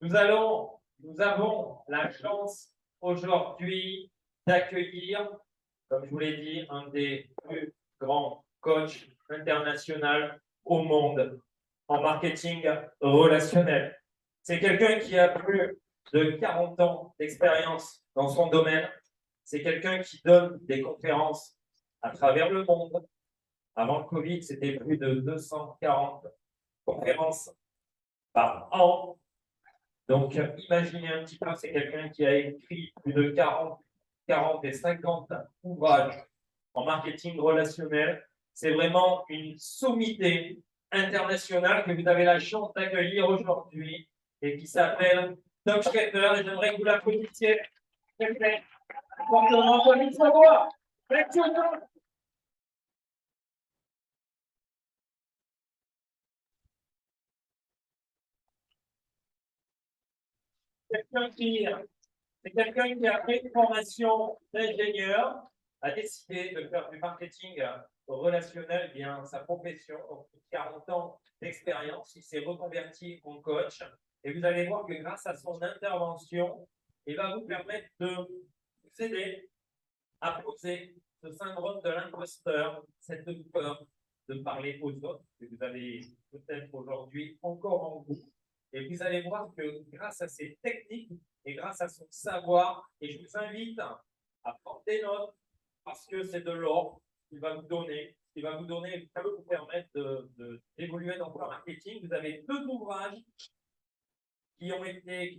Nous avons la chance aujourd'hui d'accueillir, comme je vous l'ai dit, un des plus grands coachs internationaux au monde en marketing relationnel. C'est quelqu'un qui a plus de 40 ans d'expérience dans son domaine. C'est quelqu'un qui donne des conférences à travers le monde. Avant le Covid, c'était plus de 240 conférences par an. Donc, imaginez un petit peu, c'est quelqu'un qui a écrit plus de 40 et 50 ouvrages en marketing relationnel. C'est vraiment une sommité internationale que vous avez la chance d'accueillir aujourd'hui et qui s'appelle Doc Schreiter. Et j'aimerais que vous l'applaudissiez. Fortement comme il se doit. Merci. C'est quelqu'un qui a fait une formation d'ingénieur, a décidé de faire du marketing relationnel, bien sa profession, donc 40 ans d'expérience. Il s'est reconverti en coach. Et vous allez voir que grâce à son intervention, il va vous permettre de vous aider à poser ce syndrome de l'imposteur, cette peur de parler aux autres, que vous avez peut-être aujourd'hui encore en vous. Et vous allez voir que grâce à ces techniques et grâce à son savoir, et je vous invite à prendre des notes parce que c'est de l'or qu'il va vous donner, qui peut vous permettre d'évoluer dans le marketing. Vous avez 2 ouvrages qui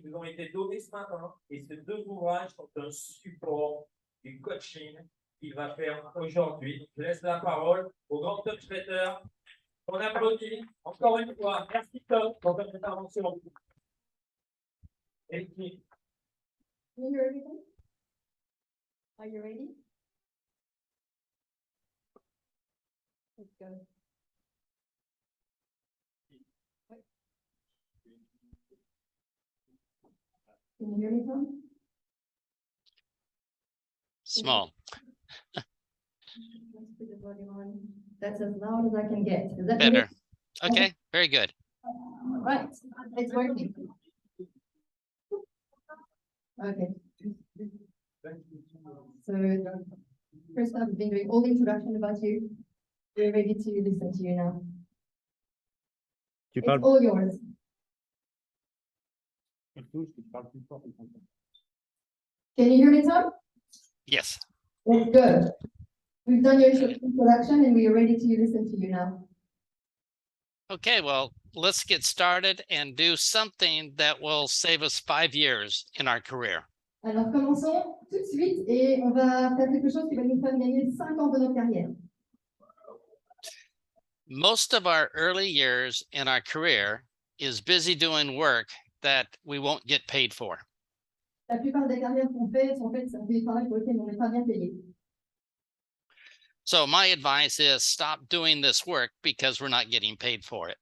vous ont été donnés ce matin, et ces 2 ouvrages sont un support du coaching qu'il va faire aujourd'hui. Je laisse la parole au grand Tom Schreiter. On applaudit encore une fois. Merci Tom pour votre intervention. Et qui? Can you hear everything? Are you ready? Let's go. Can you hear me, Tom? Small. Let's put the volume on. That's as loud as I can get. Is that Better. Okay, very good. Right, it's working. Okay. So, first I've been doing all the introduction about you. We're ready to listen to you now. It's all yours. Can you hear me, Tom? Yes. Let's go. We've done your introduction and we are ready to listen to you now. Okay, well, let's get started and do something that will save us 5 years in our career. Alors commençons tout de suite et on va faire quelque chose qui va nous faire gagner 5 ans de notre carrière. Most of our early years in our career is busy doing work that we won't get paid for. La plupart des carrières qu'on fait sont faites sur des travaux pour lesquels on n'est pas bien payé. So my advice is stop doing this work because we're not getting paid for it.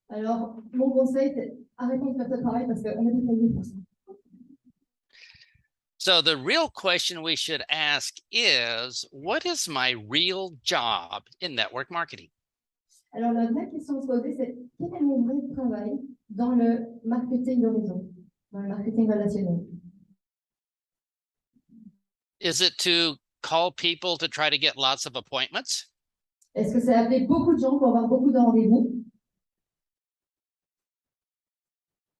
Alors, mon conseil, c'est arrêtons de faire ce travail parce qu'on est pas payé pour ça. So the real question we should ask is, what is my real job in network marketing? Alors, la vraie question à se poser, c'est quel est mon vrai travail dans le marketing de réseau, dans le marketing relationnel? Is it to call people to try to get lots of appointments? Est-ce que c'est appeler beaucoup de gens pour avoir beaucoup de rendez-vous?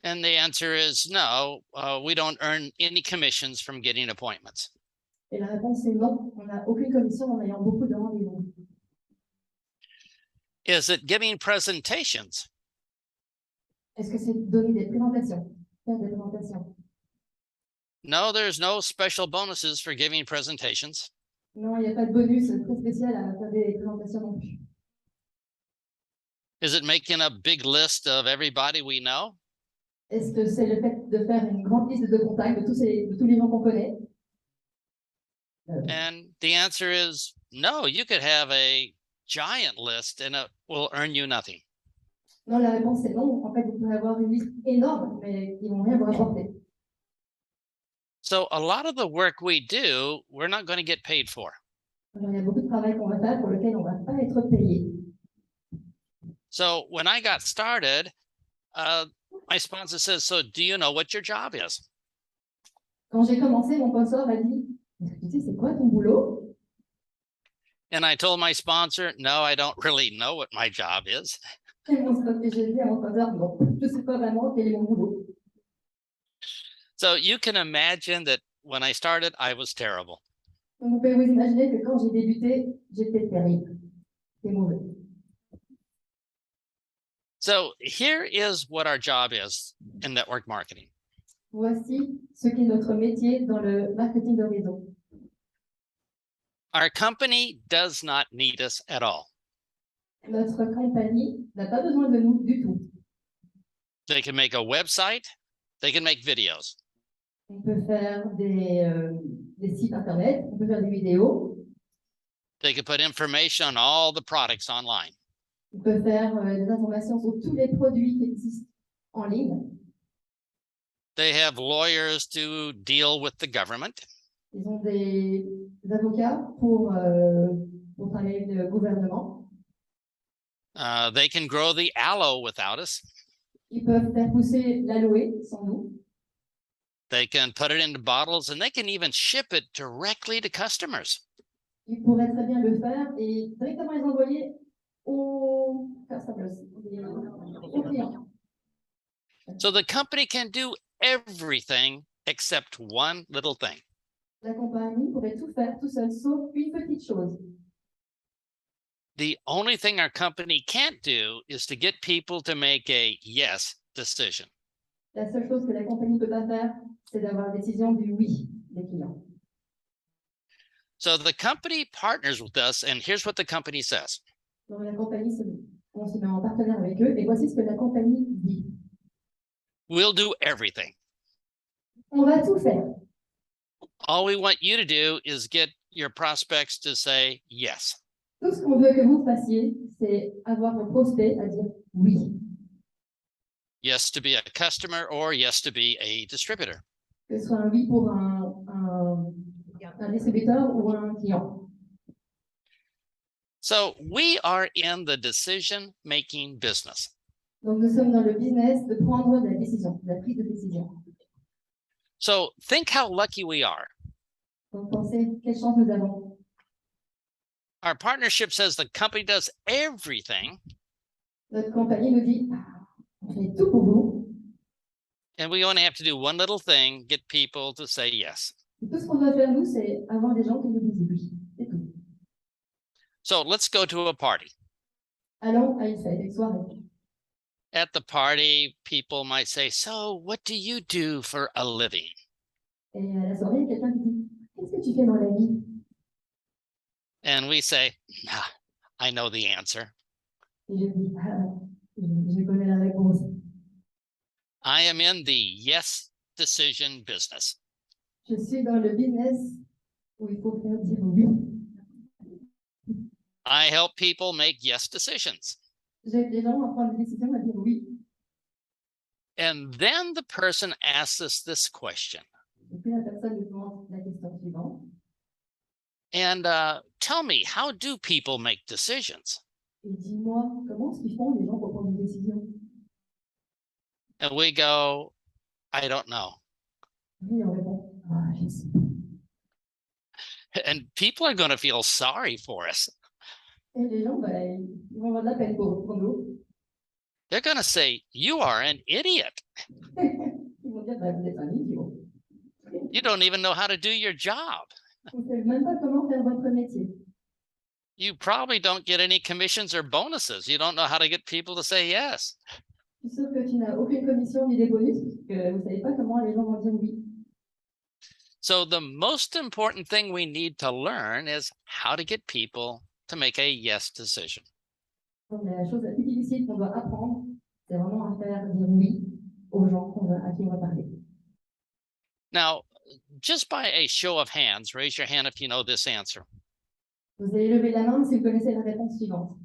And the answer is no, we don't earn any commissions from getting appointments. Et la réponse est non, on n'a aucune commission en ayant beaucoup de rendez-vous. Is it giving presentations? Est-ce que c'est donner des présentations, faire des présentations? No, there's no special bonuses for giving presentations. Non, il n'y a pas de bonus très spécial à faire des présentations non plus. Is it making a big list of everybody we know? Est-ce que c'est le fait de faire une grande liste de contacts de tous les gens qu'on connaît? And the answer is no, you could have a giant list and it will earn you nothing. Non, la réponse est non. En fait, vous pouvez avoir une liste énorme, mais ils ne vont rien vous rapporter. So a lot of the work we do, we're not going to get paid for. Alors, il y a beaucoup de travail qu'on va faire pour lequel on ne va pas être payé. So when I got started, my sponsor says, so do you know what your job is? Quand j'ai commencé, mon sponsor m'a dit, est-ce que tu sais c'est quoi ton boulot? And I told my sponsor, no, I don't really know what my job is. Et j'ai dit à mon sponsor, non, je ne sais pas vraiment quel est mon boulot. So you can imagine that when I started, I was terrible. Donc, vous pouvez vous imaginer que quand j'ai débuté, j'étais terrible. C'était mauvais. So here is what our job is in network marketing. Voici ce qu'est notre métier dans le marketing de réseau. Our company does not need us at all. Notre compagnie n'a pas besoin de nous du tout. They can make a website, they can make videos. On peut faire des sites internet, on peut faire des vidéos, They can put information on all the products online. on peut faire des informations sur tous les produits qui existent en ligne. They have lawyers to deal with the government. Ils ont des avocats pour travailler avec le gouvernement. They can grow the aloe without us. Ils peuvent faire pousser l'aloe sans nous. They can put it into bottles and they can even ship it directly to customers. Ils pourraient très bien le faire et directement les envoyer aux customers, aux clients. So the company can do everything except one little thing. La compagnie pourrait tout faire tout seul, sauf une petite chose. The only thing our company can't do is to get people to make a yes decision. La seule chose que la compagnie ne peut pas faire, c'est d'avoir la décision du oui des clients. So the company partners with us, and here's what the company says. Donc la compagnie, on se met en partenaire avec eux, et voici ce que la compagnie dit. We'll do everything. On va tout faire. All we want you to do is get your prospects to say yes. Tout ce qu'on veut que vous fassiez, c'est avoir vos prospects à dire oui. Yes to be a customer or yes to be a distributor. Que ce soit un oui pour un distributeur ou un client. So we are in the decision-making business. Donc nous sommes dans le business de prendre la décision, la prise de décision. So think how lucky we are. Donc pensez quelle chance nous avons. Our partnership says the company does everything. Notre compagnie nous dit, on fait tout pour vous. And we only have to do one little thing, get people to say yes. Et tout ce qu'on doit faire, nous, c'est avoir des gens qui nous disent oui. C'est tout. So let's go to a party. Allons à une fête, une soirée. At the party, people might say, so what do you do for a living? Et à la soirée, quelqu'un qui dit, qu'est-ce que tu fais dans la vie? And we say, ah, I know the answer. Et je dis, je connais la réponse. I am in the yes decision business. Je suis dans le business où il faut faire dire oui. I help people make yes decisions. J'aide les gens à prendre des décisions, à dire oui. And then the person asks us this question. Et puis la personne nous demande la question suivante. And tell me, how do people make decisions? Et dis-moi, comment est-ce qu'ils font les gens pour prendre des décisions? And we go, I don't know. Oui, on répond, je ne sais pas. And people are going to feel sorry for us. Et les gens, ils vont avoir de la peine pour nous. They're going to say, you are an idiot. Ils vont dire, vous êtes un idiot. You don't even know how to do your job. Vous ne savez même pas comment faire votre métier. You probably don't get any commissions or bonuses. You don't know how to get people to say yes. Je suis sûre que tu n'as aucune commission ni des bonus, parce que vous ne savez pas comment les gens vont dire oui. So the most important thing we need to learn is how to get people to make a yes decision. Donc la chose la plus difficile qu'on doit apprendre, c'est vraiment à faire dire oui aux gens à qui on va parler. Now, just by a show of hands, raise your hand if you know this answer. Vous allez lever la main si vous connaissez la réponse suivante.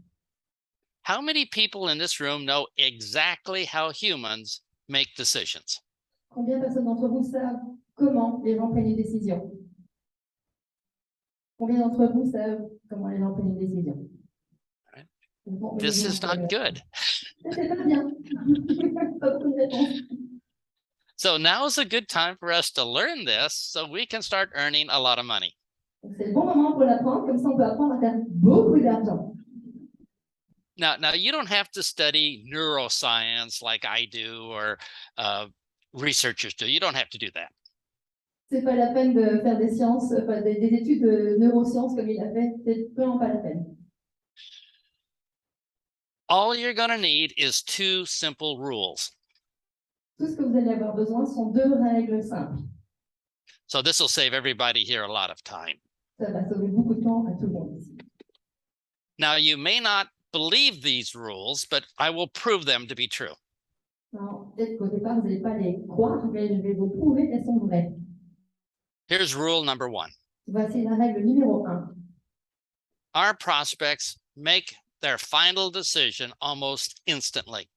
How many people in this room know exactly how humans make decisions? Combien de personnes d'entre vous savent comment les gens prennent une décision? Combien d'entre vous savent comment les gens prennent une décision? This is not good. C'est pas bien. Pas beaucoup de réponses. So now is a good time for us to learn this so we can start earning a lot of money. Donc, c'est le bon moment pour l'apprendre, comme ça on peut apprendre à faire beaucoup d'argent. Now you don't have to study neuroscience like I do or researchers do. You don't have to do that. C'est pas la peine de faire des sciences, enfin, des études de neurosciences comme il a fait. C'est vraiment pas la peine. All you're going to need is 2 simple rules. Tout ce que vous allez avoir besoin sont 2 règles simples. So this will save everybody here a lot of time. Ça va sauver beaucoup de temps à tout le monde ici. Now you may not believe these rules, but I will prove them to be true. Alors, peut-être qu'au départ, vous n'allez pas les croire, mais je vais vous prouver qu'elles sont vraies. Here's rule number 1. Voici la règle numéro 1. Our prospects make their final decision almost instantly.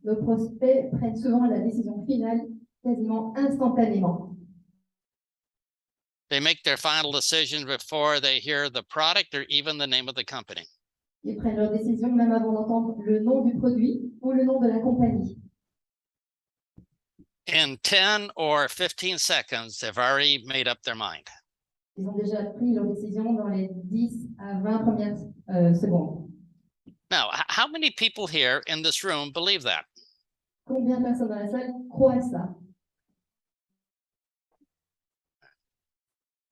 Nos prospects prennent souvent la décision finale quasiment instantanément. They make their final decision before they hear the product or even the name of the company. Ils prennent leur décision même avant d'entendre le nom du produit ou le nom de la compagnie. In 10 or 15 seconds, they've already made up their mind. Ils ont déjà pris leur décision dans les 10 à 20 premières secondes. Now, how many people here in this room believe that? Combien de personnes dans la salle croient ça?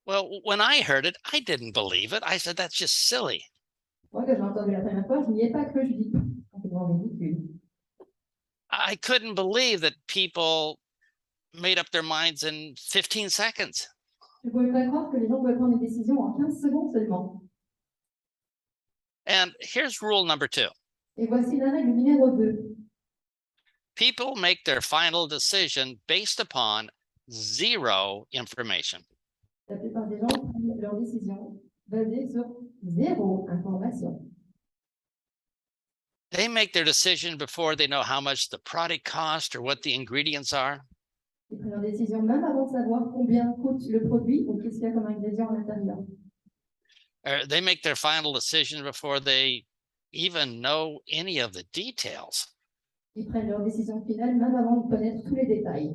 Well, when I heard it, I didn't believe it. I said, that's just silly. Moi, quand j'ai entendu la première fois, je n'y ai pas cru. Je dis, c'est complètement ridicule. I couldn't believe that people made up their minds in 15 seconds. Je ne pouvais pas croire que les gens pouvaient prendre une décision en 15 secondes seulement. And here's rule number 2. Et voici la règle numéro 2. People make their final decision based upon 0 information. La plupart des gens prennent leur décision basée sur 0 information. They make their decision before they know how much the product cost or what the ingredients are. Ils prennent leur décision même avant de savoir combien coûte le produit ou qu'est-ce qu'il y a comme ingrédient à l'intérieur. They make their final decision before they even know any of the details. Ils prennent leur décision finale même avant de connaître tous les détails.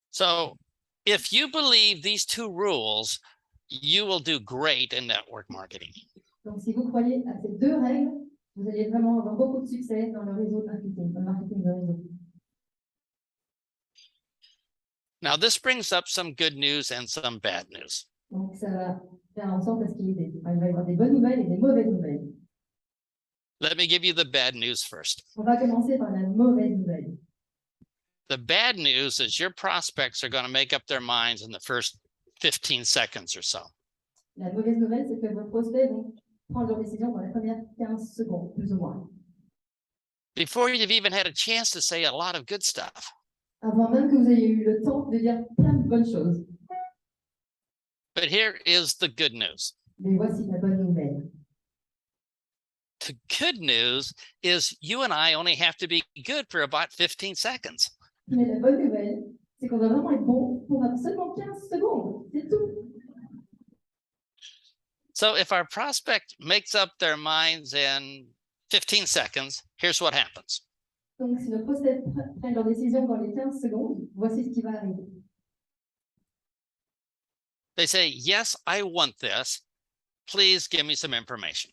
So if you believe these 2 rules, you will do great in network marketing. Donc, si vous croyez à ces 2 règles, vous allez vraiment avoir beaucoup de succès dans le réseau de marketing, dans le marketing de réseau. Now, this brings up some good news and some bad news. Donc, ça va faire en sorte à ce qu'il y ait il va y avoir des bonnes nouvelles et des mauvaises nouvelles. Let me give you the bad news first. On va commencer par la mauvaise nouvelle. The bad news is your prospects are going to make up their minds in the first 15 seconds or so. La mauvaise nouvelle, c'est que vos prospects vont prendre leur décision dans les premières 15 secondes, plus ou moins. Before you've even had a chance to say a lot of good stuff. Avant même que vous ayez eu le temps de dire plein de bonnes choses. But here is the good news. Mais voici la bonne nouvelle. The good news is you and I only have to be good for about 15 seconds. Mais la bonne nouvelle, c'est qu'on va vraiment être bon pour seulement 15 secondes. C'est tout. So if our prospect makes up their minds in 15 seconds, here's what happens. Donc, si nos prospects prennent leur décision dans les 15 secondes, voici ce qui va arriver. They say, yes, I want this. Please give me some information.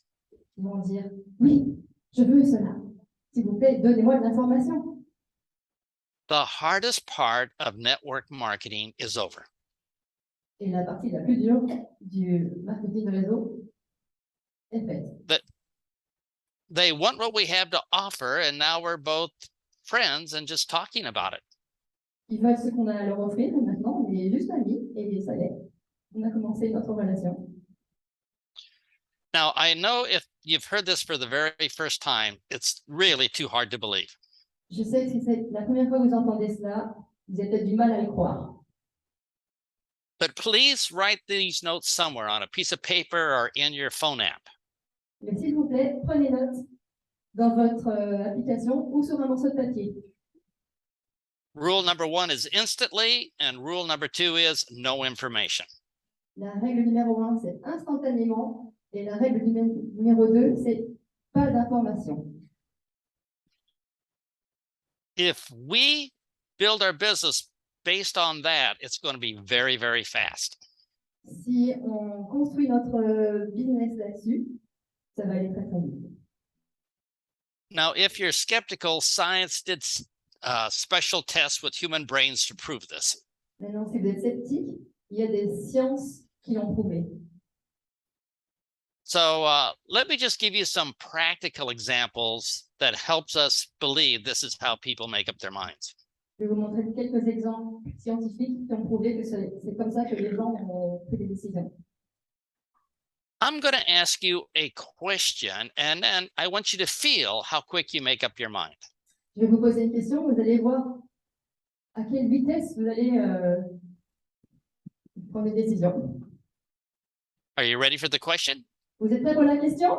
Ils vont dire, oui, je veux cela. S'il vous plaît, donnez-moi de l'information. The hardest part of network marketing is over. Et la partie la plus dure du marketing de réseau est faite. They want what we have to offer, and now we're both friends and just talking about it. Ils veulent ce qu'on a à leur offrir, et maintenant, on est juste amis, et ça y est, on a commencé notre relation. Now, I know if you've heard this for the very first time, it's really too hard to believe. Je sais que si c'est la première fois que vous entendez cela, vous avez peut-être du mal à le croire. But please write these notes somewhere on a piece of paper or in your phone app. Mais s'il vous plaît, prenez note dans votre application ou sur un morceau de papier. Rule number 1 is instantly, and rule number 2 is no information. La règle numéro 1, c'est instantanément, et la règle numéro 2, c'est pas d'information. If we build our business based on that, it's going to be very, very fast. Si on construit notre business là-dessus, ça va aller très très vite. Now, if you're skeptical, science did special tests with human brains to prove this. Maintenant, si vous êtes sceptique, il y a des sciences qui l'ont prouvé. So let me just give you some practical examples that helps us believe this is how people make up their minds. Je vais vous montrer quelques exemples scientifiques qui ont prouvé que c'est comme ça que les gens ont pris des décisions. I'm going to ask you a question, and then I want you to feel how quick you make up your mind. Je vais vous poser une question, vous allez voir à quelle vitesse vous allez prendre des décisions. Are you ready for the question? Vous êtes prêts pour la question?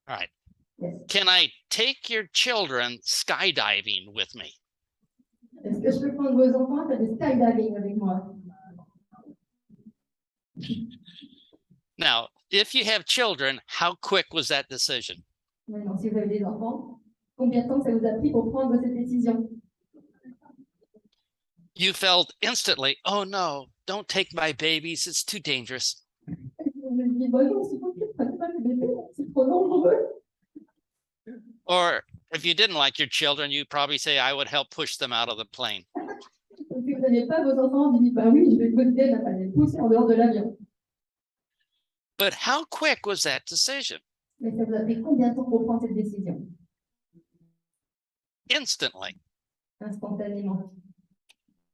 All right. Yes. Can I take your children skydiving with me? Est-ce que je peux prendre vos enfants à faire du skydiving avec moi? Now, if you have children, how quick was that decision? Maintenant, si vous avez des enfants, combien de temps ça vous a pris pour prendre cette décision? You felt instantly, oh no, don't take my babies, it's too dangerous. Or if you didn't like your children, you'd probably say, I would help push them out of the plane. Si vous n'aimez pas vos enfants, vous dites, bah oui, je vais vous aider à les pousser en dehors de l'avion. But how quick was that decision? Mais ça vous a pris combien de temps pour prendre cette décision? Instantly. Instantanément.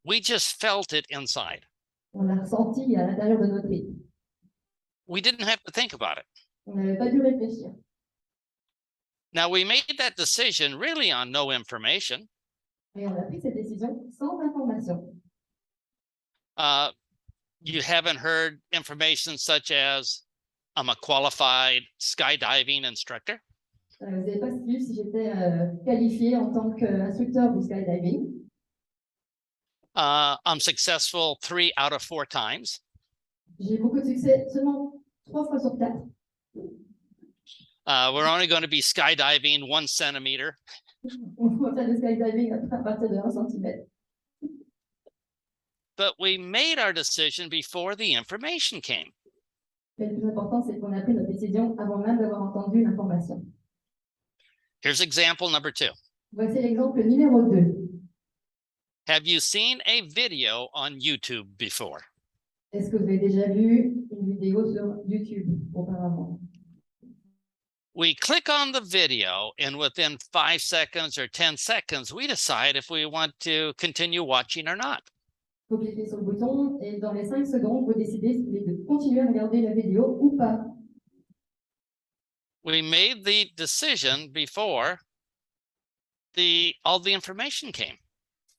We just felt it inside. On l'a ressenti à l'intérieur de notre vie. We didn't have to think about it. On n'avait pas dû réfléchir. Now, we made that decision really on no information. Et on a pris cette décision sans information. You haven't heard information such as, I'm a qualified skydiving instructor. Vous n'avez pas su si j'étais qualifiée en tant qu'instructeur du skydiving. I'm successful 3 out of 4 times. J'ai beaucoup de succès seulement 3 fois sur 4. We're only going to be skydiving 1 centimeter. On va faire du skydiving à partir de 1 centimètre. But we made our decision before the information came. Mais le plus important, c'est qu'on a pris notre décision avant même d'avoir entendu l'information. Here's example number 2. Voici l'exemple numéro 2. Have you seen a video on YouTube before? Est-ce que vous avez déjà vu une vidéo sur YouTube auparavant? We click on the video, and within 5 seconds or 10 seconds, we decide if we want to continue watching or not. Vous cliquez sur le bouton et dans les 5 secondes, vous décidez si vous voulez continuer à regarder la vidéo ou pas. We made the decision before all the information came.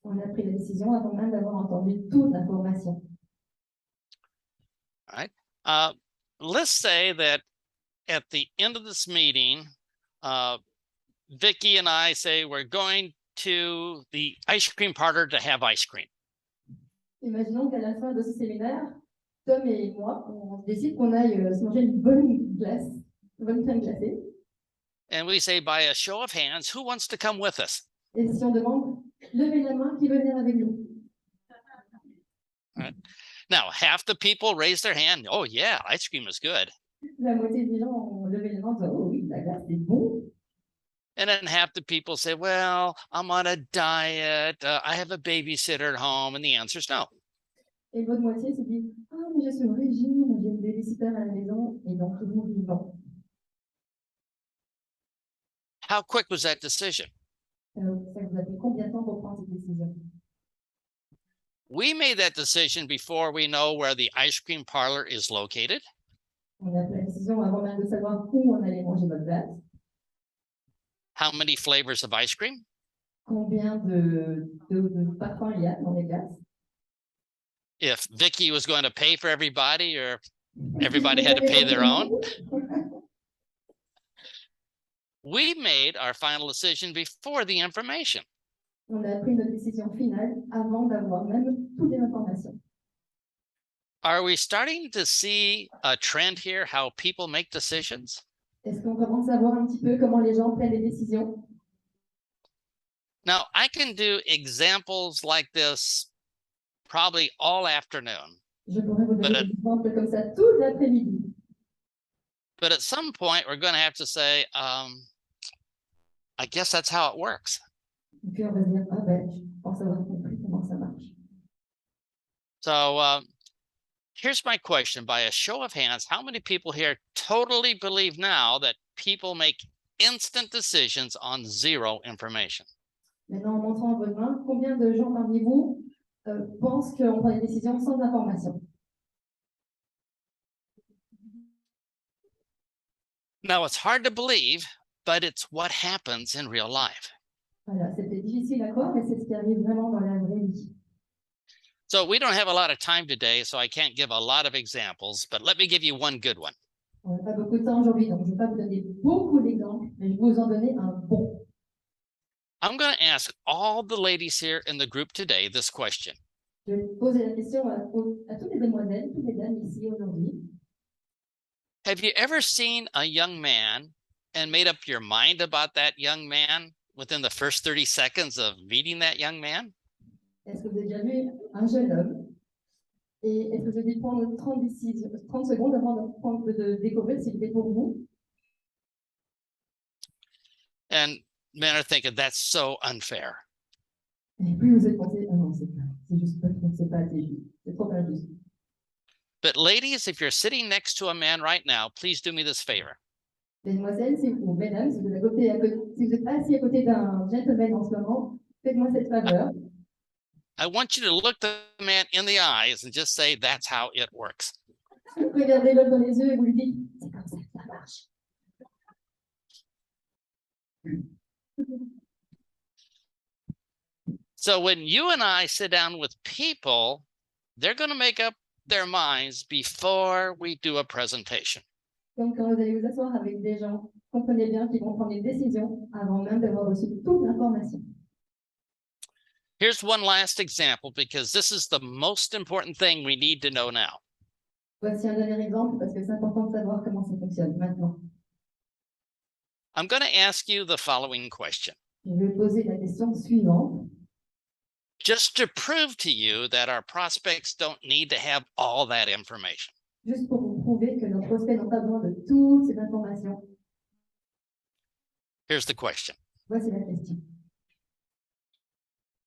On a pris la décision avant même d'avoir entendu toute l'information. All right. Let's say that at the end of this meeting, Vicky and I say we're going to the ice cream parlor to have ice cream. Imaginons qu'à la fin de ce séminaire, Tom et moi, on décide qu'on aille se manger une bonne glace, une bonne crème glacée. And we say, by a show of hands, who wants to come with us? Et si on demande, levez la main qui veut venir avec nous. Right. Now, half the people raise their hand. Oh, yeah, ice cream is good. La moitié des gens ont levé la main en disant, oh oui, la glace, c'est bon. And then half the people say, well, I'm on a diet. I have a babysitter at home. And the answer is no. Et l'autre moitié se dit, ah, mais je suis au régime, j'ai une babysitter à la maison, et donc tout le monde vivant. How quick was that decision? Ça vous a pris combien de temps pour prendre cette décision? We made that decision before we know where the ice cream parlor is located. On a pris la décision avant même de savoir où on allait manger notre glace. How many flavors of ice cream? Combien de parfums il y a dans les glaces? If Vicky was going to pay for everybody or everybody had to pay their own. We made our final decision before the information. On a pris notre décision finale avant d'avoir même toutes les informations. Are we starting to see a trend here, how people make decisions? Est-ce qu'on commence à voir un petit peu comment les gens prennent les décisions? Now, I can do examples like this probably all afternoon, Je pourrais vous donner des exemples comme ça toute l'après-midi. but at some point, we're going to have to say, I guess that's how it works. Et puis on va se dire, ah ben, je pense avoir compris comment ça marche. So here's my question. By a show of hands, how many people here totally believe now that people make instant decisions on zero information? Maintenant, en montrant vos mains, combien de gens parmi vous pensent qu'on prend des décisions sans information? Now, it's hard to believe, but it's what happens in real life. Voilà, c'était difficile à croire, mais c'est ce qui arrive vraiment dans la vraie vie. So we don't have a lot of time today, so I can't give a lot of examples, but let me give you one good one. On n'a pas beaucoup de temps aujourd'hui, donc je ne vais pas vous donner beaucoup d'exemples, mais je vais vous en donner un bon. I'm going to ask all the ladies here in the group today this question. Je vais poser la question à toutes les demoiselles, toutes les dames ici aujourd'hui. Have you ever seen a young man and made up your mind about that young man within the first 30 seconds of meeting that young man? Est-ce que vous avez déjà vu un jeune homme et est-ce que vous avez dû prendre 30 secondes avant de découvrir s'il était pour vous? And men are thinking that's so unfair. Et puis vous êtes pensé, ah non, c'est juste pas, c'est pas assez juste, c'est trop injuste. But ladies, if you're sitting next to a man right now, please do me this favor. Mesdemoiselles, ou mesdames, si vous êtes assis à côté d'un gentleman en ce moment, faites-moi cette faveur. I want you to look the man in the eyes and just say, that's how it works. Regardez l'autre dans les yeux et vous lui dites, c'est comme ça que ça marche. So when you and I sit down with people, they're going to make up their minds before we do a presentation. Donc quand vous allez vous asseoir avec des gens, comprenez bien qu'ils vont prendre une décision avant même d'avoir reçu toute l'information. Here's one last example, because this is the most important thing we need to know now. Voici un dernier exemple parce que c'est important de savoir comment ça fonctionne maintenant. I'm going to ask you the following question. Je vais poser la question suivante. Just to prove to you that our prospects don't need to have all that information. Juste pour vous prouver que nos prospects n'ont pas besoin de toutes ces informations. Here's the question. Voici la question.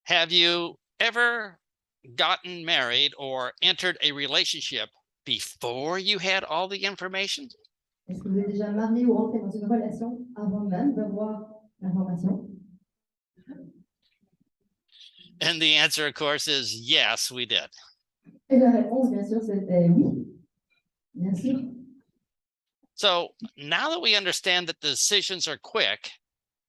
Have you ever gotten married or entered a relationship before you had all the information? Est-ce que vous êtes déjà marié ou rentré dans une relation avant même d'avoir l'information? And the answer, of course, is yes, we did. Et la réponse, bien sûr, c'était oui. Bien sûr. So now that we understand that the decisions are quick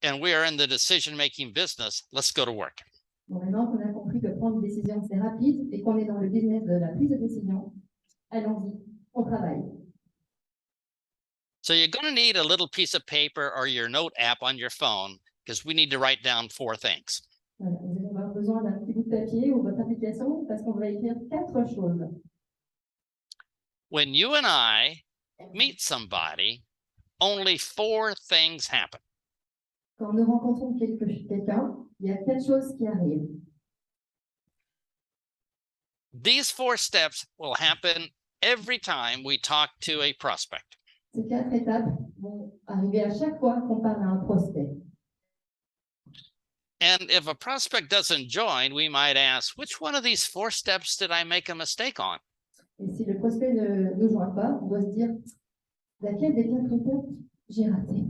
and we are in the decision-making business, let's go to work. Bon, maintenant qu'on a compris que prendre une décision, c'est rapide et qu'on est dans le business de la prise de décision, allons-y, on travaille. So you're going to need a little piece of paper or your note app on your phone, because we need to write down 4 things. Voilà, vous allez avoir besoin d'un petit bout de papier ou votre application parce qu'on va écrire 4 choses. When you and I meet somebody, only 4 things happen. Quand nous rencontrons quelqu'un, il y a 4 choses qui arrivent. These 4 steps will happen every time we talk to a prospect. Ces 4 étapes vont arriver à chaque fois qu'on parle à un prospect. And if a prospect doesn't join, we might ask, which one of these 4 steps did I make a mistake on? Et si le prospect ne nous joint pas, on doit se dire, laquelle des 4 étapes j'ai raté?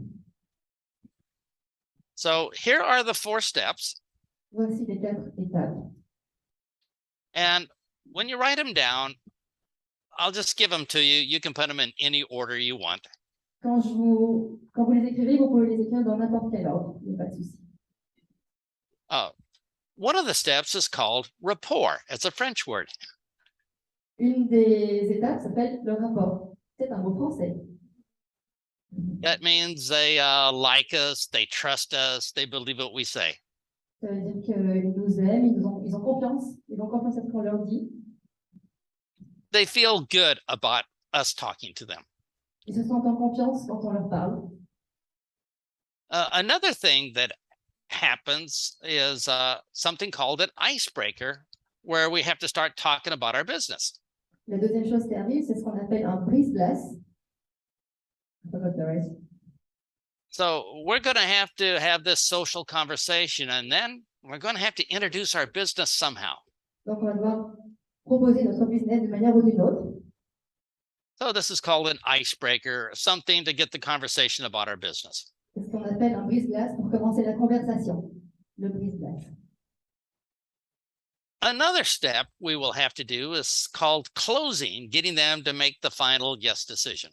So here are the 4 steps. Voici les 4 étapes. And when you write them down, I'll just give them to you. You can put them in any order you want. Quand vous les écrivez, vous pouvez les écrire dans n'importe quel ordre, il n'y a pas de souci. One of the steps is called rapport. It's a French word. Une des étapes s'appelle le rapport. C'est un mot français. That means they like us, they trust us, they believe what we say. Ça veut dire qu'ils nous aiment, ils ont confiance à ce qu'on leur dit. They feel good about us talking to them. Ils se sentent en confiance quand on leur parle. Another thing that happens is something called an icebreaker, where we have to start talking about our business. La deuxième chose qui arrive, c'est ce qu'on appelle un brise-glace. I forgot the rest. So we're going to have this social conversation, and then we're going to have to introduce our business somehow. Donc, on va devoir proposer notre business d'une manière ou d'une autre. So this is called an icebreaker, something to get the conversation about our business. C'est ce qu'on appelle un brise-glace pour commencer la conversation. Le brise-glace. Another step we will have to do is called closing, getting them to make the final yes decision.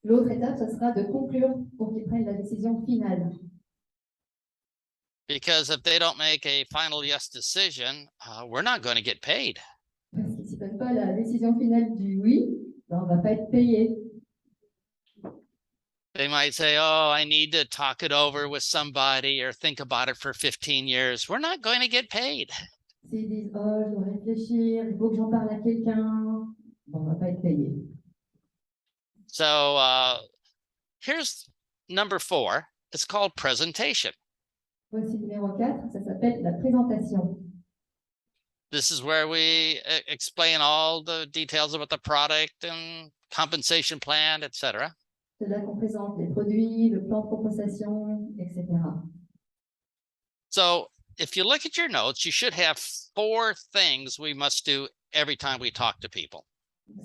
L'autre étape, ce sera de conclure pour qu'ils prennent la décision finale. Because if they don't make a final yes decision, we're not going to get paid. Parce que s'ils ne prennent pas la décision finale du oui, ben on ne va pas être payé. They might say, oh, I need to talk it over with somebody or think about it for 15 years. We're not going to get paid. S'ils disent, oh, je dois réfléchir, il faut que j'en parle à quelqu'un, bon, on ne va pas être payé. So here's number 4. It's called presentation. Voici numéro 4, ça s'appelle la présentation. This is where we explain all the details about the product and compensation plan, etc. C'est là qu'on présente les produits, le plan de compensation, etc. So if you look at your notes, you should have 4 things we must do every time we talk to people.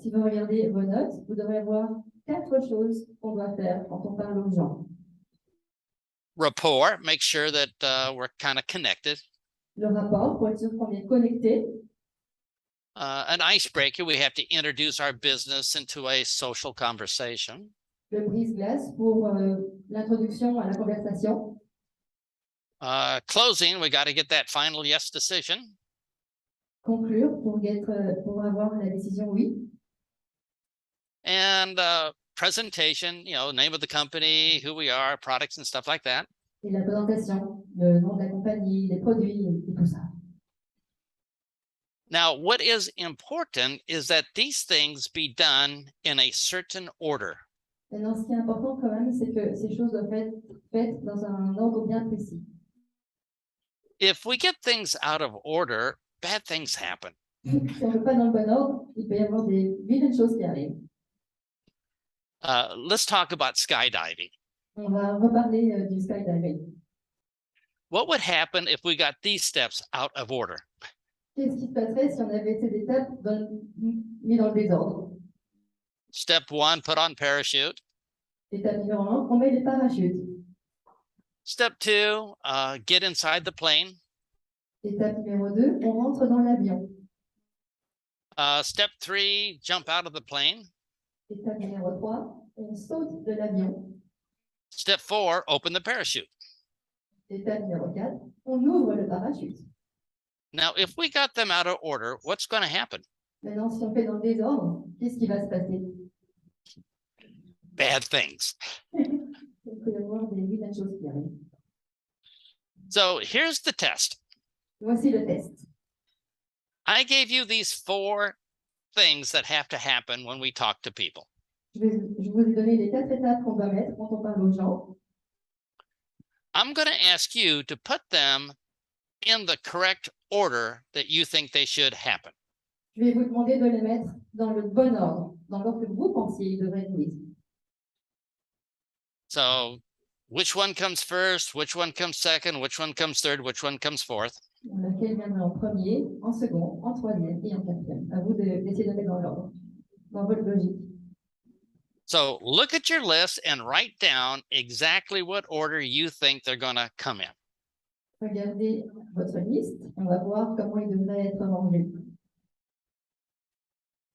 Si vous regardez vos notes, vous devrez avoir 4 choses qu'on doit faire quand on parle aux gens. Rapport, make sure that we're kind of connected. Le rapport, pour être sûr qu'on est connecté. An icebreaker, we have to introduce our business into a social conversation. Le brise-glace pour l'introduction à la conversation. Closing, we got to get that final yes decision. Conclure pour avoir la décision oui. And presentation, name of the company, who we are, products and stuff like that. Et la présentation, le nom de la compagnie, les produits et tout ça. Now, what is important is that these things be done in a certain order. Maintenant, ce qui est important quand même, c'est que ces choses doivent être faites dans un ordre bien précis. If we get things out of order, bad things happen. Si on ne fait pas dans le bon ordre, il peut y avoir des vilaines choses qui arrivent. Let's talk about skydiving. On va reparler du skydiving. What would happen if we got these steps out of order? Qu'est-ce qui se passerait si on avait ces étapes mis dans le désordre? Step 1, put on parachute. Étape numéro 1, on met les parachutes. Step 2, get inside the plane. Étape numéro 2, on rentre dans l'avion. Step 3, jump out of the plane. Étape numéro 3, on saute de l'avion. Step 4, open the parachute. Étape numéro 4, on ouvre le parachute. Now, if we got them out of order, what's going to happen? Maintenant, si on fait dans le désordre, qu'est-ce qui va se passer? Bad things. Il peut y avoir des vilaines choses qui arrivent. So here's the test. Voici le test. I gave you these 4 things that have to happen when we talk to people. Je vous ai donné les 4 étapes qu'on doit mettre quand on parle aux gens. I'm going to ask you to put them in the correct order that you think they should happen. Je vais vous demander de les mettre dans le bon ordre, dans l'ordre que vous pensiez ils devraient être mis. So which one comes first? Which one comes second? Which one comes third? Which one comes fourth? Lequel viendrait en premier, en second, en troisième et en quatrième. À vous d'essayer de mettre dans l'ordre, dans votre logique. So look at your list and write down exactly what order you think they're going to come in. Regardez votre liste, on va voir comment ils devraient être rangés.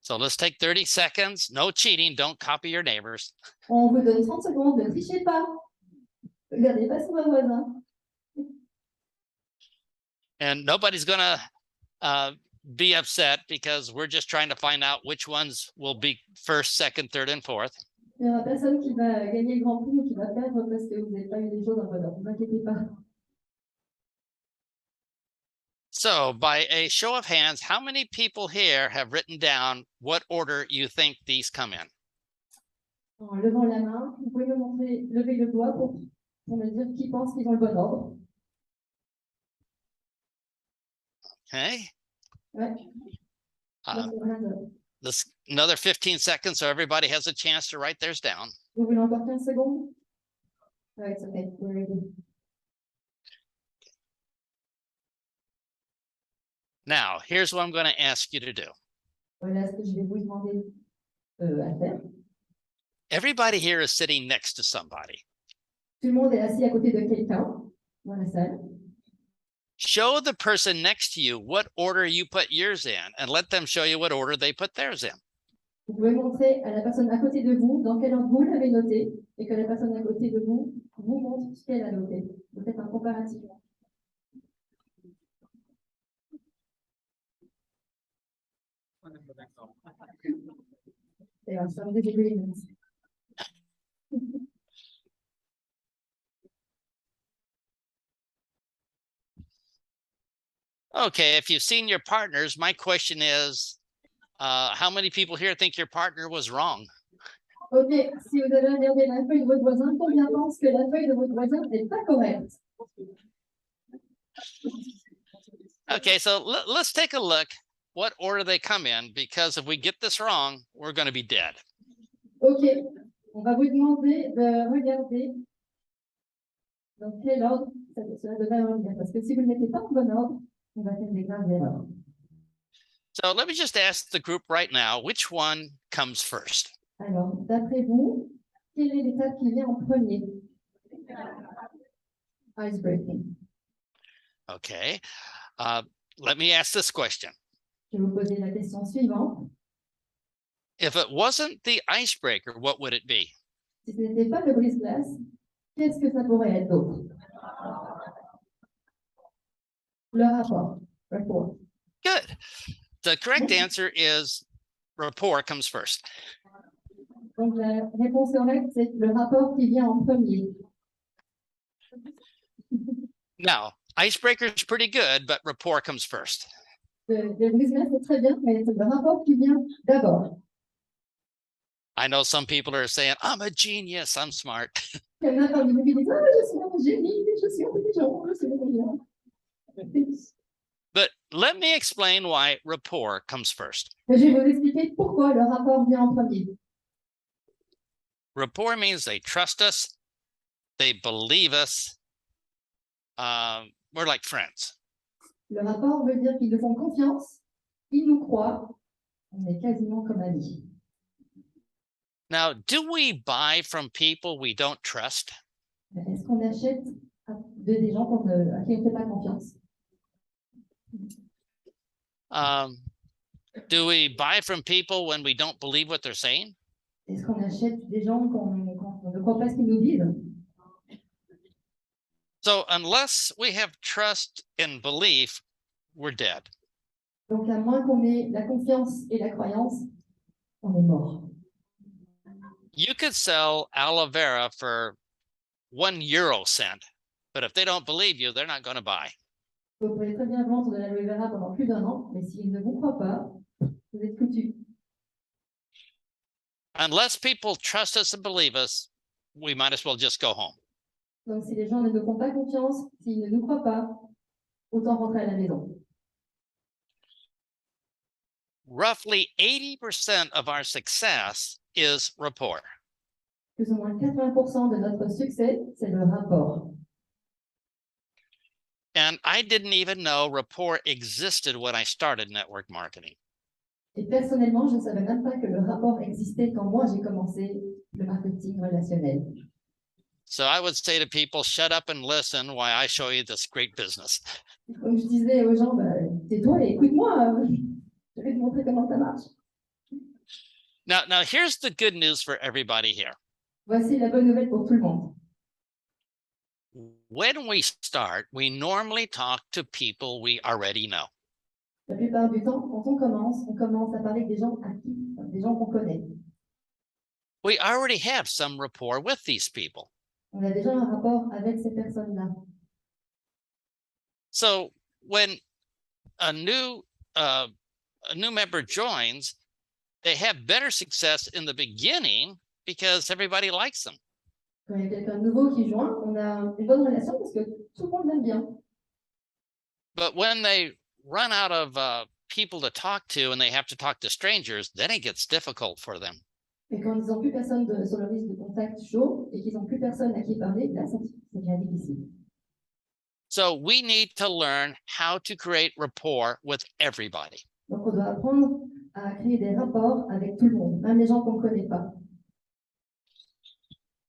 So let's take 30 seconds. No cheating. Don't copy your neighbors. On vous donne 30 secondes, ne trichez pas. Regardez pas sur votre voisin. And nobody's going to be upset because we're just trying to find out which ones will be first, second, third, and fourth. Il n'y aura personne qui va gagner le grand prix ou qui va perdre parce que vous n'avez pas eu les choses en bon ordre. Ne vous inquiétez pas. So by a show of hands, how many people here have written down what order you think these come in? En levant la main, vous pouvez me montrer, lever le doigt pour me dire qui pense qu'ils ont le bon ordre. Okay. Ouais. Uh, Donc, c'est rien de- this another 15 seconds so everybody has a chance to write theirs down. Vous voulez encore 15 secondes? Ouais, it's okay. We're ready. Now, here's what I'm going to ask you to do. Voilà ce que je vais vous demander à faire. Everybody here is sitting next to somebody. Tout le monde est assis à côté de quelqu'un dans la salle. Show the person next to you what order you put yours in and let them show you what order they put theirs in. Vous pouvez montrer à la personne à côté de vous dans quel ordre vous l'avez noté et que la personne à côté de vous vous montre ce qu'elle a noté. Vous faites un comparatif. There are some disagreements. Okay, if you've seen your partners, my question is, how many people here think your partner was wrong? Ok, si vous avez regardé la feuille de votre voisin, combien pensent que la feuille de votre voisin n'est pas correcte? Okay, so let's take a look what order they come in, because if we get this wrong, we're going to be dead. Ok, on va vous demander de regarder dans quel ordre cela devrait revenir. Parce que si vous ne mettez pas en bon ordre, on va faire des graves erreurs. So let me just ask the group right now, which one comes first? Alors, d'après vous, quelle est l'étape qui vient en premier? Icebreaking. Okay, let me ask this question. Je vais vous poser la question suivante. If it wasn't the icebreaker, what would it be? Si ce n'était pas le brise-glace, qu'est-ce que ça pourrait être d'autre? Le rapport. Rapport. Good. The correct answer is rapport comes first. Donc, la réponse correcte, c'est le rapport qui vient en premier. Now, icebreaker is pretty good, but rapport comes first. Le brise-glace, c'est très bien, mais c'est le rapport qui vient d'abord. I know some people are saying, I'm a genius, I'm smart. Il y en a parmi vous qui disent, ah, je suis un génie, je suis intelligent, je suis brillant. But let me explain why rapport comes first. Je vais vous expliquer pourquoi le rapport vient en premier. Rapport means they trust us, they believe us. We're like friends. Le rapport veut dire qu'ils nous font confiance, ils nous croient, on est quasiment comme amis. Now, do we buy from people we don't trust? Est-ce qu'on achète des gens à qui on ne fait pas confiance? Do we buy from people when we don't believe what they're saying? Est-ce qu'on achète des gens qu'on ne croit pas ce qu'ils nous disent? So unless we have trust and belief, we're dead. Donc, à moins qu'on ait la confiance et la croyance, on est mort. You could sell aloe vera for 1 euro cent, but if they don't believe you, they're not going to buy. Vous pouvez très bien vendre de l'aloe vera pendant plus d'1 an, mais s'ils ne vous croient pas, vous êtes foutus. Unless people trust us and believe us, we might as well just go home. Donc, si les gens ne nous font pas confiance, s'ils ne nous croient pas, autant rentrer à la maison. Roughly 80% of our success is rapport. Plus ou moins 80% de notre succès, c'est le rapport. And I didn't even know rapport existed when I started network marketing. Et personnellement, je ne savais même pas que le rapport existait quand moi j'ai commencé le marketing relationnel. So I would say to people, shut up and listen while I show you this great business. Donc je disais aux gens, bah, tais-toi et écoute-moi, je vais te montrer comment ça marche. Now here's the good news for everybody here. Voici la bonne nouvelle pour tout le monde. When we start, we normally talk to people we already know. La plupart du temps, quand on commence à parler des gens à qui, des gens qu'on connaît. We already have some rapport with these people. On a déjà un rapport avec ces personnes-là. So when a new member joins, they have better success in the beginning because everybody likes them. Quand il y a quelqu'un de nouveau qui joint, on a une bonne relation parce que tout le monde l'aime bien. But when they run out of people to talk to and they have to talk to strangers, then it gets difficult for them. Et quand ils n'ont plus personne sur leur liste de contacts chaud et qu'ils n'ont plus personne à qui parler, là, ça devient difficile. So we need to learn how to create rapport with everybody. Donc, on doit apprendre à créer des rapports avec tout le monde, même les gens qu'on ne connaît pas.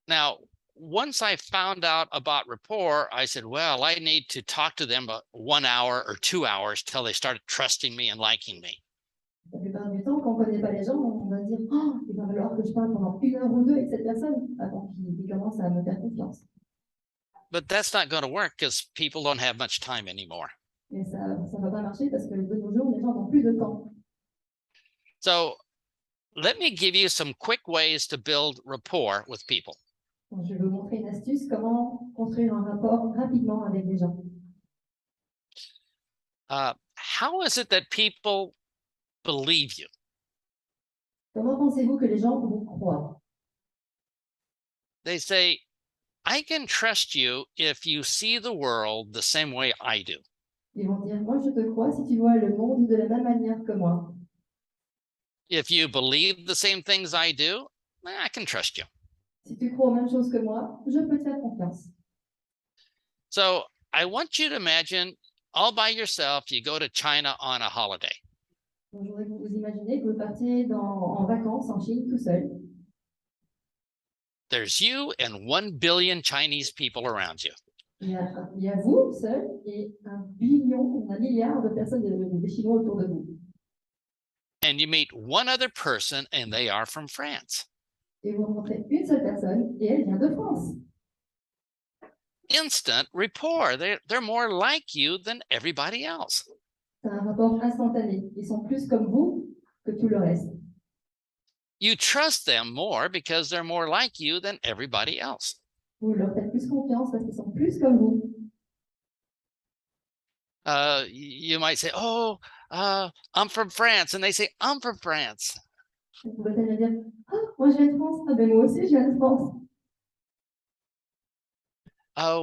Now, once I found out about rapport, I said, well, I need to talk to them about 1 hour or 2 hours till they started trusting me and liking me. La plupart du temps, quand on ne connaît pas les gens, on va dire « Oh, il va falloir que je parle pendant 1 heure ou 2 avec cette personne avant qu'il commence à me faire confiance. » But that's not going to work because people don't have much time anymore. Mais ça ne va pas marcher parce que de nos jours, les gens n'ont plus de temps. So let me give you some quick ways to build rapport with people. Donc, je vais vous montrer une astuce, comment construire un rapport rapidement avec les gens. How is it that people believe you? Comment pensez-vous que les gens vous croient? They say, I can trust you if you see the world the same way I do. Ils vont dire « Moi, je te crois si tu vois le monde de la même manière que moi. If you believe the same things I do, I can trust you. Si tu crois aux mêmes choses que moi, je peux te faire confiance. » So I want you to imagine all by yourself, you go to China on a holiday. Donc, je voudrais que vous imaginez que vous partiez en vacances en Chine tout seul. There's you and 1 billion Chinese people around you. Il y a vous seul et 1 milliard de personnes, de Chinois autour de vous. And you meet one other person and they are from France. Et vous rencontrez une seule personne et elle vient de France. Instant rapport. They're more like you than everybody else. C'est un rapport instantané. Ils sont plus comme vous que tout le reste. You trust them more because they're more like you than everybody else. Vous leur faites plus confiance parce qu'ils sont plus comme vous. You might say, oh, I'm from France. And they say, I'm from France. Vous pouvez très bien dire « Ah, moi je viens de France. Ah ben moi aussi je viens de France. »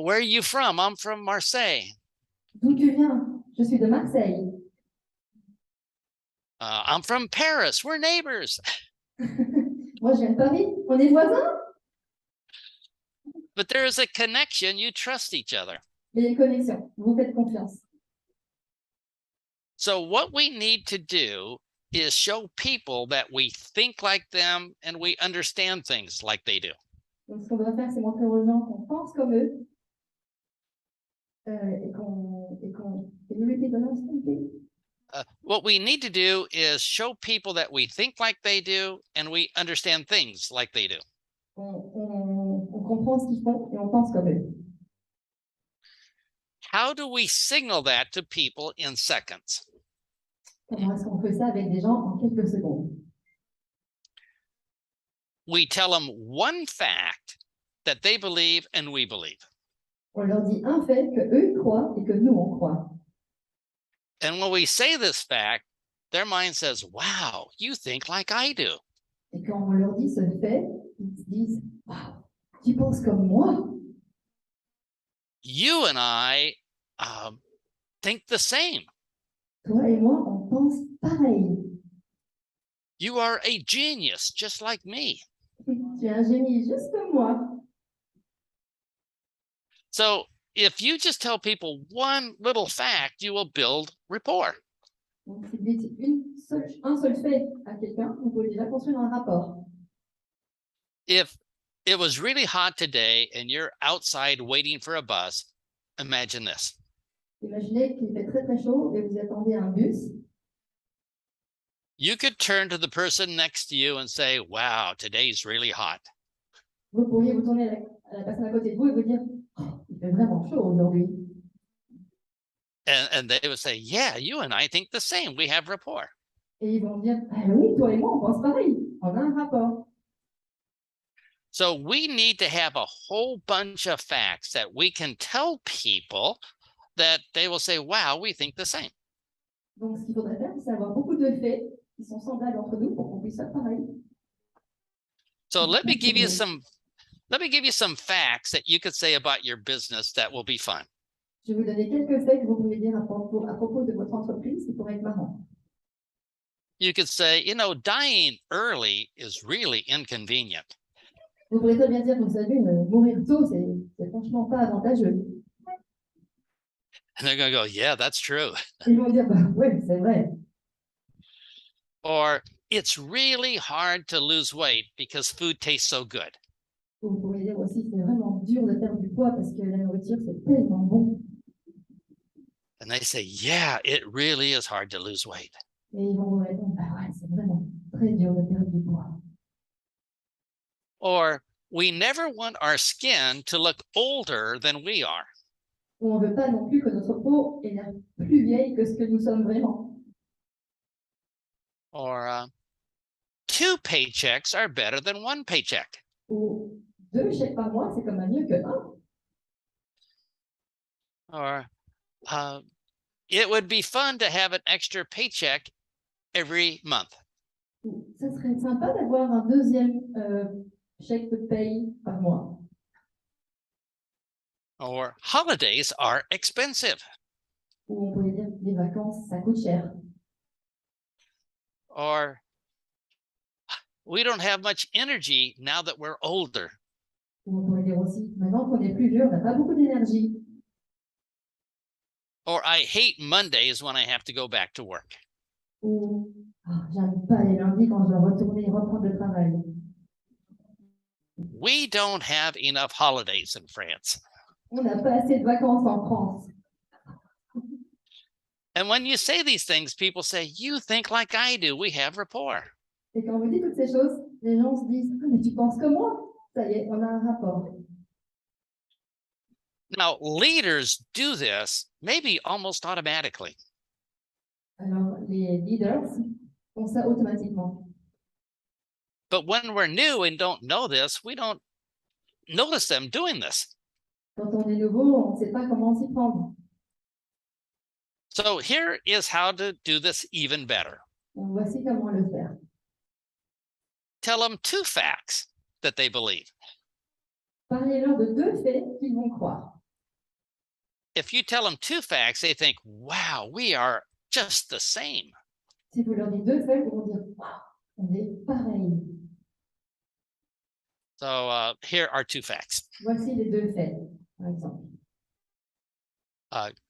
Where are you from? I'm from Marseille. D'où tu viens? Je suis de Marseille. I'm from Paris. We're neighbors. Moi je viens de Paris. On est voisins. But there is a connection. You trust each other. Il y a une connexion. Vous faites confiance. So what we need to do is show people that we think like them and we understand things like they do. Donc, ce qu'on doit faire, c'est montrer aux gens qu'on pense comme eux et qu'on. Can you repeat the last thing, please? What we need to do is show people that we think like they do and we understand things like they do. On comprend ce qu'ils font et on pense comme eux. How do we signal that to people in seconds? Comment est-ce qu'on fait ça avec des gens en quelques secondes? We tell them one fact that they believe and we believe. On leur dit un fait que eux croient et que nous on croit. And when we say this fact, their mind says, wow, you think like I do. Et quand on leur dit ce fait, ils se disent wow, tu penses comme moi. You and I think the same. Toi et moi, on pense pareil. You are a genius, just like me. Tu es un génie juste comme moi. So if you just tell people one little fact, you will build rapport. Donc, si vous dites un seul fait à quelqu'un, vous pouvez déjà construire un rapport. If it was really hot today and you're outside waiting for a bus, imagine this. Imaginez qu'il fait très très chaud et vous attendez un bus. You could turn to the person next to you and say, wow, today's really hot. Vous pourriez vous tourner à la personne à côté de vous et vous dire oh, il fait vraiment chaud aujourd'hui. And they would say, yeah, you and I think the same. We have rapport. Et ils vont dire ah, oui, toi et moi, on pense pareil. On a un rapport. So we need to have a whole bunch of facts that we can tell people that they will say, wow, we think the same. Donc, ce qu'il faudrait faire, c'est avoir beaucoup de faits qui sont semblables entre nous pour qu'on puisse faire pareil. So let me give you some facts that you could say about your business that will be fun. Je vais vous donner quelques faits que vous pouvez dire à propos de votre entreprise pourrait être marrant. You could say, you know, dying early is really inconvenient. Vous pourrez très bien dire, vous savez, mourir tôt, c'est franchement pas avantageux. And they're going to go, yeah, that's true. Ils vont dire, bah ouais, c'est vrai. Or it's really hard to lose weight because food tastes so good. Vous pourriez dire aussi, c'est vraiment dur de perdre du poids parce que la nourriture, c'est tellement bon. And they say, yeah, it really is hard to lose weight. Et ils vont vous répondre, bah ouais, c'est vraiment très dur de perdre du poids. Or we never want our skin to look older than we are. Ou on ne veut pas non plus que notre peau ait l'air plus vieille que ce que nous sommes vraiment. Or 2 paychecks are better than 1 paycheck. Ou 2 chèques par mois, c'est quand même mieux que 1. Or it would be fun to have an extra paycheck every month. Ou ça serait sympa d'avoir un deuxième chèque de paye par mois. Or holidays are expensive. Ou on pourrait dire que les vacances, ça coûte cher. Or we don't have much energy now that we're older. Ou on pourrait dire aussi, maintenant qu'on est plus vieux, on n'a pas beaucoup d'énergie. Or I hate Mondays when I have to go back to work. Ou j'aime pas les lundis quand je dois retourner et reprendre le travail. We don't have enough holidays in France. On n'a pas assez de vacances en France. And when you say these things, people say, you think like I do. We have rapport. Et quand on dit toutes ces choses, les gens se disent, ah, mais tu penses comme moi? Ça y est, on a un rapport. Now, leaders do this maybe almost automatically. Alors, les leaders font ça automatiquement. But when we're new and don't know this, we don't notice them doing this. Quand on est nouveau, on ne sait pas comment s'y prendre. So here is how to do this even better. Donc, voici comment le faire. Tell them 2 facts that they believe. Parlez-leur de 2 faits qu'ils vont croire. If you tell them 2 facts, they think, wow, we are just the same. Si vous leur dites 2 faits, ils vont dire, waouh, on est pareil. So here are 2 facts. Voici les 2 faits, par exemple.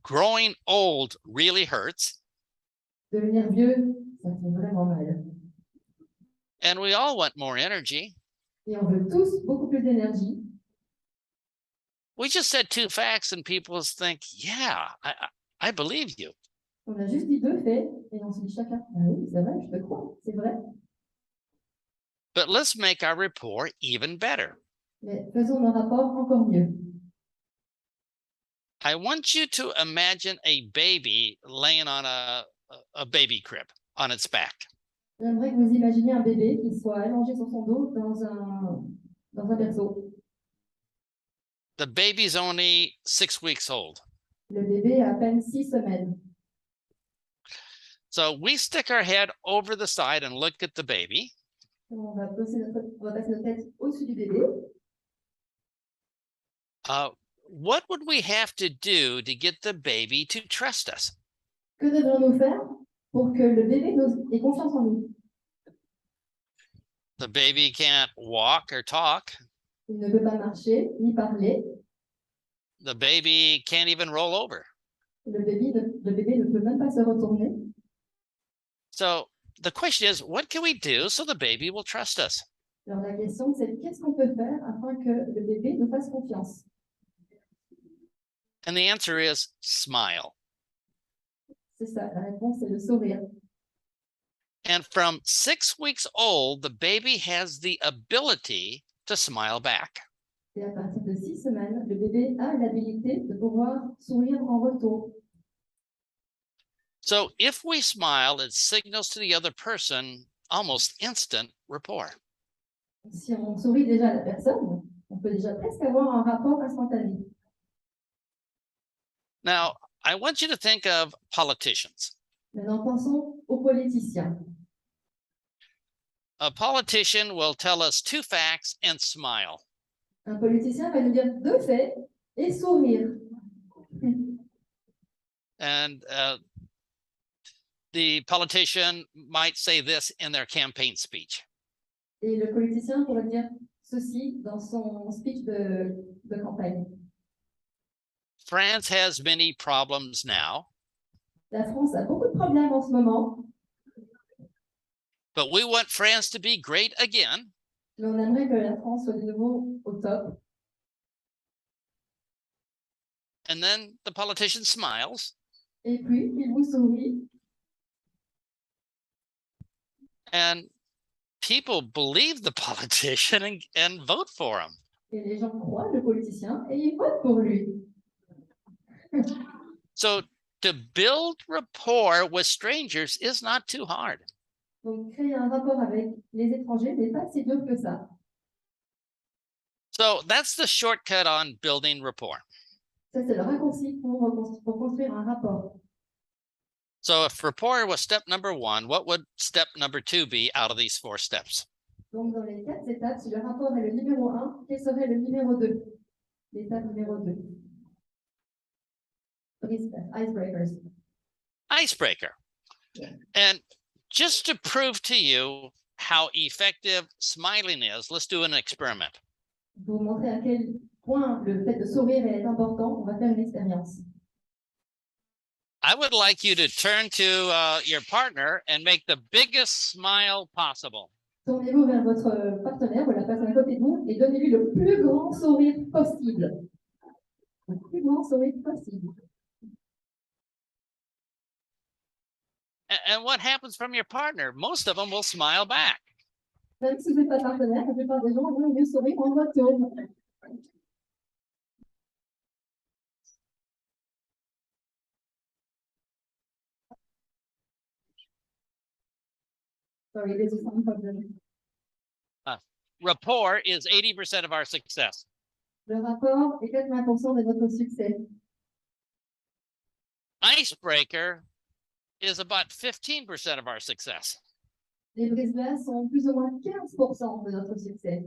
Growing old really hurts. Devenir vieux, ça fait vraiment mal. And we all want more energy. Et on veut tous beaucoup plus d'énergie. We just said 2 facts and people think, yeah, I believe you. On a juste dit 2 faits et on se dit chacun, ah oui, c'est vrai, je te crois, c'est vrai. But let's make our rapport even better. Mais faisons nos rapports encore mieux. I want you to imagine a baby laying on a baby crib on its back. J'aimerais que vous imaginiez un bébé qui soit allongé sur son dos dans un berceau. The baby's only 6 weeks old. Le bébé a à peine 6 semaines. So we stick our head over the side and look at the baby. On va passer notre tête au-dessus du bébé. What would we have to do to get the baby to trust us? Que devrions-nous faire pour que le bébé ait confiance en nous? The baby can't walk or talk. Il ne peut pas marcher ni parler. The baby can't even roll over. Le bébé ne peut même pas se retourner. So the question is, what can we do so the baby will trust us? Alors la question, c'est qu'est-ce qu'on peut faire afin que le bébé nous fasse confiance? And the answer is smile. C'est ça, la réponse, c'est le sourire. And from 6 weeks old, the baby has the ability to smile back. Et à partir de 6 semaines, le bébé a l'habilité de pouvoir sourire en retour. So if we smile, it signals to the other person almost instant rapport. Si on sourit déjà à la personne, on peut déjà presque avoir un rapport instantané. Now, I want you to think of politicians. Maintenant, pensons aux politiciens. A politician will tell us 2 facts and smile. Un politicien va nous dire 2 faits et sourire. And the politician might say this in their campaign speech. Et le politicien pourrait dire ceci dans son speech de campagne. France has many problems now, La France a beaucoup de problèmes en ce moment, but we want France to be great again. mais on aimerait que la France soit de nouveau au top. And then the politician smiles, Et puis, il vous sourit, and people believe the politician and vote for him. et les gens croient le politicien et ils votent pour lui. So to build rapport with strangers is not too hard. Donc, créer un rapport avec les étrangers n'est pas si dur que ça. So that's the shortcut on building rapport. Ça, c'est le raccourci pour construire un rapport. So if rapport was step number 1, what would step number 2 be out of these 4 steps? Donc, dans les 4 étapes, si le rapport est le numéro 1, quel serait le numéro 2? L'étape numéro 2. Icebreakers. Icebreaker. Yeah. And just to prove to you how effective smiling is, let's do an experiment. Pour montrer à quel point le fait de sourire est important, on va faire une expérience. I would like you to turn to your partner and make the biggest smile possible. Tournez-vous vers votre partenaire ou la personne à côté de vous et donnez-lui le plus grand sourire possible. Le plus grand sourire possible. And what happens from your partner? Most of them will smile back. Même si vous n'êtes pas partenaire, la plupart des gens vont mieux sourire en retour. Sorry, there's a sound problem. Rapport is 80% of our success. Le rapport est 80% de notre succès. Icebreaker is about 15% of our success. Les brise-glaces sont plus ou moins 15% de notre succès.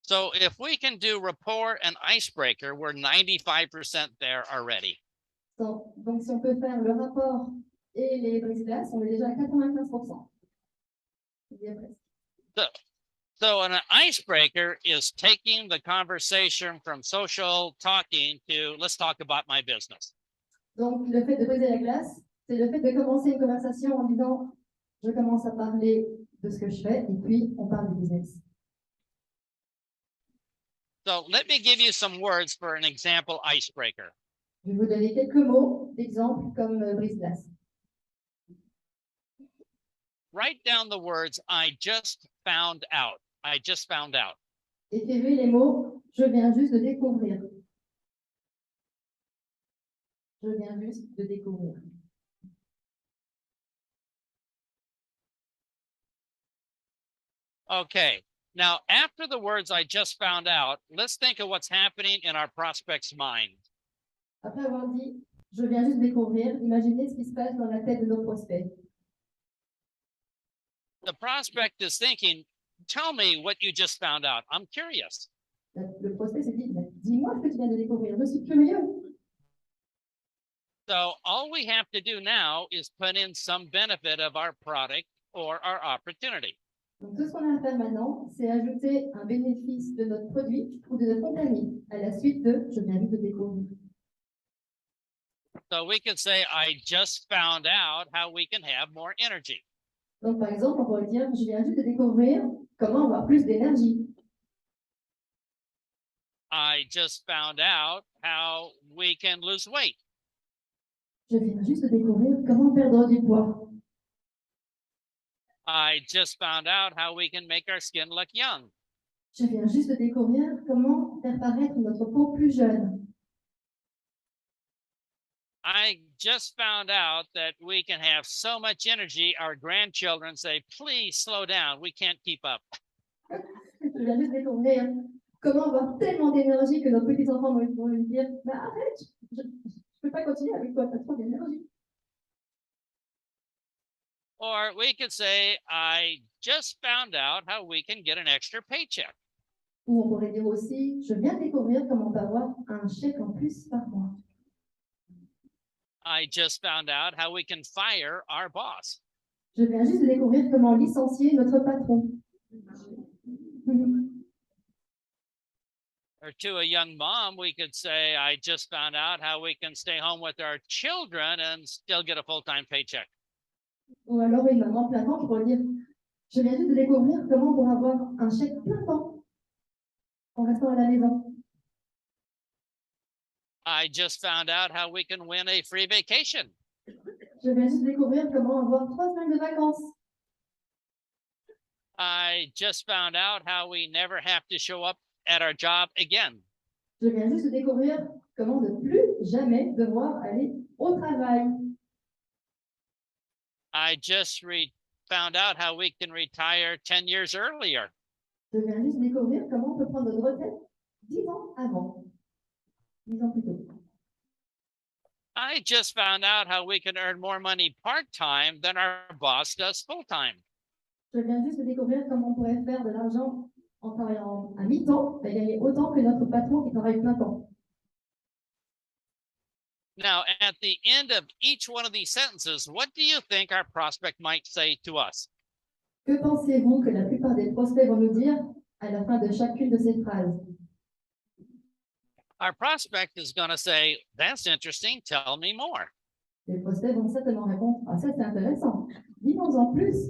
So if we can do rapport and icebreaker, we're 95% there already. Donc, si on peut faire le rapport et les brise-glaces, on est déjà à 95%. Bien presque. So an icebreaker is taking the conversation from social talking to let's talk about my business. Donc, le fait de briser la glace, c'est le fait de commencer une conversation en disant je commence à parler de ce que je fais et puis on parle du business. So let me give you some words for an example icebreaker. Je vais vous donner quelques mots d'exemple comme brise-glace. Write down the words I just found out. I just found out. Écrivez les mots je viens juste de découvrir. Je viens juste de découvrir. Okay. Now, after the words I just found out, let's think of what's happening in our prospect's mind. Après avoir dit je viens juste découvrir, imaginez ce qui se passe dans la tête de nos prospects. The prospect is thinking, tell me what you just found out. I'm curious. Le prospect se dit dis-moi ce que tu viens de découvrir, je suis curieux. So all we have to do now is put in some benefit of our product or our opportunity. Donc, tout ce qu'on a à faire maintenant, c'est ajouter un bénéfice de notre produit ou de notre compagnie à la suite de je viens juste de découvrir. So we could say, I just found out how we can have more energy. Donc, par exemple, on pourrait dire je viens juste de découvrir comment avoir plus d'énergie. I just found out how we can lose weight. Je viens juste de découvrir comment perdre du poids. I just found out how we can make our skin look young. Je viens juste de découvrir comment faire paraître notre peau plus jeune. I just found out that we can have so much energy, our grandchildren say, please slow down, we can't keep up. Je viens juste de découvrir comment avoir tellement d'énergie que nos petits-enfants vont lui dire arrête, je ne peux pas continuer avec toi, tu as trop d'énergie. Or we could say, I just found out how we can get an extra paycheck. Ou on pourrait dire aussi, je viens de découvrir comment on peut avoir un chèque en plus par mois. I just found out how we can fire our boss. Je viens juste de découvrir comment licencier notre patron. Or to a young mom, we could say, I just found out how we can stay home with our children and still get a full-time paycheck. Ou alors une maman plein temps qui pourrait dire, je viens juste de découvrir comment pour avoir un chèque plein temps en restant à la maison. I just found out how we can win a free vacation. Je viens juste de découvrir comment avoir 3 semaines de vacances. I just found out how we never have to show up at our job again. Je viens juste de découvrir comment ne plus jamais devoir aller au travail. I just found out how we can retire 10 years earlier. Je viens juste de découvrir comment on peut prendre notre retraite 10 ans avant. 10 ans plus tôt. I just found out how we can earn more money part-time than our boss does full-time. Je viens juste de découvrir comment on pourrait faire de l'argent en travaillant à mi-temps et gagner autant que notre patron qui travaille plein temps. Now, at the end of each one of these sentences, what do you think our prospect might say to us? Que pensez-vous que la plupart des prospects vont nous dire à la fin de chacune de ces phrases? Our prospect is going to say, that's interesting, tell me more. Les prospects vont certainement répondre, ah ça c'est intéressant, dis-nous-en plus.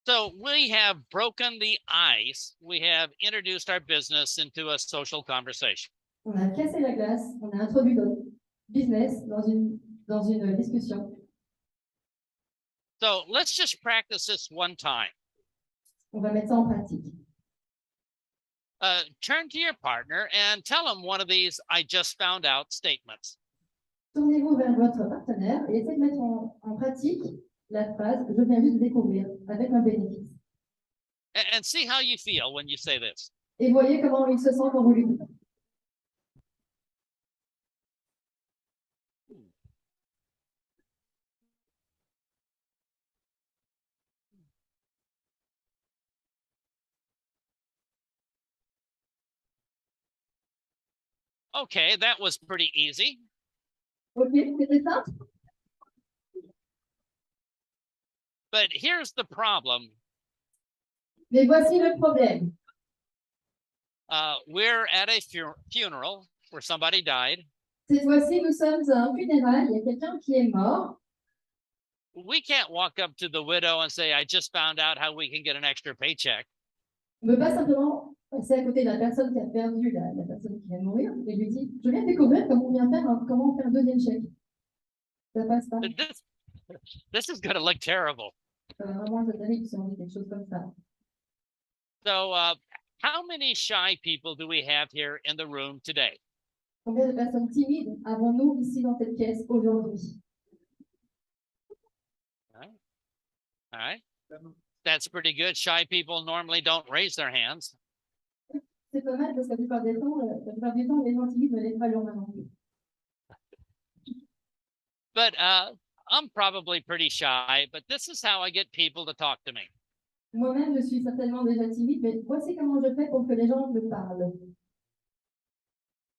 So we have broken the ice. We have introduced our business into a social conversation. On a cassé la glace, on a introduit notre business dans une discussion. So let's just practice this one time. On va mettre ça en pratique. Turn to your partner and tell them one of these I just found out statements. Tournez-vous vers votre partenaire et essayez de mettre en pratique la phrase « Je viens juste de découvrir » avec un bénéfice. And see how you feel when you say this. Et voyez comment il se sent quand vous lui dites. Okay, that was pretty easy. Ok, c'était simple. But here's the problem. Mais voici le problème. We're at a funeral where somebody died. Cette fois-ci, nous sommes à un funérail, il y a quelqu'un qui est mort. We can't walk up to the widow and say, I just found out how we can get an extra paycheck. On ne peut pas simplement passer à côté de la personne qui a perdu la personne qui vient de mourir et lui dire « Je viens de découvrir comment faire un deuxième chèque. » Ça passe pas. This is going to look terrible. Ça va vraiment être terrible si on dit quelque chose comme ça. So how many shy people do we have here in the room today? Combien de personnes timides avons-nous ici dans cette pièce aujourd'hui? All right. That's pretty good. Shy people normally don't raise their hands. C'est pas mal parce que la plupart du temps, les gens timides ne lèvent pas leur main non plus. But I'm probably pretty shy, but this is how I get people to talk to me. Moi-même, je suis certainement déjà timide, mais voici comment je fais pour que les gens me parlent.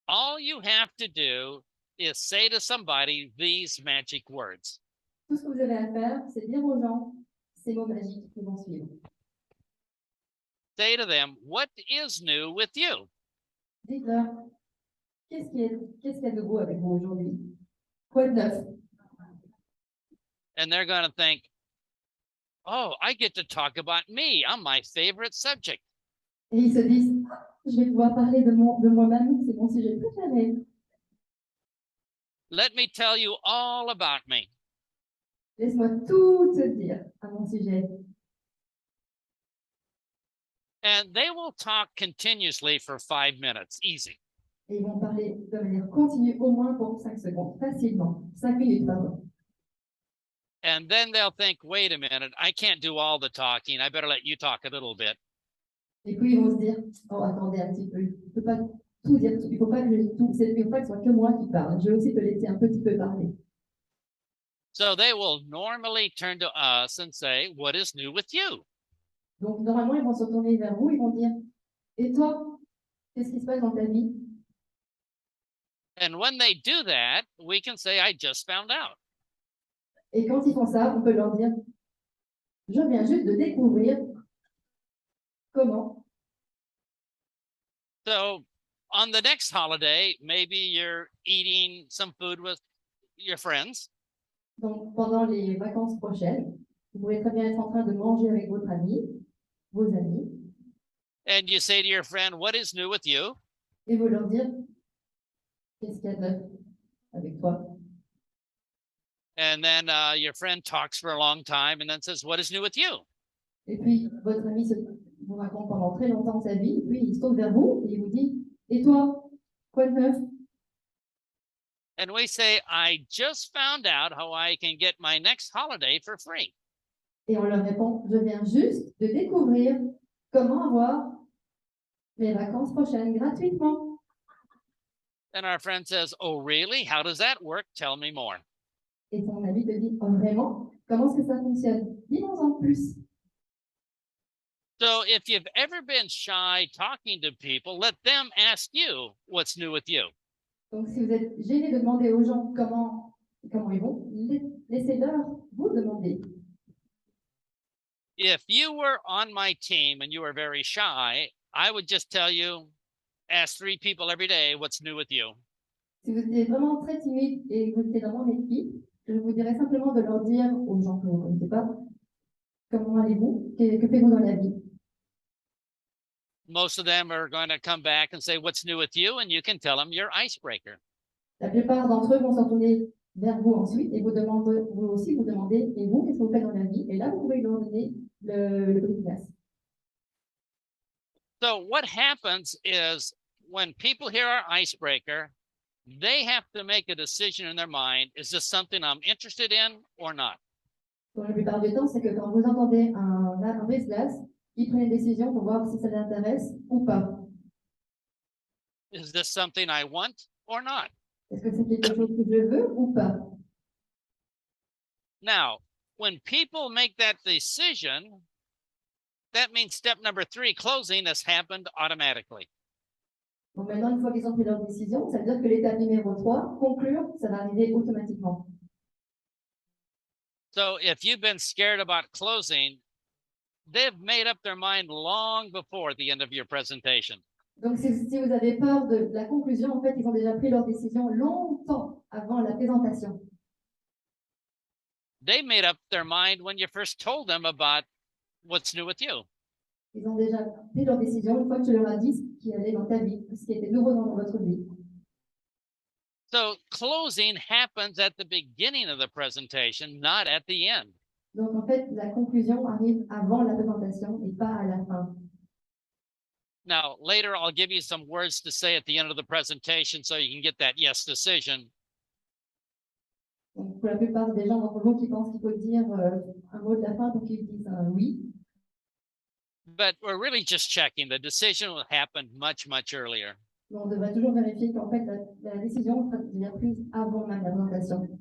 All you have to do is say to somebody these magic words. Tout ce que vous avez à faire, c'est dire aux gens ces mots magiques qui vont suivre. Say to them, what is new with you? Dites-leur, qu'est-ce qu'il y a de beau avec vous aujourd'hui? Quoi de neuf? And they're going to think, oh, I get to talk about me. I'm my favorite subject. Et ils se disent, je vais pouvoir parler de moi-même, c'est mon sujet préféré. Let me tell you all about me. Laisse-moi tout te dire à mon sujet. And they will talk continuously for 5 minutes, easy. Et ils vont parler de manière continue au moins pour 5 secondes, facilement. 5 minutes, pardon. And then they'll think, wait a minute, I can't do all the talking. I better let you talk a little bit. Et puis ils vont se dire, oh attendez un petit peu, je ne peux pas tout dire, il ne faut pas que il faut pas que ce soit que moi qui parle. Je vais aussi te laisser un petit peu parler. So they will normally turn to us and say, what is new with you? Donc normalement, ils vont se tourner vers vous, ils vont dire, et toi, qu'est-ce qui se passe dans ta vie? And when they do that, we can say, I just found out. Et quand ils font ça, on peut leur dire, je viens juste de découvrir comment. So on the next holiday, maybe you're eating some food with your friends. Donc, pendant les vacances prochaines, vous pourrez très bien être en train de manger avec votre ami, vos amis, And you say to your friend, what is new with you? et vous leur dire, qu'est-ce qu'il y a de neuf avec toi? And then your friend talks for a long time and then says, what is new with you? Et puis, votre ami vous raconte pendant très longtemps sa vie, et puis il se tourne vers vous et il vous dit, et toi, quoi de neuf? And we say, I just found out how I can get my next holiday for free. Et on leur répond, je viens juste de découvrir comment avoir les vacances prochaines gratuitement. And our friend says, oh, really? How does that work? Tell me more. Et ton ami te dit, oh, vraiment? Comment est-ce que ça fonctionne? Dis-moi en plus. So if you've ever been shy talking to people, let them ask you what's new with you. Donc, si vous êtes gêné de demander aux gens comment ils vont, laissez-leur vous demander. If you were on my team and you were very shy, I would just tell you, ask 3 people every day, what's new with you? Si vous étiez vraiment très timide et que vous étiez dans mon équipe, je vous dirais simplement de leur dire aux gens que vous ne connaissez pas, comment allez-vous? Que faites-vous dans la vie? Most of them are going to come back and say, what's new with you? And you can tell them your icebreaker. La plupart d'entre eux vont se retourner vers vous ensuite et vous aussi vous demandez, et vous, qu'est-ce que vous faites dans la vie? Et là, vous pouvez leur donner le Brise-Glaces. So what happens is when people hear our icebreaker, they have to make a decision in their mind. Is this something I'm interested in or not? Donc, la plupart du temps, c'est que quand vous entendez un Brise-Glaces, ils prennent une décision pour voir si ça les intéresse ou pas. Is this something I want or not? Est-ce que c'est quelque chose que je veux ou pas? Now, when people make that decision, that means step number 3, closing, has happened automatically. Donc maintenant, une fois qu'ils ont pris leur décision, ça veut dire que l'étape numéro 3, conclure, ça va arriver automatiquement. So if you've been scared about closing, they've made up their mind long before the end of your presentation. Donc si vous avez peur de la conclusion, en fait, ils ont déjà pris leur décision longtemps avant la présentation. They made up their mind when you first told them about what's new with you. Ils ont déjà pris leur décision une fois que tu leur as dit ce qui allait dans ta vie, ce qui était nouveau dans votre vie. So closing happens at the beginning of the presentation, not at the end. Donc en fait, la conclusion arrive avant la présentation et pas à la fin. Now, later I'll give you some words to say at the end of the presentation so you can get that yes decision. Donc pour la plupart des gens d'entre vous qui pensent qu'il faut dire un mot de la fin pour qu'ils disent un oui. But we're really just checking. The decision happened much, much earlier. On devrait toujours vérifier qu'en fait, la décision sera déjà prise avant même la présentation.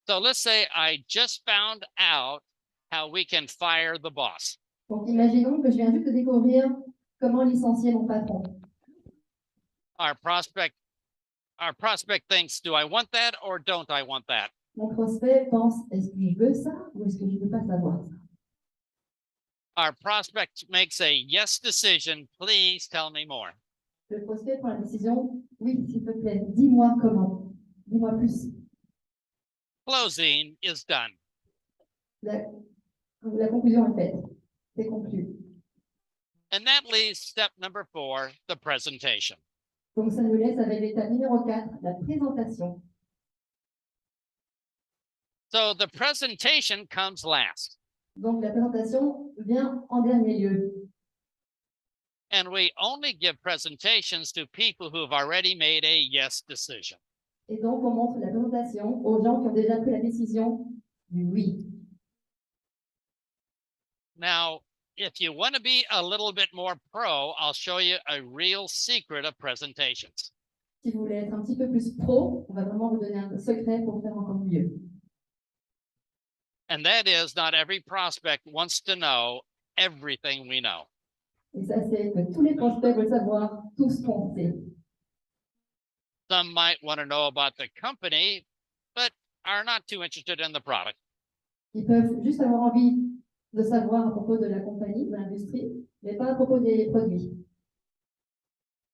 So let's say I just found out how we can fire the boss. Donc, imaginons que je viens juste de découvrir comment licencier mon patron. Our prospect thinks, do I want that or don't I want that? Mon prospect pense, est-ce que je veux ça ou est-ce que je ne veux pas savoir ça? Our prospect makes a yes decision. Please tell me more. Le prospect prend la décision, oui, s'il te plaît, dis-moi comment, dis-moi plus. Closing is done. La conclusion est faite, c'est conclu. And that leaves step number 4, the presentation. Donc, ça nous laisse avec l'étape numéro 4, la présentation. So the presentation comes last. Donc, la présentation vient en dernier lieu. And we only give presentations to people who have already made a yes decision. Et donc, on montre la présentation aux gens qui ont déjà pris la décision du oui. Now, if you want to be a little bit more pro, I'll show you a real secret of presentations. Si vous voulez être un petit peu plus pro, on va vraiment vous donner un secret pour faire encore mieux. And that is, not every prospect wants to know everything we know. Et ça, c'est que tous les prospects veulent savoir tout ce qu'on sait. Some might want to know about the company, but are not too interested in the product. Ils peuvent juste avoir envie de savoir à propos de la compagnie, de l'industrie, mais pas à propos des produits.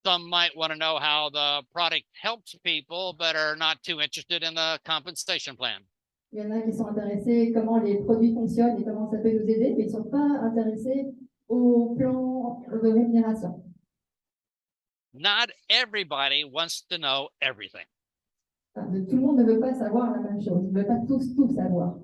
Some might want to know how the product helps people, but are not too interested in the compensation plan. Il y en a qui sont intéressés comment les produits fonctionnent et comment ça peut nous aider, mais ils ne sont pas intéressés au plan de rémunération. Not everybody wants to know everything. Enfin, tout le monde ne veut pas savoir la même chose. Ils ne veulent pas tous tout savoir.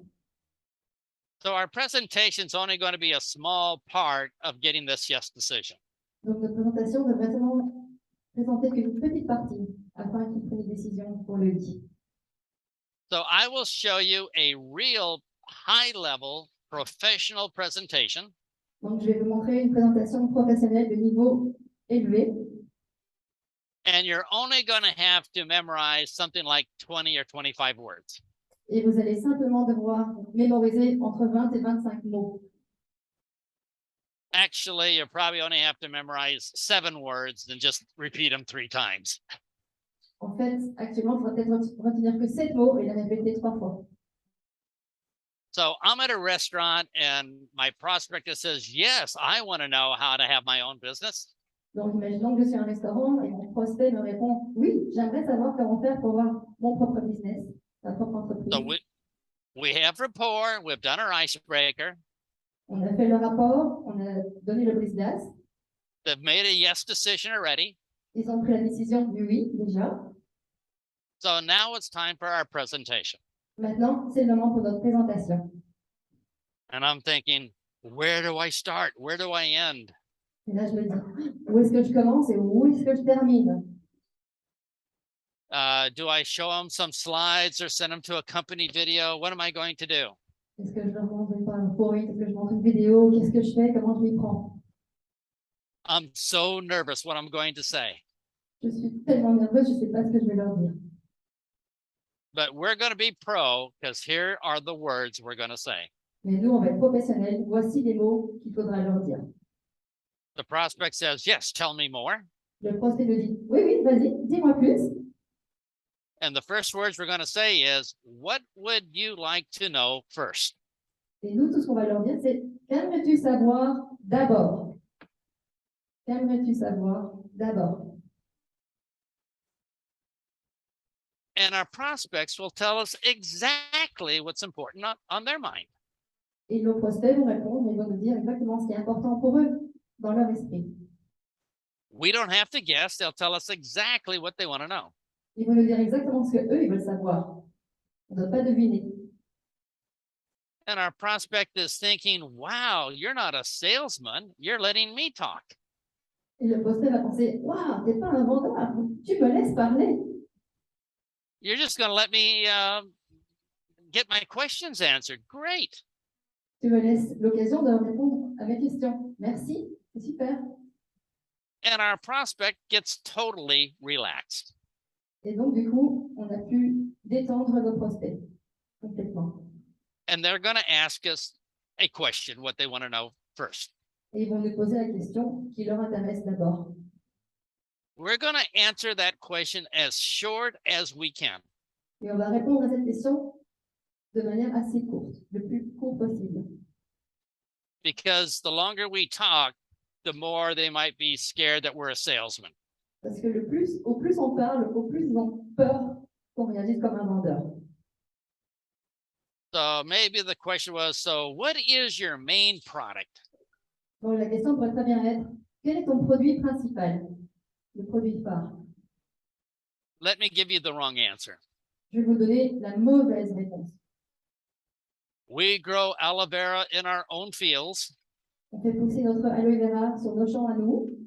So our presentation is only going to be a small part of getting this yes decision. Donc notre présentation devrait seulement présenter qu'une petite partie afin qu'ils prennent des décisions pour le oui. So I will show you a real high-level professional presentation. Donc je vais vous montrer une présentation professionnelle de niveau élevé. And you're only going to have to memorize something like 20 or 25 words. Et vous allez simplement devoir mémoriser entre 20 et 25 mots. Actually, you probably only have to memorize 7 words and just repeat them 3 times. En fait, actuellement, il faudra peut-être retenir que 7 mots et les répéter 3 fois. So I'm at a restaurant and my prospector says, yes, I want to know how to have my own business. Donc, imaginons que je suis à un restaurant et mon prospect me répond « Oui, j'aimerais savoir comment faire pour avoir mon propre business, ma propre entreprise. » So we have rapport, we've done our icebreaker, On a fait le rapport, on a donné le brise-glaces. they've made a yes decision already. Ils ont pris la décision du oui déjà. So now it's time for our presentation. Maintenant, c'est le moment pour notre présentation. And I'm thinking, where do I start? Where do I end? Et là, je me dis, où est-ce que je commence et où est-ce que je termine? Do I show them some slides or send them to a company video? What am I going to do? Est-ce que je leur montre une PowerPoint? Est-ce que je montre une vidéo? Qu'est-ce que je fais? Comment je m'y prends? I'm so nervous what I'm going to say. Je suis tellement nerveuse, je ne sais pas ce que je vais leur dire. But we're going to be pro because here are the words we're going to say. Mais nous, on va être professionnels. Voici les mots qu'il faudra leur dire. The prospect says, yes, tell me more. Le prospect nous dit, oui, oui, vas-y, dis-moi plus. And the first words we're going to say is, what would you like to know first? Et nous, tout ce qu'on va leur dire, c'est, qu'aimerais-tu savoir d'abord? Qu'aimerais-tu savoir d'abord? And our prospects will tell us exactly what's important on their mind. Et nos prospects vont répondre, ils vont nous dire exactement ce qui est important pour eux, dans leur esprit. We don't have to guess. They'll tell us exactly what they want to know. Ils vont nous dire exactement ce qu'eux, ils veulent savoir. On ne doit pas deviner. And our prospect is thinking, wow, you're not a salesman. You're letting me talk. Et le prospect va penser, waouh, t'es pas un vendeur, tu me laisses parler. You're just going to let me get my questions answered. Great. Tu me laisses l'occasion de répondre à mes questions. Merci, c'est super. And our prospect gets totally relaxed. Et donc, du coup, on a pu détendre nos prospects complètement. And they're going to ask us a question, what they want to know first. Et ils vont nous poser la question qui leur intéresse d'abord. We're going to answer that question as short as we can. Et on va répondre à cette question de manière assez courte, le plus court possible. Because the longer we talk, the more they might be scared that we're a salesman. Parce que au plus on parle, au plus ils ont peur qu'on réagisse comme un vendeur. So maybe the question was, so what is your main product? Donc la question pourrait très bien être, quel est ton produit principal, le produit phare? Let me give you the wrong answer. Je vais vous donner la mauvaise réponse. We grow aloe vera in our own fields. On fait pousser notre aloe vera sur nos champs à nous.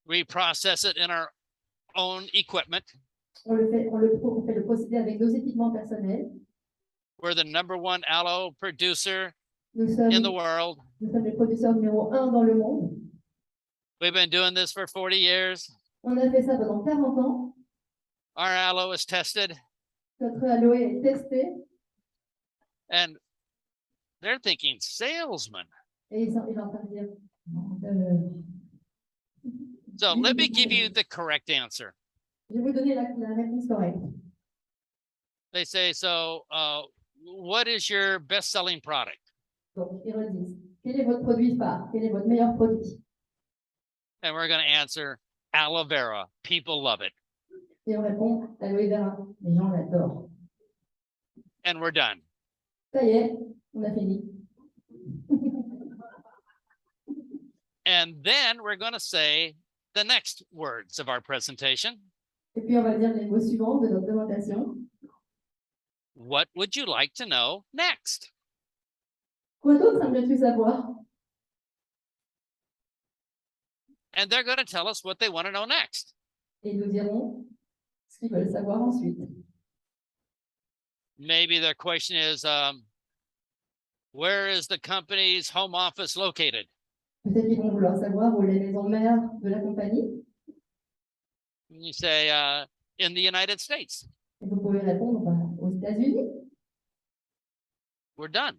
We process it in our own equipment. On fait le procédé avec nos équipements personnels. We're the #1 aloe producer Nous sommes in the world. les producteurs numéro 1 dans le monde. We've been doing this for 40 years. On a fait ça pendant 40 ans. Our aloe is tested. Notre aloe est testé. And they're thinking, salesman. Et ils sont en train de dire, So let me give you the correct answer. Je vais vous donner la réponse correcte. They say, so what is your best-selling product? Donc, ils redisent. Quel est votre produit phare? Quel est votre meilleur produit? And we're going to answer aloe vera. People love it. Et on répond aloe vera. Les gens l'adorent. And we're done. Ça y est, on a fini. And then we're going to say the next words of our presentation. Et puis, on va dire les mots suivants de notre présentation. What would you like to know next? Quoi d'autre aimerais-tu savoir? And they're going to tell us what they want to know next. Et ils nous diront ce qu'ils veulent savoir ensuite. Maybe their question is, where is the company's home office located? Peut-être qu'ils vont vouloir savoir où est la maison mère de la compagnie. And you say, in the United States. Et vous pouvez répondre aux États-Unis. We're done.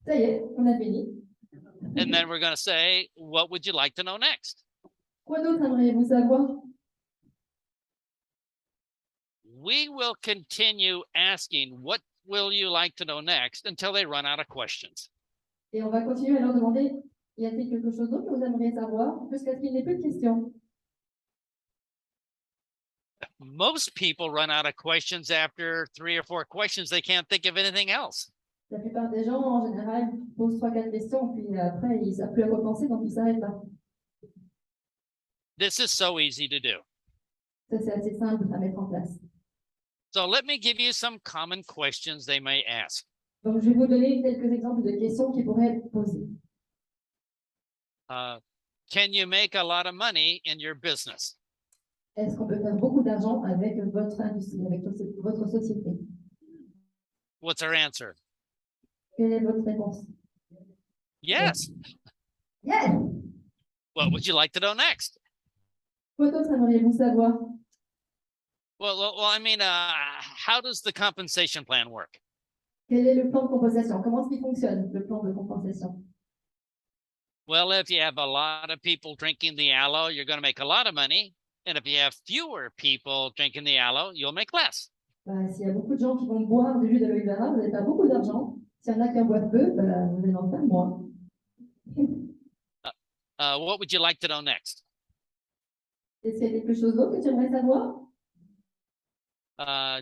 Ça y est, on a fini. And then we're going to say, what would you like to know next? Quoi d'autre aimeriez-vous savoir? We will continue asking, what will you like to know next, until they run out of questions. Et on va continuer à leur demander, y a-t-il quelque chose d'autre que vous aimeriez savoir jusqu'à ce qu'il n'ait plus de questions? Most people run out of questions after 3 or 4 questions. They can't think of anything else. La plupart des gens, en général, posent 3-4 questions, puis après, ils ne savent plus à quoi penser, donc ils s'arrêtent là. This is so easy to do. Ça, c'est assez simple à mettre en place. So let me give you some common questions they may ask. Donc, je vais vous donner quelques exemples de questions qui pourraient être posées. Can you make a lot of money in your business? Est-ce qu'on peut faire beaucoup d'argent avec votre industrie, avec votre société? What's our answer? Quelle est votre réponse? Yes. Yes! What would you like to know next? Quoi d'autre aimeriez-vous savoir? Well, I mean, how does the compensation plan work? Quel est le plan de compensation? Comment est-ce qu'il fonctionne, le plan de compensation? Well, if you have a lot of people drinking the aloe, you're going to make a lot of money. And if you have fewer people drinking the aloe, you'll make less. S'il y a beaucoup de gens qui vont boire du jus d'aloe vera, vous allez faire beaucoup d'argent. S'il y en a qui en boivent peu, vous allez en faire moins. What would you like to know next? Est-ce qu'il y a quelque chose d'autre que tu aimerais savoir?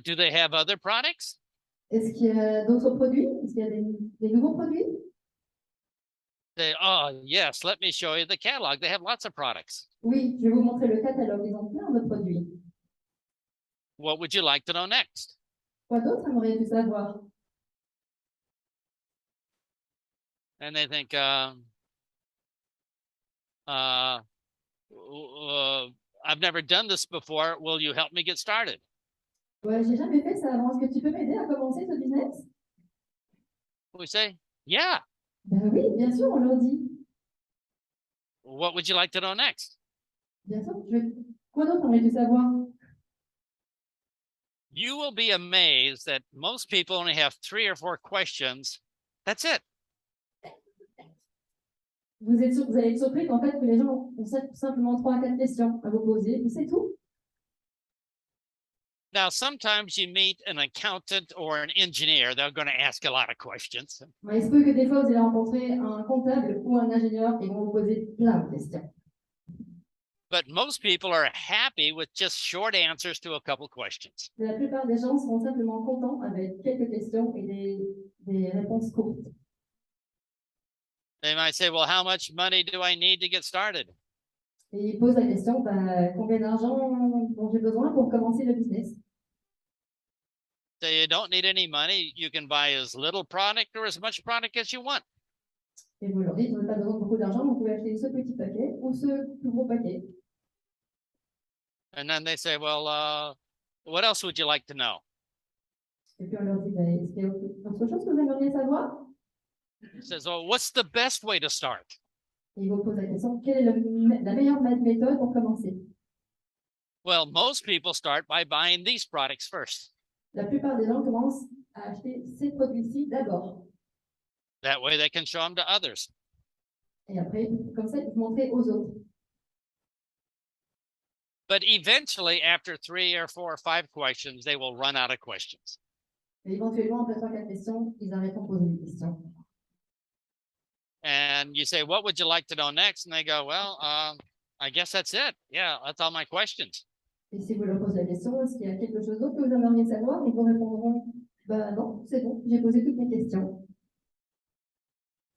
Do they have other products? Est-ce qu'il y a d'autres produits? Est-ce qu'il y a des nouveaux produits? They, oh, yes, let me show you the catalog. They have lots of products. Oui, je vais vous montrer le catalogue. Ils ont plein de produits. What would you like to know next? Quoi d'autre aimeriez-tu savoir? And they think, I've never done this before. Will you help me get started? Ouais, j'ai jamais fait ça avant. Est-ce que tu peux m'aider à commencer ce business? We say, yeah. Ben oui, bien sûr, on leur dit. What would you like to know next? Bien sûr. Quoi d'autre aimerais-tu savoir? You will be amazed that most people only have 3 or 4 questions. That's it. Vous allez être surpris qu'en fait, que les gens ont simplement 3 à 4 questions à vous poser, et c'est tout. Now, sometimes you meet an accountant or an engineer. They're going to ask a lot of questions. Il se peut que des fois, vous allez rencontrer un comptable ou un ingénieur et ils vont vous poser plein de questions. But most people are happy with just short answers to a couple questions. La plupart des gens seront simplement contents avec quelques questions et des réponses courtes. They might say, well, how much money do I need to get started? Et ils posent la question, combien d'argent dont j'ai besoin pour commencer le business? So you don't need any money. You can buy as little product or as much product as you want. Et vous leur dites, vous n'avez pas besoin de beaucoup d'argent, vous pouvez acheter ce petit paquet ou ce plus gros paquet. And then they say, well, what else would you like to know? Et puis on leur dit, est-ce qu'il y a autre chose que vous aimeriez savoir? He says, well, what's the best way to start? Et ils vous posent la question, quelle est la meilleure méthode pour commencer? Well, most people start by buying these products first. La plupart des gens commencent à acheter ces produits-ci d'abord. That way they can show them to others. Et après, comme ça, ils vont montrer aux autres. But eventually, after 3 or 4 or 5 questions, they will run out of questions. Et éventuellement, après 3-4 questions, ils arrêteront de poser des questions. And you say, what would you like to know next? And they go, well, I guess that's it. Yeah, that's all my questions. Et si vous leur posez la question, est-ce qu'il y a quelque chose d'autre que vous aimeriez savoir? Ils vous répondront, bah non, c'est bon, j'ai posé toutes mes questions.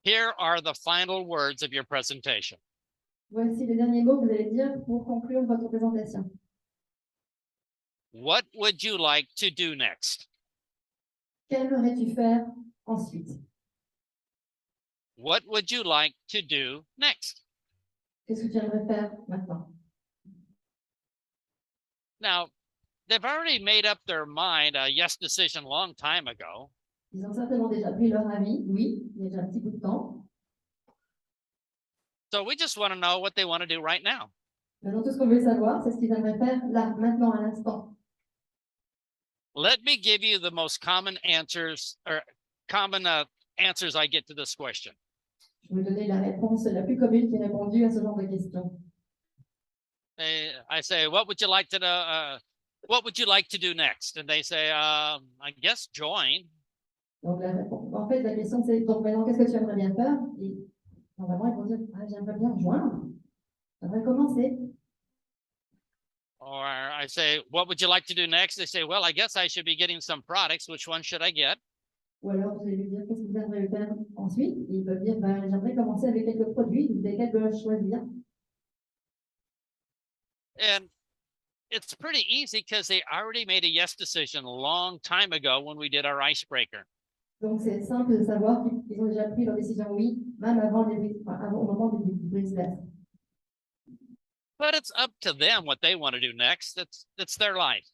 Here are the final words of your presentation. Voici les derniers mots que vous allez dire pour conclure votre présentation. What would you like to do next? Qu'aimerais-tu faire ensuite? What would you like to do next? Qu'est-ce que tu aimerais faire maintenant? Now, they've already made up their mind a yes decision a long time ago. Ils ont certainement déjà pris leur avis, oui, il y a déjà un petit bout de temps. So we just want to know what they want to do right now. Maintenant, tout ce qu'on veut savoir, c'est ce qu'ils aimeraient faire là, maintenant, à l'instant. Let me give you the most common answers or common answers I get to this question. Je vais vous donner la réponse la plus commune qui est répondue à ce genre de questions. I say, what would you like to what would you like to do next? And they say, I guess join. Donc, en fait, la question, c'est donc maintenant, qu'est-ce que tu aimerais bien faire? Et normalement, ils vont dire, ah, j'aimerais bien rejoindre. J'aimerais commencer. Or I say, what would you like to do next? They say, well, I guess I should be getting some products. Which one should I get? Ou alors, vous allez lui dire, qu'est-ce que vous aimeriez faire ensuite? Et ils peuvent dire, ben, j'aimerais commencer avec quelques produits, desquels dois-je choisir? And it's pretty easy because they already made a yes decision a long time ago when we did our icebreaker. Donc, c'est simple de savoir qu'ils ont déjà pris leur décision oui, même avant, au moment du Brise-Glaces. But it's up to them what they want to do next. It's their life.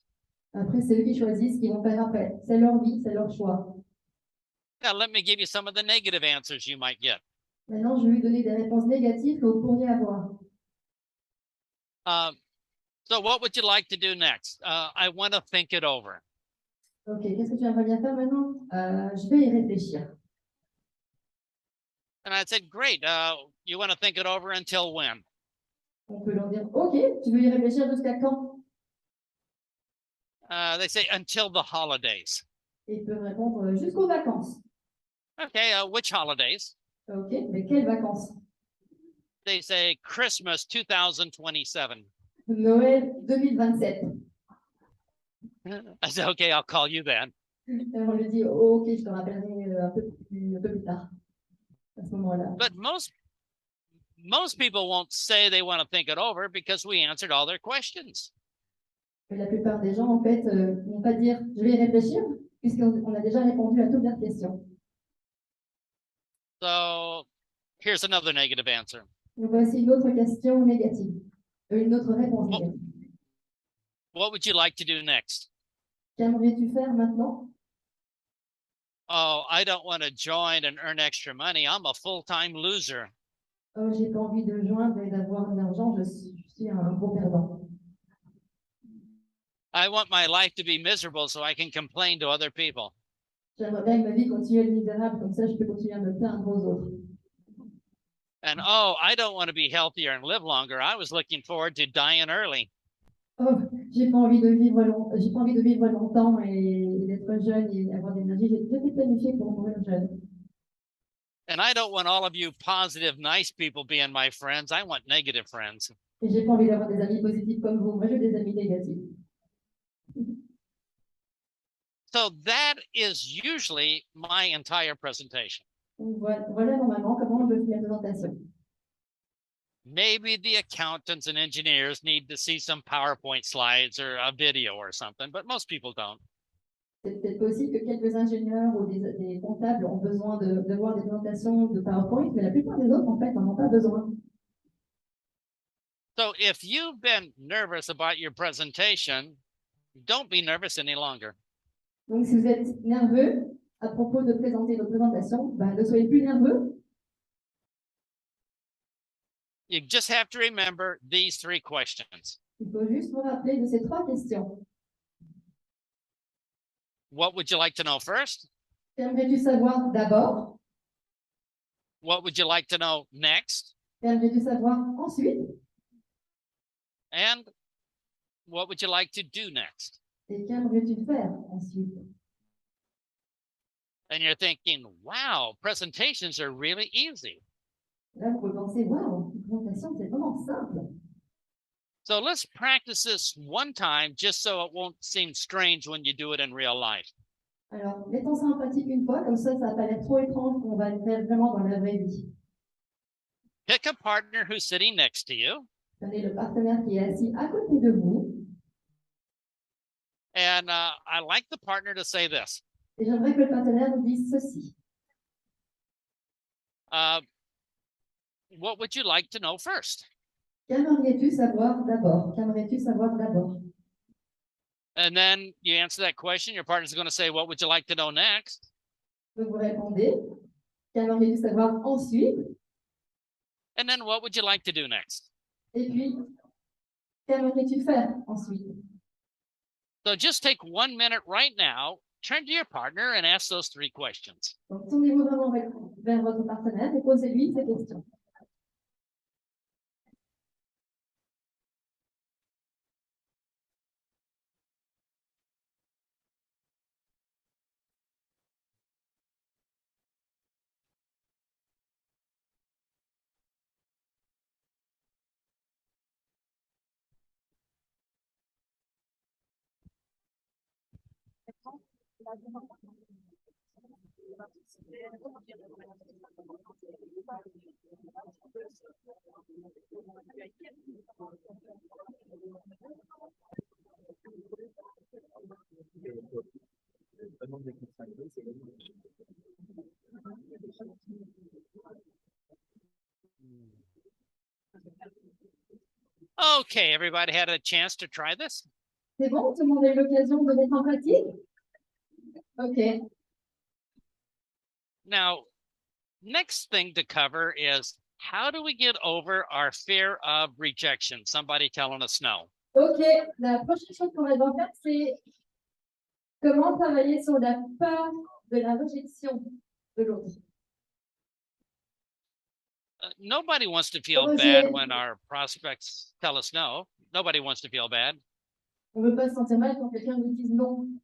Après, c'est eux qui choisissent ce qu'ils vont faire après. C'est leur vie, c'est leur choix. Now, let me give you some of the negative answers you might get. Maintenant, je vais lui donner des réponses négatives que vous pourriez avoir. So what would you like to do next? I want to think it over. Ok, qu'est-ce que tu aimerais bien faire maintenant? Je vais y réfléchir. And I said, great. You want to think it over until when? On peut leur dire, ok, tu veux y réfléchir jusqu'à quand? They say until the holidays. Et ils peuvent répondre jusqu'aux vacances. Okay, which holidays? Ok, mais quelles vacances? They say Christmas 2027. Noël 2027. I said, okay, I'll call you then. Et on lui dit, oh, ok, je te rappellerai un peu plus tard, à ce moment-là. But most people won't say they want to think it over because we answered all their questions. Mais la plupart des gens, en fait, vont pas dire, je vais y réfléchir, puisqu'on a déjà répondu à toutes leurs questions. So here's another negative answer. Donc voici une autre question négative, une autre réponse négative. What would you like to do next? Qu'aimerais-tu faire maintenant? Oh, I don't want to join and earn extra money. I'm a full-time loser. Oh, j'ai pas envie de joindre et d'avoir de l'argent, je suis un gros perdant. I want my life to be miserable so I can complain to other people. J'aimerais bien que ma vie continue à être misérable, comme ça je peux continuer à me plaindre aux autres. And oh, I don't want to be healthier and live longer. I was looking forward to dying early. Oh, j'ai pas envie de vivre longtemps et d'être jeune et avoir de l'énergie. J'étais planifiée pour mourir jeune. And I don't want all of you positive, nice people being my friends. I want negative friends. Et j'ai pas envie d'avoir des amis positifs comme vous. Moi, j'ai des amis négatifs. So that is usually my entire presentation. Donc, voilà normalement comment je fais la présentation. Maybe the accountants and engineers need to see some PowerPoint slides or a video or something, but most people don't. C'est peut-être possible que quelques ingénieurs ou des comptables ont besoin de voir des présentations de PowerPoint, mais la plupart des autres, en fait, n'en ont pas besoin. So if you've been nervous about your presentation, don't be nervous any longer. Donc, si vous êtes nerveux à propos de présenter votre présentation, ben, ne soyez plus nerveux. You just have to remember these 3 questions. Il faut juste vous rappeler de ces 3 questions. What would you like to know first? Qu'aimerais-tu savoir d'abord? What would you like to know next? Qu'aimerais-tu savoir ensuite? And what would you like to do next? Et qu'aimerais-tu faire ensuite? And you're thinking, wow, presentations are really easy. Là, vous pouvez penser, waouh, une présentation, c'est vraiment simple. So let's practice this one time just so it won't seem strange when you do it in real life. Alors, mettons ça en pratique une fois, comme ça va pas être trop étrange qu'on va le faire vraiment dans la vraie vie. Pick a partner who's sitting next to you. Prenez le partenaire qui est assis à côté de vous. And I like the partner to say this. Et j'aimerais que le partenaire nous dise ceci. What would you like to know first? Qu'aimerais-tu savoir d'abord? Qu'aimerais-tu savoir d'abord? And then you answer that question. Your partner's going to say, what would you like to know next? Donc vous répondez. Qu'aimerais-tu savoir ensuite? And then what would you like to do next? Et puis, qu'aimerais-tu faire ensuite? So just take 1 minute right now, turn to your partner and ask those 3 questions. Donc tournez-vous vraiment vers votre partenaire et posez-lui ces questions. Okay, everybody had a chance to try this? C'est bon? Tout le monde a eu l'occasion de mettre en pratique? OK. Now, next thing to cover is how do we get over our fear of rejection? Somebody telling us no. OK. La prochaine chose qu'on va devoir faire, c'est comment travailler sur la peur de la rejection de l'autre. Nobody wants to feel Rejet. bad when our prospects tell us no. Nobody wants to feel bad. On ne veut pas se sentir mal quand quelqu'un nous dise non.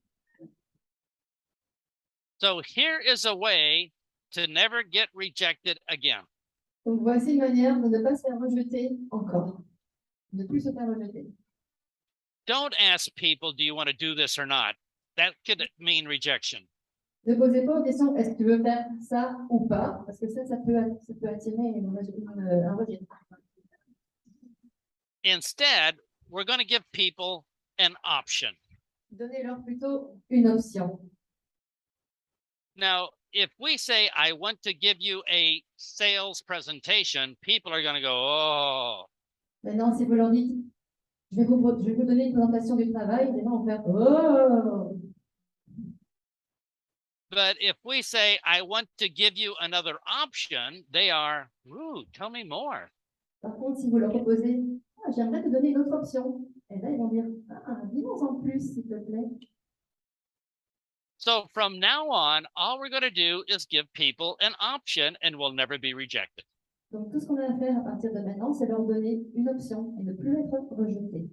So here is a way to never get rejected again. Donc voici une manière de ne pas se faire rejeter encore. De ne plus se faire rejeter. Don't ask people, do you want to do this or not? That could mean rejection. Ne posez pas aux questions, est-ce que tu veux faire ça ou pas? Parce que ça peut attirer un rejet. Instead, we're going to give people an option. Donnez-leur plutôt une option. Now, if we say, I want to give you a sales presentation, people are going to go, oh. Maintenant, si vous leur dites, je vais vous donner une présentation du travail, les gens vont faire, oh! But if we say, I want to give you another option, they are, ooh, tell me more. Par contre, si vous leur proposez, ah, j'aimerais te donner une autre option, et là, ils vont dire, ah, dis-moi en plus, s'il te plaît. So from now on, all we're going to do is give people an option and we'll never be rejected. Donc, tout ce qu'on a à faire à partir de maintenant, c'est leur donner une option et ne plus être rejeté.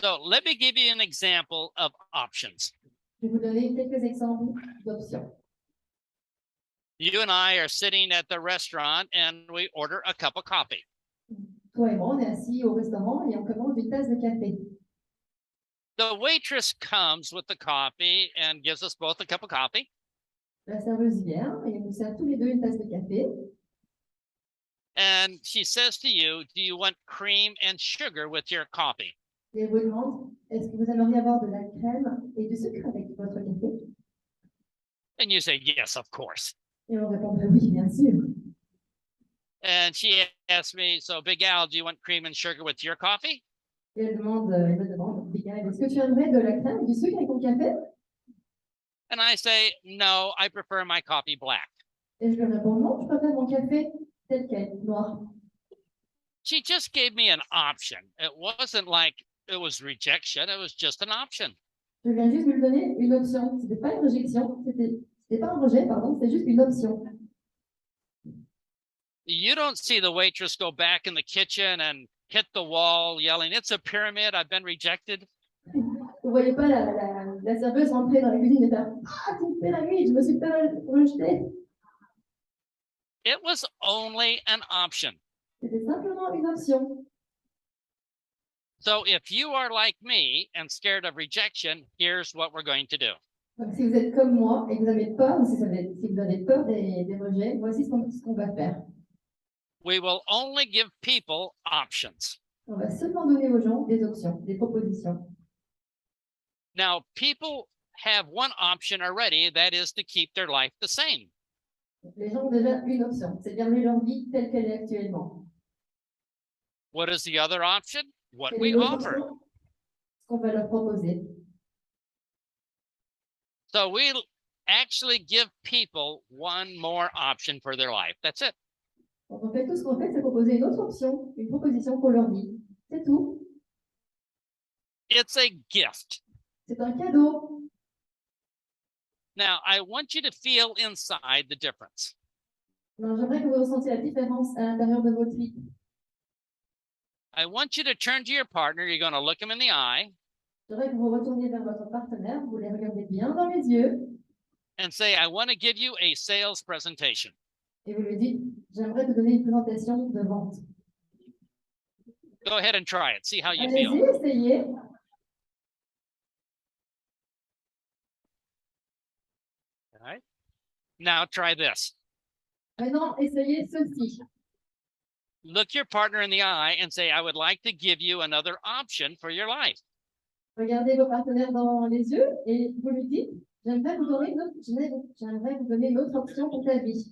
So let me give you an example of options. Je vais vous donner quelques exemples d'options. You and I are sitting at the restaurant and we order a cup of coffee. Toi et moi, on est assis au restaurant et on commande une tasse de café. The waitress comes with the coffee and gives us both a cup of coffee. La serveuse vient et elle nous sert tous les deux une tasse de café. And she says to you, do you want cream and sugar with your coffee? Et elle vous demande, est-ce que vous aimeriez avoir de la crème et du sucre avec votre café? And you say, yes, of course. Et on répondrait oui, bien sûr. And she asked me, so Big Al, do you want cream and sugar with your coffee? Et elle me demande, Miguel, est-ce que tu aimerais de la crème et du sucre avec ton café? And I say, no, I prefer my coffee black. Et je lui réponds, non, je préfère mon café tel quel, noir. She just gave me an option. It wasn't like it was rejection. It was just an option. Je viens juste de lui donner une option. C'était pas une rejection, c'était pas un rejet, pardon, c'était juste une option. You don't see the waitress go back in the kitchen and hit the wall yelling, "It's a pyramid, I've been rejected." Vous voyez pas la serveuse rentrer dans la cuisine et faire ah, c'est une pyramide, je me suis fait rejeter. It was only an option. C'était simplement une option. So if you are like me and scared of rejection, here's what we're going to do. Donc, si vous êtes comme moi et que vous avez peur, ou si vous avez peur des rejets, voici ce qu'on va faire. We will only give people options. On va seulement donner aux gens des options, des propositions. Now, people have one option already, that is to keep their life the same. Les gens ont déjà une option, c'est de garder leur vie telle qu'elle est actuellement. What is the other option? What Quelle we est l'autre offer. option? Ce qu'on va leur proposer. So we actually give people one more option for their life. That's it. Donc, en fait, tout ce qu'on fait, c'est proposer une autre option, une proposition pour leur vie. C'est tout. It's a gift. C'est un cadeau. Now, I want you to feel inside the difference. Alors, j'aimerais que vous ressentiez la différence à l'intérieur de votre vie. I want you to turn to your partner. You're going to look him in the eye J'aimerais que vous retourniez vers votre partenaire, vous les regardez bien dans les yeux and say, I want to give you a sales presentation. et vous lui dites, j'aimerais te donner une présentation de vente. Go ahead and try it. See how you Allez-y, feel. essayez. All right. Now try this. Maintenant, essayez ceci. Look your partner in the eye and say, I would like to give you another option for your life. Regardez vos partenaires dans les yeux et vous lui dites, j'aimerais vous donner une autre option pour ta vie.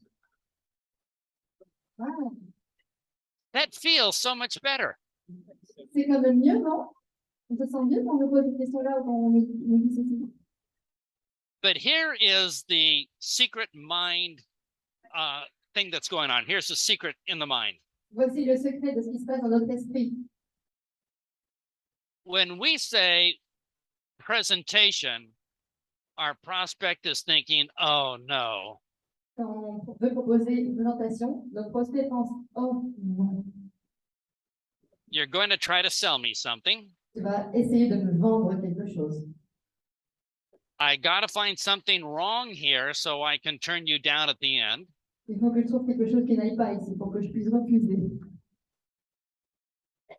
Wow. That feels so much better. C'est quand même mieux, non? On se sent mieux quand on nous pose cette question-là ou quand on nous dit ceci. But here is the secret mind thing that's going on. Here's the secret in the mind. Voici le secret de ce qui se passe dans notre esprit. When we say presentation, our prospect is thinking, oh no. Quand on veut proposer une présentation, notre prospect pense, oh non, You're going to try to sell me something. tu vas essayer de me vendre quelque chose. I got to find something wrong here so I can turn you down at the end. Il faut que je trouve quelque chose qui n'aille pas ici pour que je puisse refuser.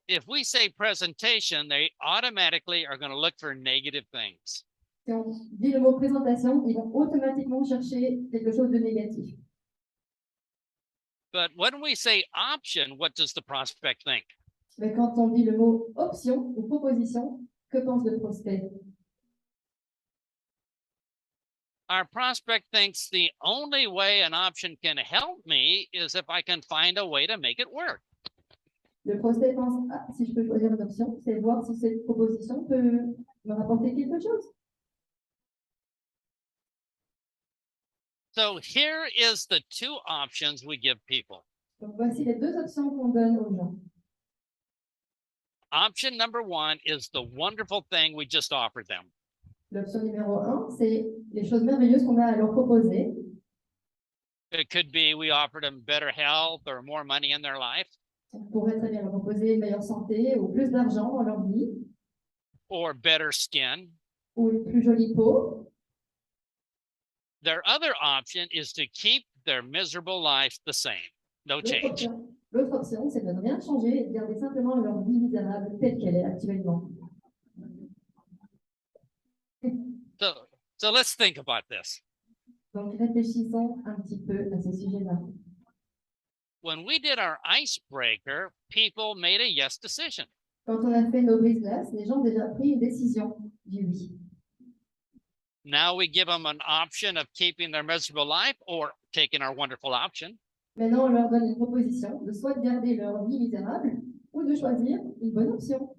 If we say presentation, they automatically are going to look for negative things. Si on dit le mot présentation, ils vont automatiquement chercher quelque chose de négatif. But when we say option, what does the prospect think? Mais quand on dit le mot option ou proposition, que pense le prospect? Our prospect thinks the only way an option can help me is if I can find a way to make it work. Le prospect pense, ah, si je peux choisir une option, c'est voir si cette proposition peut me rapporter quelque chose. So here is the two options we give people. Donc voici les deux options qu'on donne aux gens. Option number one is the wonderful thing we just offered them. L'option numéro 1, c'est les choses merveilleuses qu'on a à leur proposer. It could be we offered them better health or more money in their life, On pourrait très bien leur proposer une meilleure santé ou plus d'argent dans leur vie, or better skin. ou une plus jolie peau. Their other option is to keep their miserable life the same. No change. L'autre option, c'est de ne rien changer et de garder simplement leur vie misérable telle qu'elle est actuellement. So let's think about this. Donc réfléchissons un petit peu à ce sujet-là. When we did our icebreaker, people made a yes decision. Quand on a fait nos brise-glaces, les gens ont déjà pris une décision du oui. Now we give them an option of keeping their miserable life or taking our wonderful option. Maintenant, on leur donne une proposition de soit de garder leur vie misérable ou de choisir une bonne option.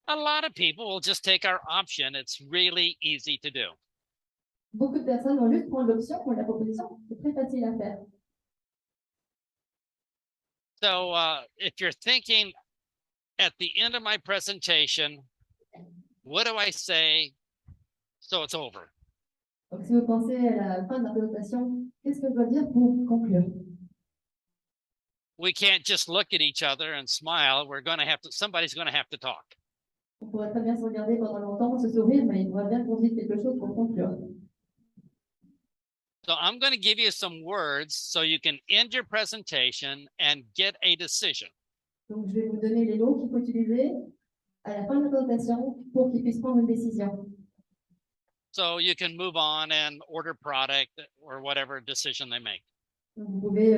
A lot of people will just take our option. It's really easy to do. Beaucoup de personnes vont juste prendre l'option ou la proposition. C'est très facile à faire. So if you're thinking at the end of my presentation, what do I say so it's over? Donc, si vous pensez à la fin de la présentation, qu'est-ce que je dois dire pour conclure? We can't just look at each other and smile. We're going to have to, somebody's going to have to talk. On pourrait très bien se regarder pendant longtemps, se sourire, mais il faudrait bien qu'on dise quelque chose pour conclure. So I'm going to give you some words so you can end your presentation and get a decision. Donc, je vais vous donner les mots qu'il faut utiliser à la fin de la présentation pour qu'ils puissent prendre une décision. So you can move on and order product or whatever decision they make. Donc, vous pouvez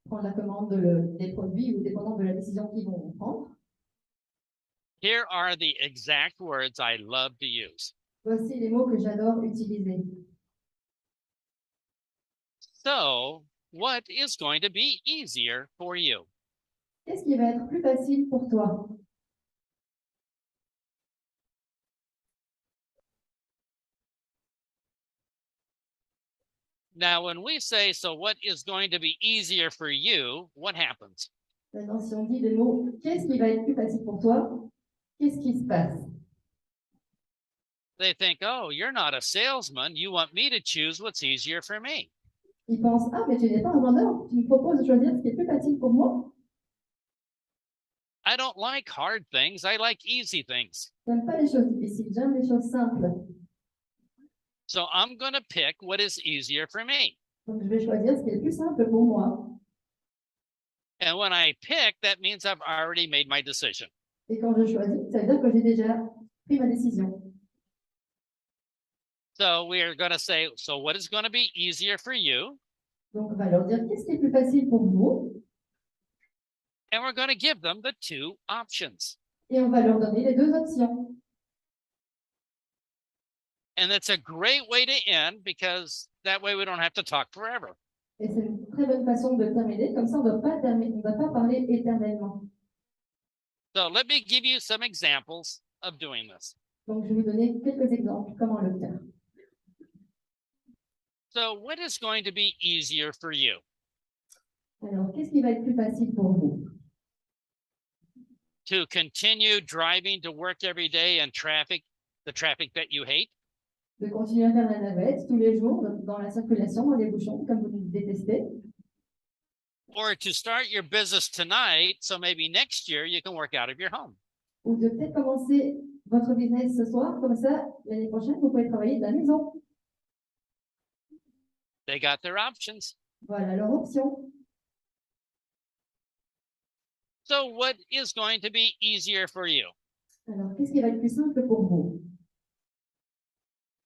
prendre la commande des produits ou dépendant de la décision qu'ils vont prendre. Here are the exact words I love to use. Voici les mots que j'adore utiliser. So, what is going to be easier for you? Qu'est-ce qui va être plus facile pour toi? Now, when we say, so what is going to be easier for you, what happens? Maintenant, si on dit le mot « qu'est-ce qui va être plus facile pour toi », qu'est-ce qui se passe? They think, oh, you're not a salesman. You want me to choose what's easier for me. Ils pensent « Ah, mais tu n'es pas un vendeur, tu me proposes de choisir ce qui est plus facile pour moi ». I don't like hard things. I like easy things. J'aime pas les choses difficiles, j'aime les choses simples. So I'm going to pick what is easier for me. Donc, je vais choisir ce qui est le plus simple pour moi. And when I pick, that means I've already made my decision. Et quand je choisis, ça veut dire que j'ai déjà pris ma décision. So we are going to say, so what is going to be easier for you? Donc, on va leur dire qu'est-ce qui est plus facile pour vous. And we're going to give them the two options. Et on va leur donner les deux options. And that's a great way to end because that way we don't have to talk forever. Et c'est une très bonne façon de terminer. Comme ça, on ne va pas parler éternellement. So let me give you some examples of doing this. Donc, je vais vous donner quelques exemples comment le faire. So what is going to be easier for you? Alors, qu'est-ce qui va être plus facile pour vous? To continue driving to work every day in traffic, the traffic that you hate? De continuer à faire la navette tous les jours dans la circulation, dans les bouchons, comme vous le détestez. Or to start your business tonight, so maybe next year you can work out of your home. Ou de peut-être commencer votre business ce soir, comme ça, l'année prochaine, vous pouvez travailler de la maison. They got their options. Voilà leur option. So what is going to be easier for you? Alors, qu'est-ce qui va être plus simple pour vous?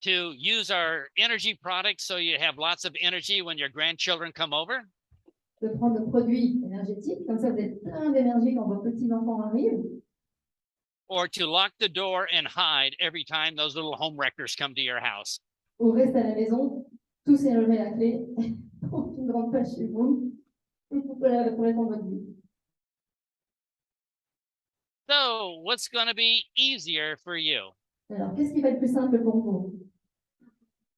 To use our energy products so you have lots of energy when your grandchildren come over? De prendre le produit énergétique, comme ça vous êtes plein d'énergie quand vos petits-enfants arrivent. Or to lock the door and hide every time those little home wreckers come to your house? Ou reste à la maison, tous serrez la clé, pour qu'ils ne rentrent pas chez vous, et pour répondre votre vie. So what's going to be easier for you? Alors, qu'est-ce qui va être plus simple pour vous?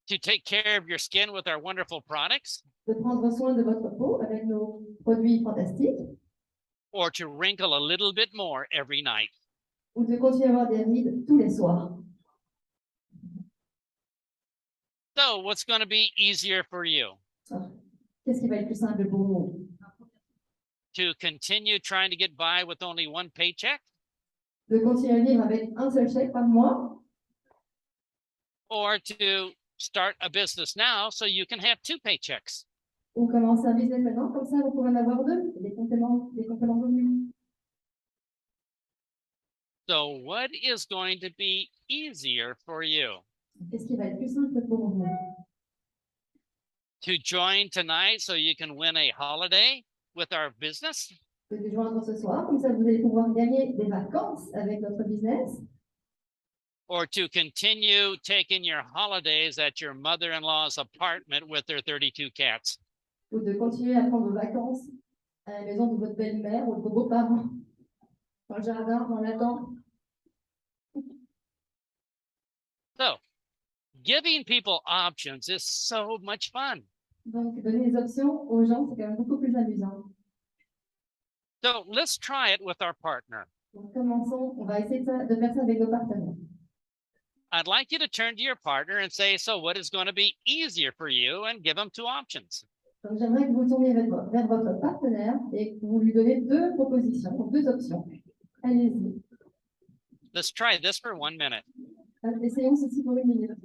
To take care of your skin with our wonderful products? De prendre soin de votre peau avec nos produits fantastiques, Or to wrinkle a little bit more every night? ou de continuer à avoir des rides tous les soirs? So what's going to be easier for you? Alors, qu'est-ce qui va être plus simple pour vous? To continue trying to get by with only one paycheck? De continuer à vivre avec un seul chèque par mois, Or to start a business now so you can have two paychecks? ou commencer un business maintenant, comme ça vous pourrez en avoir deux, des compléments de revenus. So what is going to be easier for you? Qu'est-ce qui va être plus simple pour vous? To join tonight so you can win a holiday with our business? De vous joindre ce soir, comme ça vous allez pouvoir gagner des vacances avec notre business. Or to continue taking your holidays at your mother-in-law's apartment with their 32 cats? Ou de continuer à prendre vos vacances à la maison de votre belle-mère ou de vos beaux-parents, dans le jardin, dans la tente. So, giving people options is so much fun. Donc, donner des options aux gens, c'est quand même beaucoup plus amusant. So let's try it with our partner. Donc, commençons, on va essayer de faire ça avec nos partenaires. I'd like you to turn to your partner and say, so what is going to be easier for you? And give them two options. Donc, j'aimerais que vous tourniez vers votre partenaire et que vous lui donnez deux propositions, deux options. Allez-y. Let's try this for 1 minute. Essayons ceci pour 1 minute.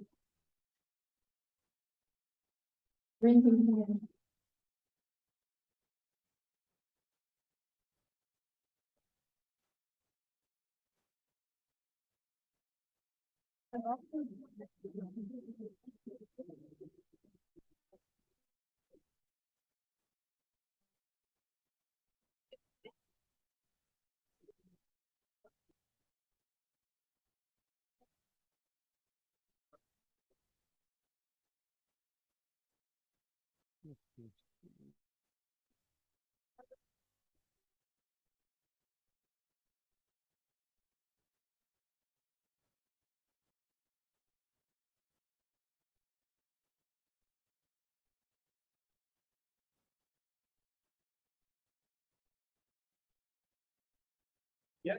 Yeah.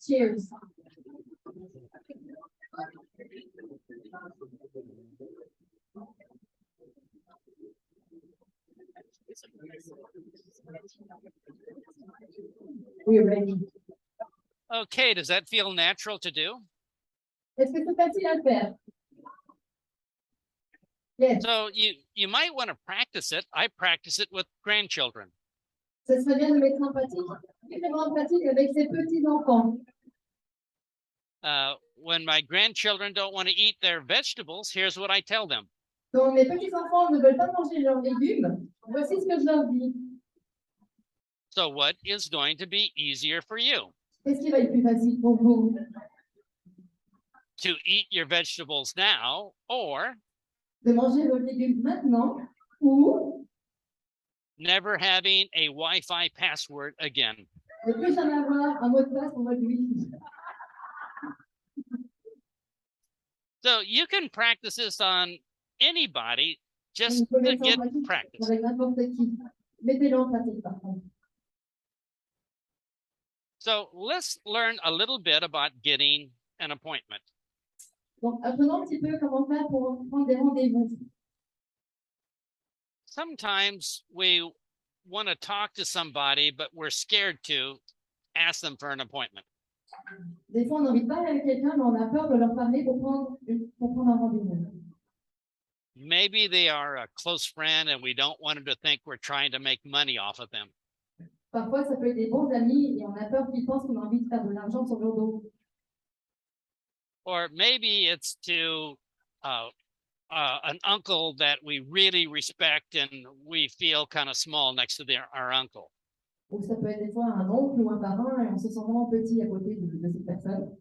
Cheers. We're ready. Okay, does that feel natural to do? Est-ce que c'est facile à faire? Yes. So you might want to practice it. I practice it with grandchildren. Ce serait bien de mettre en pratique, en pratique avec ses petits-enfants. When my grandchildren don't want to eat their vegetables, here's what I tell them. Quand mes petits-enfants ne veulent pas manger leurs légumes, voici ce que je leur dis. So what is going to be easier for you? Qu'est-ce qui va être plus facile pour vous? To eat your vegetables now, or De manger vos légumes maintenant ou never having a Wi-Fi password again. ne plus jamais avoir un mot de passe pour votre Wi-Fi. So you can practice this on anybody just Vous pouvez to mettre ça get en pratique practice. avec n'importe qui. Mettez-le en pratique par contre. So let's learn a little bit about getting an appointment. Donc, apprenons un petit peu comment faire pour prendre des rendez-vous. Sometimes we want to talk to somebody, but we're scared to ask them for an appointment. Des fois, on a envie de parler avec quelqu'un, mais on a peur de leur parler pour prendre un rendez-vous. Maybe they are a close friend and we don't want them to think we're trying to make money off of them. Parfois, ça peut être des bons amis et on a peur qu'ils pensent qu'on a envie de faire de l'argent sur leur dos. Or maybe it's to an uncle that we really respect and we feel kind of small next to our uncle. Ou ça peut être des fois un oncle ou un parrain et on se sent vraiment petit à côté de cette personne.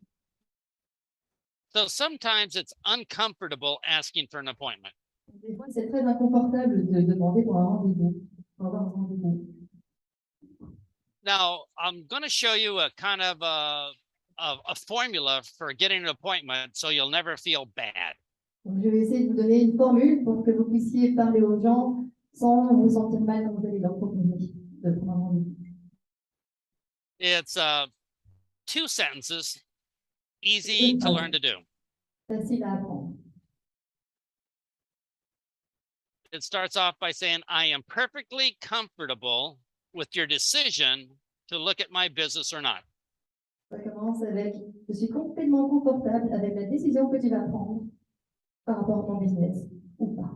So sometimes it's uncomfortable asking for an appointment. Des fois, c'est très inconfortable de demander pour un rendez-vous, pour avoir un rendez-vous. Now, I'm going to show you a kind of a formula for getting an appointment so you'll never feel bad. Donc, je vais essayer de vous donner une formule pour que vous puissiez parler aux gens sans vous sentir mal quand vous allez leur proposer de prendre un rendez-vous. It's 2 sentences, easy to learn to do. Facile à apprendre. It starts off by saying, I am perfectly comfortable with your decision to look at my business or not. Ça commence avec « Je suis complètement confortable avec la décision que tu vas prendre par rapport à mon business ou pas. »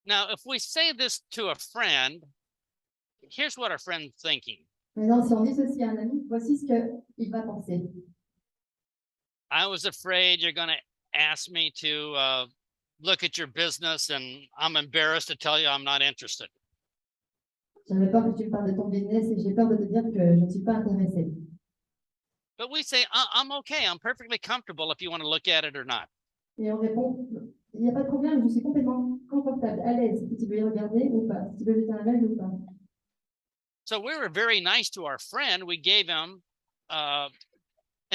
Now, if we say this to a friend, here's what our friend's thinking. Maintenant, si on dit ceci à un ami, voici ce qu'il va penser. I was afraid you're going to ask me to look at your business and I'm embarrassed to tell you I'm not interested. J'avais peur que tu me parles de ton business et j'ai peur de te dire que je ne suis pas intéressée. But we say, I'm okay. I'm perfectly comfortable if you want to look at it or not. Et on répond, il n'y a pas de problème, je suis complètement confortable, à l'aise, si tu veux y regarder ou pas, si tu veux jeter un œil ou pas. So we were very nice to our friend. We gave him an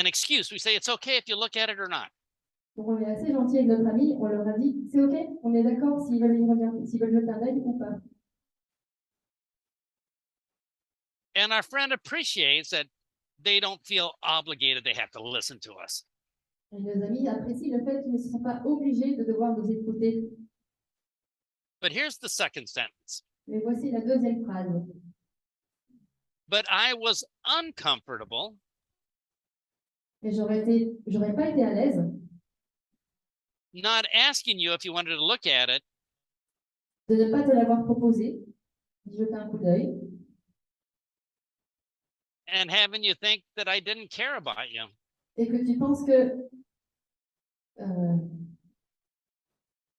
excuse. We say, it's okay if you look at it or not. Donc on est assez gentil avec notre ami, on leur a dit, c'est ok, on est d'accord s'ils veulent y regarder, s'ils veulent jeter un œil ou pas. And our friend appreciates that they don't feel obligated, they have to listen to us. Et nos amis apprécient le fait qu'ils ne se sont pas obligés de devoir nous écouter. But here's the second sentence. Mais voici la deuxième phrase. But I was uncomfortable Et j'aurais pas été à l'aise not asking you if you wanted to look at it de ne pas te l'avoir proposé, d'y jeter un coup d'œil, and having you think that I didn't care about you. et que tu penses que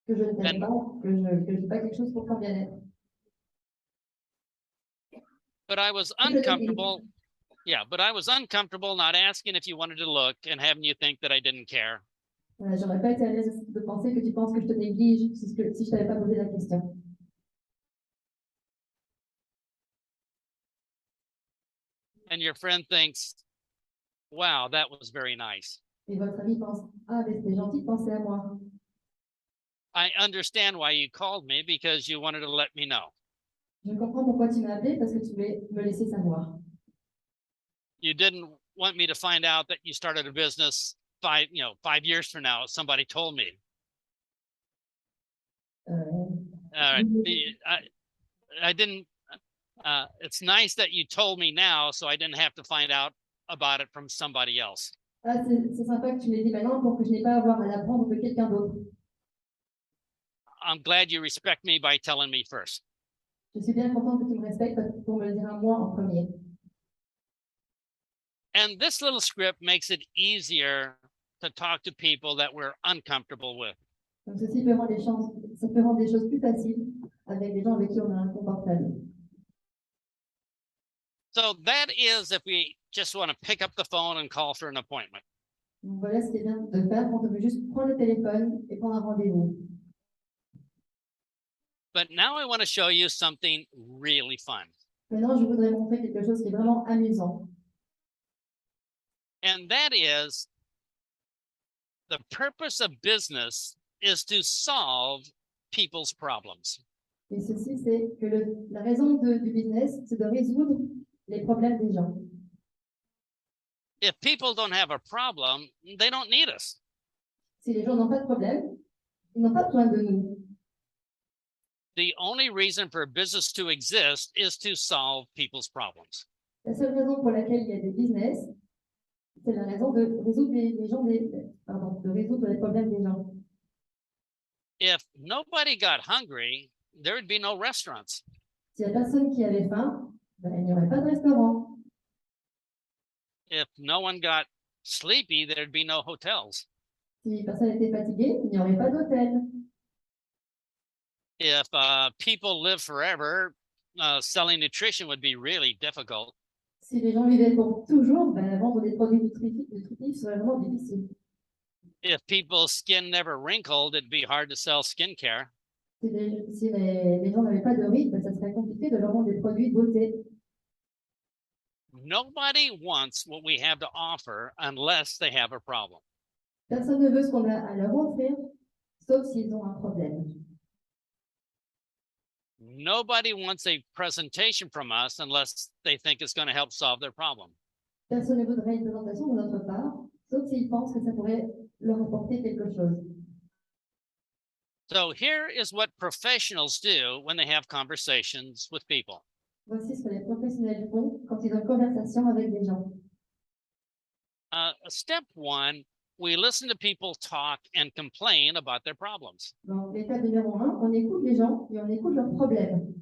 je ne t'aime pas, que je n'ai pas quelque chose pour ton bien-être. But I was uncomfortable. Yeah, but I was uncomfortable not asking if you wanted to look and having you think that I didn't care. J'aurais pas été à l'aise de penser que tu penses que je te néglige si je t'avais pas posé la question. And your friend thinks, wow, that was very nice. Et votre ami pense, ah, mais c'était gentil de penser à moi. I understand why you called me because you wanted to let me know. Je comprends pourquoi tu m'as appelé, parce que tu voulais me laisser savoir. You didn't want me to find out that you started a business 5 years from now. Somebody told me. I didn't. It's nice that you told me now, so I didn't have to find out about it from somebody else. Ah, c'est sympa que tu me l'aies dit maintenant pour que je n'ai pas à avoir à l'apprendre de quelqu'un d'autre. I'm glad you respect me by telling me first. Je suis bien contente que tu me respectes pour me le dire à moi en premier. And this little script makes it easier to talk to people that we're uncomfortable with. Donc ceci peut rendre des choses plus faciles avec des gens avec qui on est inconfortable. So that is if we just want to pick up the phone and call for an appointment. Donc voilà ce qui est bien de faire quand on veut juste prendre le téléphone et prendre un rendez-vous. But now I want to show you something really fun. Maintenant, je voudrais montrer quelque chose qui est vraiment amusant. And that is the purpose of business is to solve people's problems. Et ceci, c'est que la raison du business, c'est de résoudre les problèmes des gens. If people don't have a problem, they don't need us. Si les gens n'ont pas de problème, ils n'ont pas besoin de nous. The only reason for a business to exist is to solve people's problems. La seule raison pour laquelle il y a des business, c'est la raison de résoudre de résoudre les problèmes des gens. If nobody got hungry, there would be no restaurants. S'il n'y a personne qui avait faim, ben, il n'y aurait pas de restaurant. If no one got sleepy, there'd be no hotels. Si personne n'était fatigué, il n'y aurait pas d'hôtel. If people live forever, selling nutrition would be really difficult. Si les gens vivaient pour toujours, ben, vendre des produits nutritifs serait vraiment difficile. If people's skin never wrinkled, it'd be hard to sell skincare. Si les gens n'avaient pas de rides, ben, ça serait compliqué de leur vendre des produits de beauté. Nobody wants what we have to offer unless they have a problem. Personne ne veut ce qu'on a à leur offrir, sauf s'ils ont un problème. Nobody wants a presentation from us unless they think it's going to help solve their problem. Personne ne voudrait une présentation de notre part, sauf s'ils pensent que ça pourrait leur apporter quelque chose. So here is what professionals do when they have conversations with people. Voici ce que les professionnels font quand ils ont une conversation avec des gens. Step one, we listen to people talk and complain about their problems. Donc, l'étape numéro 1, on écoute les gens et on écoute leurs problèmes.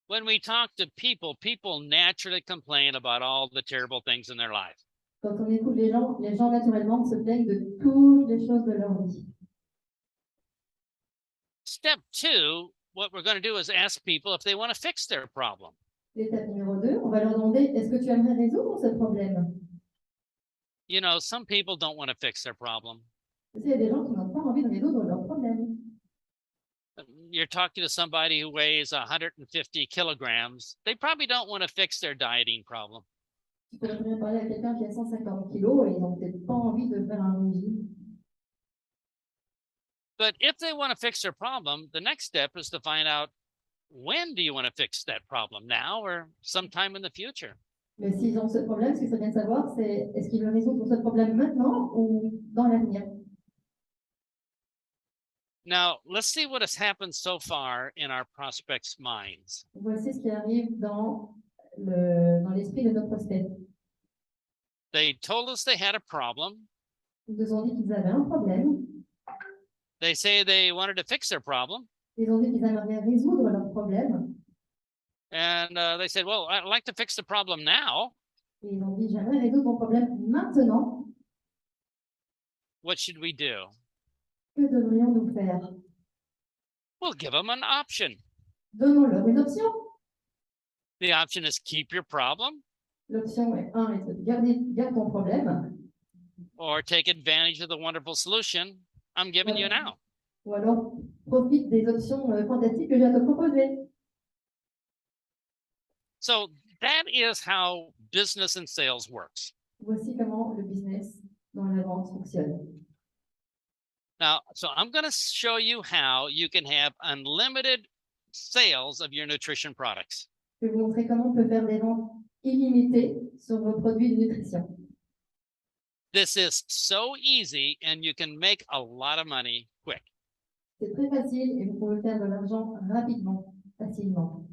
When we talk to people, people naturally complain about all the terrible things in their life. Quand on écoute les gens naturellement se plaignent de toutes les choses de leur vie. Step two, what we're going to do is ask people if they want to fix their problem. L'étape numéro 2, on va leur demander, est-ce que tu aimerais résoudre ce problème? You know, some people don't want to fix their problem. Parce qu'il y a des gens qui n'ont pas envie de résoudre leurs problèmes. You're talking to somebody who weighs 150 kilograms. They probably don't want to fix their dieting problem. Tu pourrais très bien parler à quelqu'un qui a 150 kilos et ils n'ont peut-être pas envie de faire un régime. But if they want to fix their problem, the next step is to find out when do you want to fix that problem, now or sometime in the future? Mais s'ils ont ce problème, ce qu'il serait bien de savoir, c'est est-ce qu'ils veulent résoudre ce problème maintenant ou dans l'avenir? Now, let's see what has happened so far in our prospects' minds. Voici ce qui arrive dans l'esprit de nos prospects. They told us they had a problem. Ils nous ont dit qu'ils avaient un problème. They say they wanted to fix their problem. Ils ont dit qu'ils aimeraient résoudre leur problème. And they said, well, I'd like to fix the problem now. Et ils ont dit, j'aimerais résoudre mon problème maintenant. What should we do? Que devrions-nous faire? We'll give them an option. Donnons-leur une option. The option is keep your problem L'option est 1 est de garde ton problème. or take advantage of the wonderful solution I'm giving you now. Ou alors, profite des options fantastiques que j'ai à te proposer. So that is how business and sales works. Voici comment le business dans la vente fonctionne. Now, so I'm going to show you how you can have unlimited sales of your nutrition products. Je vais vous montrer comment on peut faire des ventes illimitées sur vos produits de nutrition. This is so easy and you can make a lot of money quick. C'est très facile et vous pouvez faire de l'argent rapidement, facilement.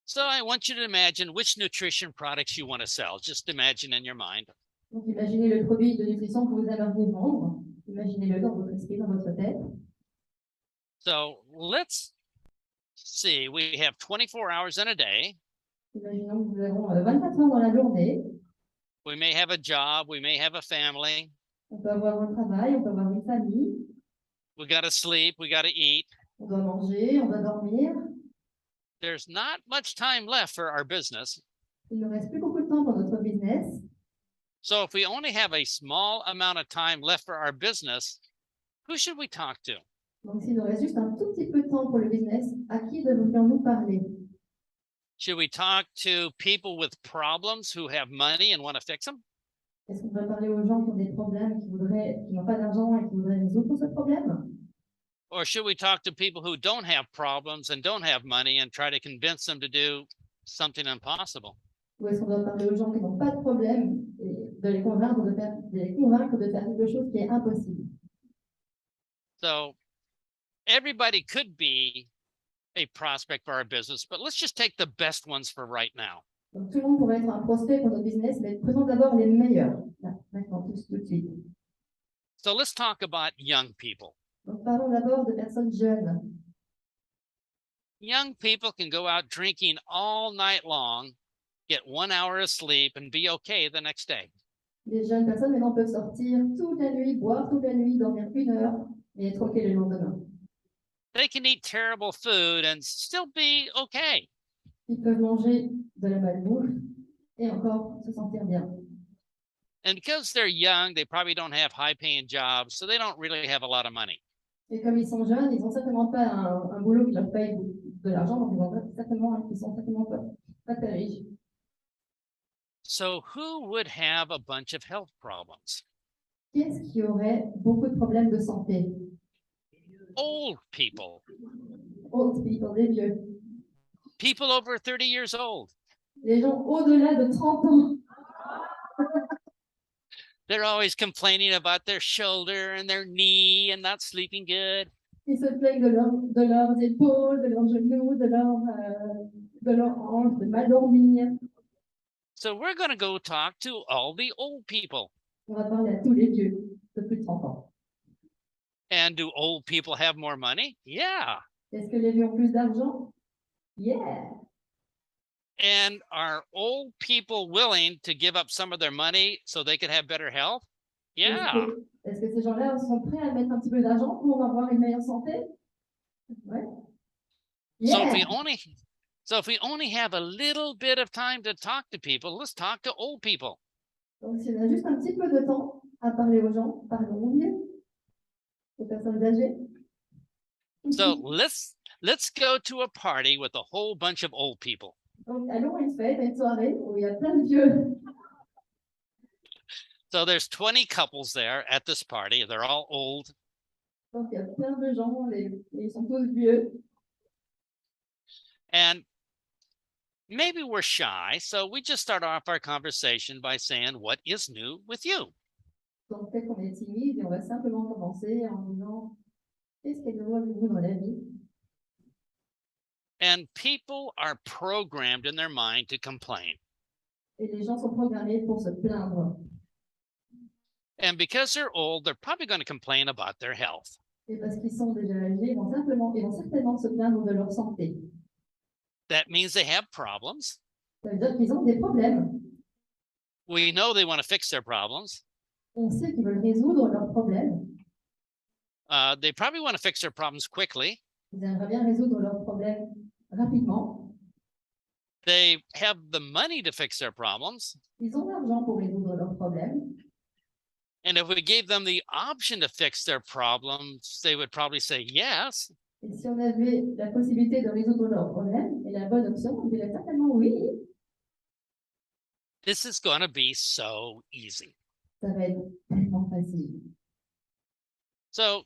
So I want you to imagine which nutrition products you want to sell. Just imagine in your mind. Donc, imaginez le produit de nutrition que vous aimeriez vendre. Imaginez-le dans votre esprit, dans votre tête. So let's see, we have 24 hours in a day. Imaginons que nous avons 24 heures dans la journée. We may have a job, we may have a family. On peut avoir un travail, on peut avoir une famille. We got to sleep, we got to eat. On doit manger, on doit dormir. There's not much time left for our business. Il ne reste plus beaucoup de temps pour notre business. So if we only have a small amount of time left for our business, who should we talk to? Donc, s'il nous reste juste un tout petit peu de temps pour le business, à qui devrions-nous parler? Should we talk to people with problems who have money and want to fix them? Est-ce qu'on devrait parler aux gens qui ont des problèmes, qui n'ont pas d'argent et qui voudraient résoudre ce problème? Or should we talk to people who don't have problems and don't have money and try to convince them to do something impossible? Ou est-ce qu'on doit parler aux gens qui n'ont pas de problème et de les convaincre de faire quelque chose qui est impossible? So everybody could be a prospect for our business, but let's just take the best ones for right now. Donc, tout le monde pourrait être un prospect pour notre business, mais prenons d'abord les meilleurs. Là, maintenant, tout de suite. So let's talk about young people. Donc, parlons d'abord de personnes jeunes. Young people can go out drinking all night long, get 1 hour of sleep, and be okay the next day. Les jeunes personnes maintenant peuvent sortir toute la nuit, boire toute la nuit, dormir 1 heure et être OK le lendemain. They can eat terrible food and still be okay. Ils peuvent manger de la malbouffe et encore se sentir bien. And because they're young, they probably don't have high-paying jobs, so they don't really have a lot of money. Et comme ils sont jeunes, ils n'ont certainement pas un boulot qui leur paye de l'argent, donc ils sont certainement pas très riches. So who would have a bunch of health problems? Qui est-ce qui aurait beaucoup de problèmes de santé? Old people. Old people, les vieux. People over 30 years old. Les gens au-delà de 30 ans. They're always complaining about their shoulder and their knee and not sleeping good. Ils se plaignent de leurs épaules, de leurs genoux, de leurs hanches, de mal dormir. So we're going to go talk to all the old people. On va parler à tous les vieux de plus de 30 ans. And do old people have more money? Yeah. Est-ce que les vieux ont plus d'argent? Yeah. And are old people willing to give up some of their money so they could have better health? Yeah. Est-ce que ces gens-là sont prêts à mettre un petit peu d'argent pour avoir une meilleure santé? Ouais. Yeah. So if we only have a little bit of time to talk to people, let's talk to old people. Donc, si on a juste un petit peu de temps à parler aux gens, parlons aux vieux, aux personnes âgées. So let's go to a party with a whole bunch of old people. Donc, allons à une fête, à une soirée où il y a plein de vieux. So there's 20 couples there at this party. They're all old. Donc, il y a plein de gens, ils sont tous vieux. And maybe we're shy, so we just start off our conversation by saying, what is new with you? Donc, peut-être qu'on est timide et on va simplement commencer en disant qu'est-ce qui est nouveau avec vous dans la vie? And people are programmed in their mind to complain. Et les gens sont programmés pour se plaindre. And because they're old, they're probably going to complain about their health. Et parce qu'ils sont déjà âgés, ils vont certainement se plaindre de leur santé. That means they have problems. Ça veut dire qu'ils ont des problèmes. We know they want to fix their problems. On sait qu'ils veulent résoudre leurs problèmes. They probably want to fix their problems quickly. Ils aimeraient bien résoudre leurs problèmes rapidement. They have the money to fix their problems. Ils ont l'argent pour résoudre leurs problèmes. And if we gave them the option to fix their problems, they would probably say yes. Et si on avait la possibilité de résoudre leurs problèmes, et la bonne option, on dirait certainement oui. This is going to be so easy. Ça va être tellement facile. So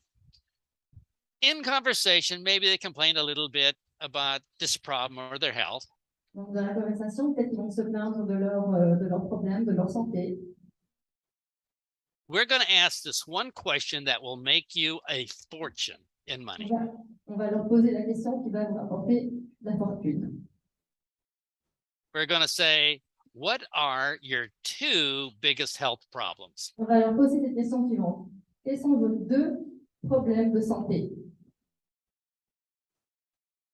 in conversation, maybe they complain a little bit about this problem or their health. Donc, dans la conversation, peut-être qu'ils vont se plaindre de leurs problèmes, de leur santé. We're going to ask this one question that will make you a fortune in money. On va leur poser la question qui va vous apporter la fortune. We're going to say, what are your 2 biggest health problems? On va leur poser cette question suivante. Quels sont vos 2 problèmes de santé?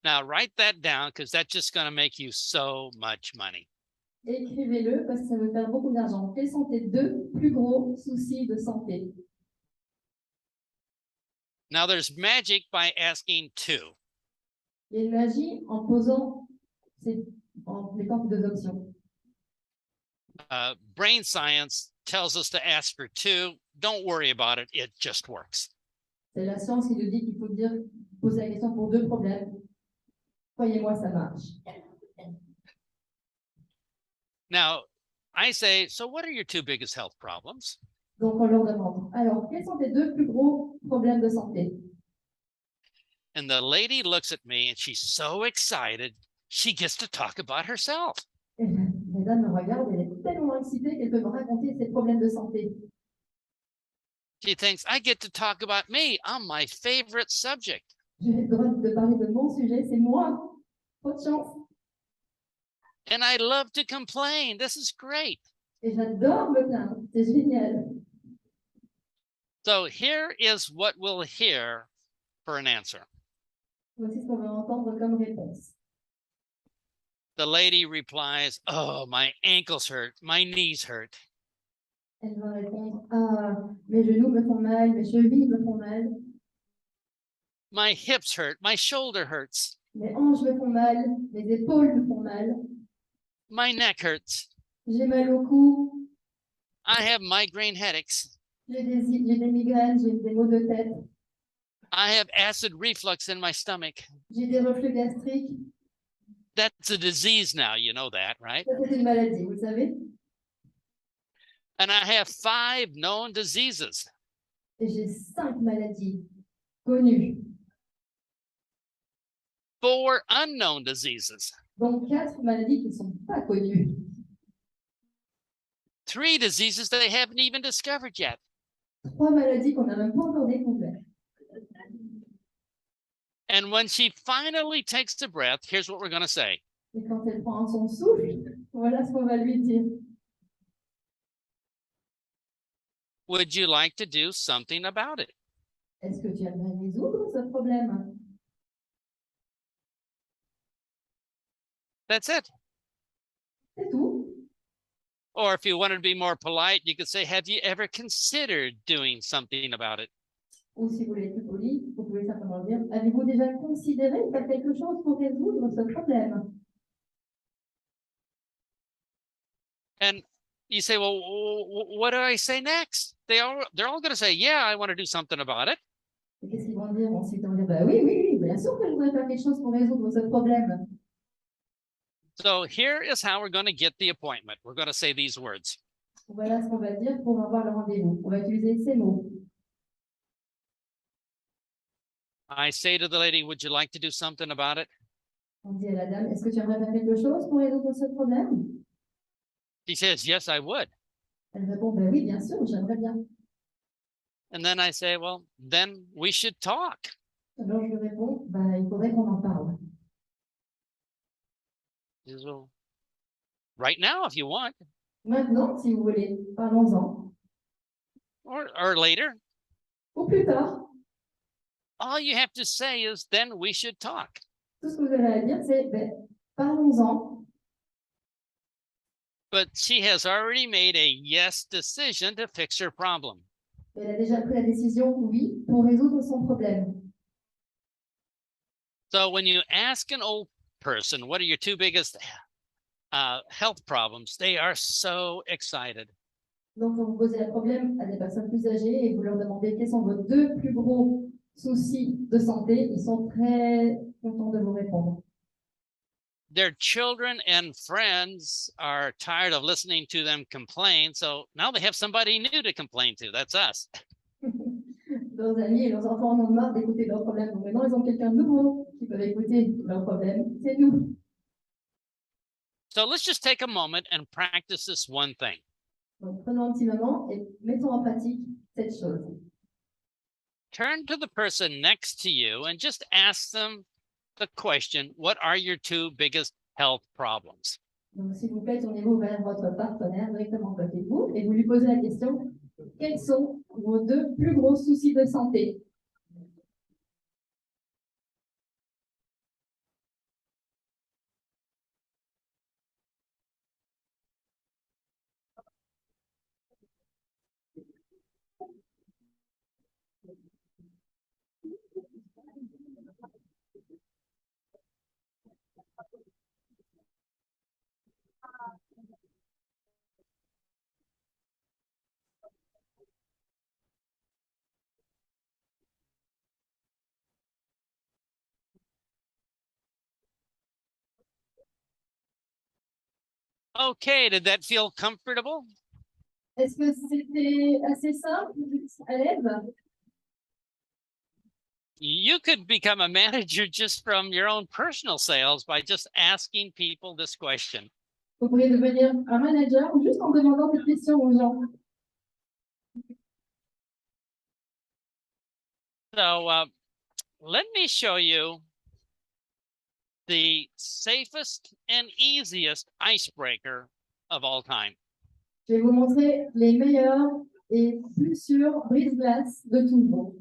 Now write that down because that's just going to make you so much money. Écrivez-le parce que ça veut faire beaucoup d'argent. Quels sont tes 2 plus gros soucis de santé? Now there's magic by asking 2. Il y a une magie en mettant 2 options. Brain science tells us to ask for 2. Don't worry about it. It just works. C'est la science qui nous dit qu'il faut poser la question pour 2 problèmes. Croyez-moi, ça marche. Now, I say, so what are your 2 biggest health problems? Donc, on leur demande, alors, quels sont tes 2 plus gros problèmes de santé? And the lady looks at me and she's so excited, she gets to talk about herself. Et la dame me regarde, elle est tellement excitée qu'elle peut me raconter ses problèmes de santé. She thinks, I get to talk about me. I'm my favorite subject. J'ai le droit de parler de mon sujet, c'est moi. Trop de chance. And I love to complain. This is great. Et j'adore me plaindre, c'est génial. So here is what we'll hear for an answer. Voici ce qu'on va entendre comme réponse. The lady replies, oh, my ankles hurt, my knees hurt. Elle va répondre, ah, mes genoux me font mal, mes chevilles me font mal, My hips hurt, my shoulder hurts, mes hanches me font mal, mes épaules me font mal, my neck hurts. j'ai mal au cou, I have migraine headaches. j'ai des migraines, j'ai des maux de tête, I have acid reflux in my stomach. j'ai des reflux gastriques. That's a disease now, you know that, right? Ça, c'est une maladie, vous le savez. And I have 5 known diseases. Et j'ai 5 maladies connues, 4 unknown diseases, donc 4 maladies qui ne sont pas connues. 3 diseases they haven't even discovered yet. 3 maladies qu'on n'a même pas encore découvertes. And when she finally takes a breath, here's what we're going to say. Et quand elle prend son souffle, voilà ce qu'on va lui dire. Would you like to do something about it? Est-ce que tu aimerais résoudre ce problème? That's it. C'est tout. Or if you wanted to be more polite, you could say, have you ever considered doing something about it? Ou si vous voulez être plus poli, vous pouvez simplement dire, avez-vous déjà considéré faire quelque chose pour résoudre ce problème? And you say, well, what do I say next? They're all going to say, yeah, I want to do something about it. Et qu'est-ce qu'ils vont dire ensuite? Ils vont dire, bah oui, bien sûr que je voudrais faire quelque chose pour résoudre ce problème. So here is how we're going to get the appointment. We're going to say these words. Voilà ce qu'on va dire pour avoir le rendez-vous. On va utiliser ces mots. I say to the lady, would you like to do something about it? On dit à la dame, est-ce que tu aimerais faire quelque chose pour résoudre ce problème? She says, yes, I would. Elle répond, ben oui, bien sûr, j'aimerais bien. And then I say, well, then we should talk. Alors je lui réponds, ben, il faudrait qu'on en parle. She says, well, right now, if you want, Maintenant, si vous voulez, parlons-en. or later. Ou plus tard, All you have to say is, then we should talk. tout ce que vous avez à dire, c'est, ben, parlons-en. But she has already made a yes decision to fix her problem. Elle a déjà pris la décision, oui, pour résoudre son problème. So when you ask an old person, what are your two biggest health problems? They are so excited. Donc, quand vous posez un problème à des personnes plus âgées et vous leur demandez quels sont vos deux plus gros soucis de santé, ils sont très contents de vous répondre. Their children and friends are tired of listening to them complain. So now they have somebody new to complain to. That's us. Leurs amis et leurs enfants en ont marre d'écouter leurs problèmes. Donc maintenant, ils ont quelqu'un de nouveau qui peut écouter leurs problèmes. C'est nous. So let's just take a moment and practice this one thing. Donc, prenons un petit moment et mettons en pratique cette chose. Turn to the person next to you and just ask them the question, what are your two biggest health problems? Donc, s'il vous plaît, tournez-vous vers votre partenaire directement à côté de vous et vous lui posez la question, quels sont vos deux plus gros soucis de santé? Okay, did that feel comfortable? Est-ce que c'était assez simple, à l'aise? You could become a manager just from your own personal sales by just asking people this question. Vous pourriez devenir un manager juste en demandant cette question aux gens. So let me show you the safest and easiest icebreaker of all time. Je vais vous montrer les meilleurs et plus sûrs brise-glaces de toujours.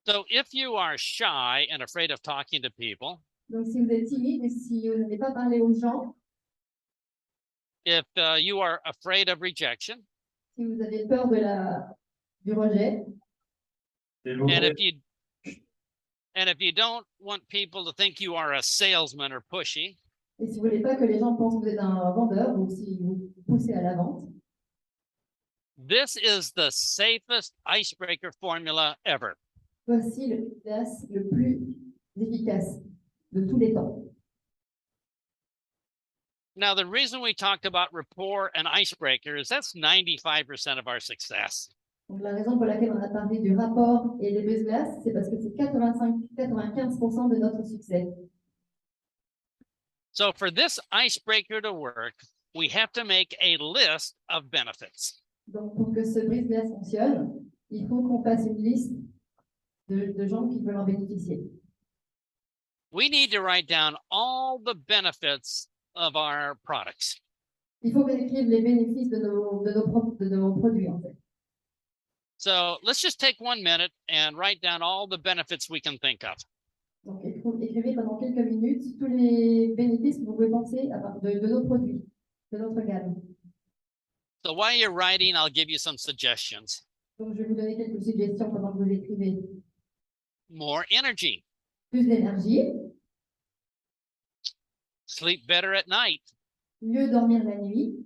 So if you are shy and afraid of talking to people, Donc, si vous êtes timide et si vous n'avez pas parlé aux gens, if you are afraid of rejection, si vous avez peur du rejet, and if you don't want people to think you are a salesman or pushy, et si vous voulez pas que les gens pensent que vous êtes un vendeur ou si vous poussez à la vente, this is the safest icebreaker formula ever. voici le brise-glace le plus efficace de tous les temps. Now, the reason we talked about rapport and icebreaker is that's 95% of our success. Donc, la raison pour laquelle on a parlé du rapport et des brise-glaces, c'est parce que c'est 95% de notre succès. So for this icebreaker to work, we have to make a list of benefits. Donc, pour que ce brise-glace fonctionne, il faut qu'on fasse une liste de gens qui peuvent en bénéficier. We need to write down all the benefits of our products. Il faut qu'on écrive les bénéfices de nos produits, en fait. So let's just take 1 minute and write down all the benefits we can think of. Donc, écrivez pendant quelques minutes tous les bénéfices que vous pouvez penser de nos produits, de notre gamme. So while you're writing, I'll give you some suggestions. Donc, je vais vous donner quelques suggestions pendant que vous écrivez. More energy, Plus d'énergie, sleep better at night, mieux dormir la nuit,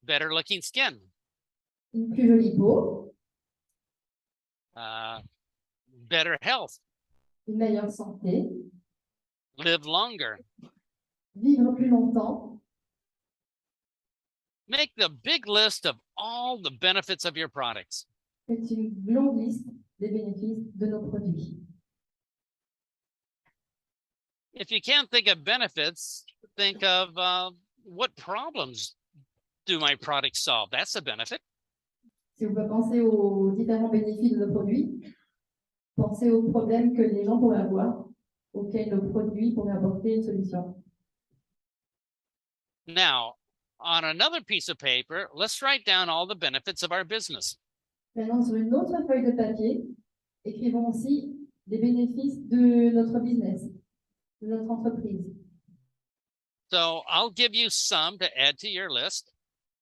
better looking skin, une plus jolie peau, better health, une meilleure santé, live longer. vivre plus longtemps. Make the big list of all the benefits of your products. Faites une longue liste les bénéfices de nos produits. If you can't think of benefits, think of what problems do my products solve? That's a benefit. Si vous pouvez penser aux différents bénéfices de nos produits, pensez aux problèmes que les gens pourraient avoir, auxquels nos produits pourraient apporter une solution. Now, on another piece of paper, let's write down all the benefits of our business. Maintenant, sur une autre feuille de papier, écrivons aussi les bénéfices de notre business, de notre entreprise. So I'll give you some to add to your list.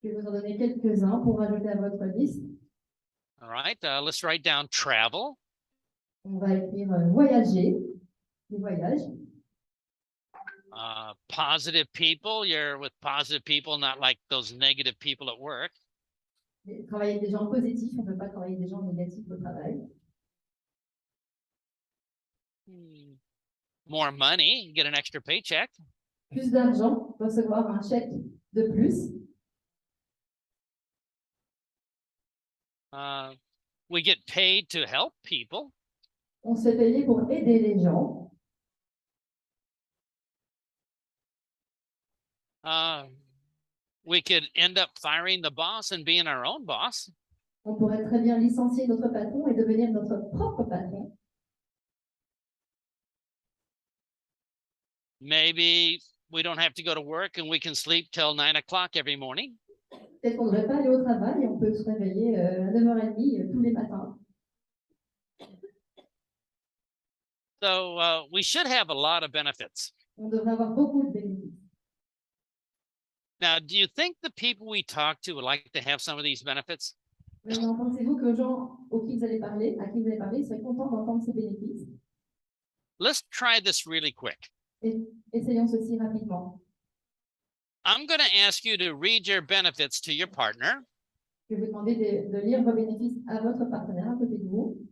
Je vais vous en donner quelques-uns pour ajouter à votre liste. All right, let's write down travel. On va écrire voyager, les voyages. Positive people, you're with positive people, not like those negative people at work. Travailler avec des gens positifs, on ne peut pas travailler avec des gens négatifs au travail. More money, you get an extra paycheck. Plus d'argent, recevoir un chèque de plus. We get paid to help people. On se fait payer pour aider les gens. We could end up firing the boss and being our own boss. On pourrait très bien licencier notre patron et devenir notre propre patron. Maybe we don't have to go to work and we can sleep till 9 o'clock every morning. Peut-être qu'on ne devrait pas aller au travail et on peut se réveiller à 9h30 tous les matins. So we should have a lot of benefits. On devrait avoir beaucoup de bénéfices. Now, do you think the people we talk to would like to have some of these benefits? Maintenant, pensez-vous que les gens à qui vous allez parler, seraient contents d'entendre ces bénéfices? Let's try this really quick. Et essayons ceci rapidement. I'm going to ask you to read your benefits to your partner. Je vais vous demander de lire vos bénéfices à votre partenaire à côté de vous.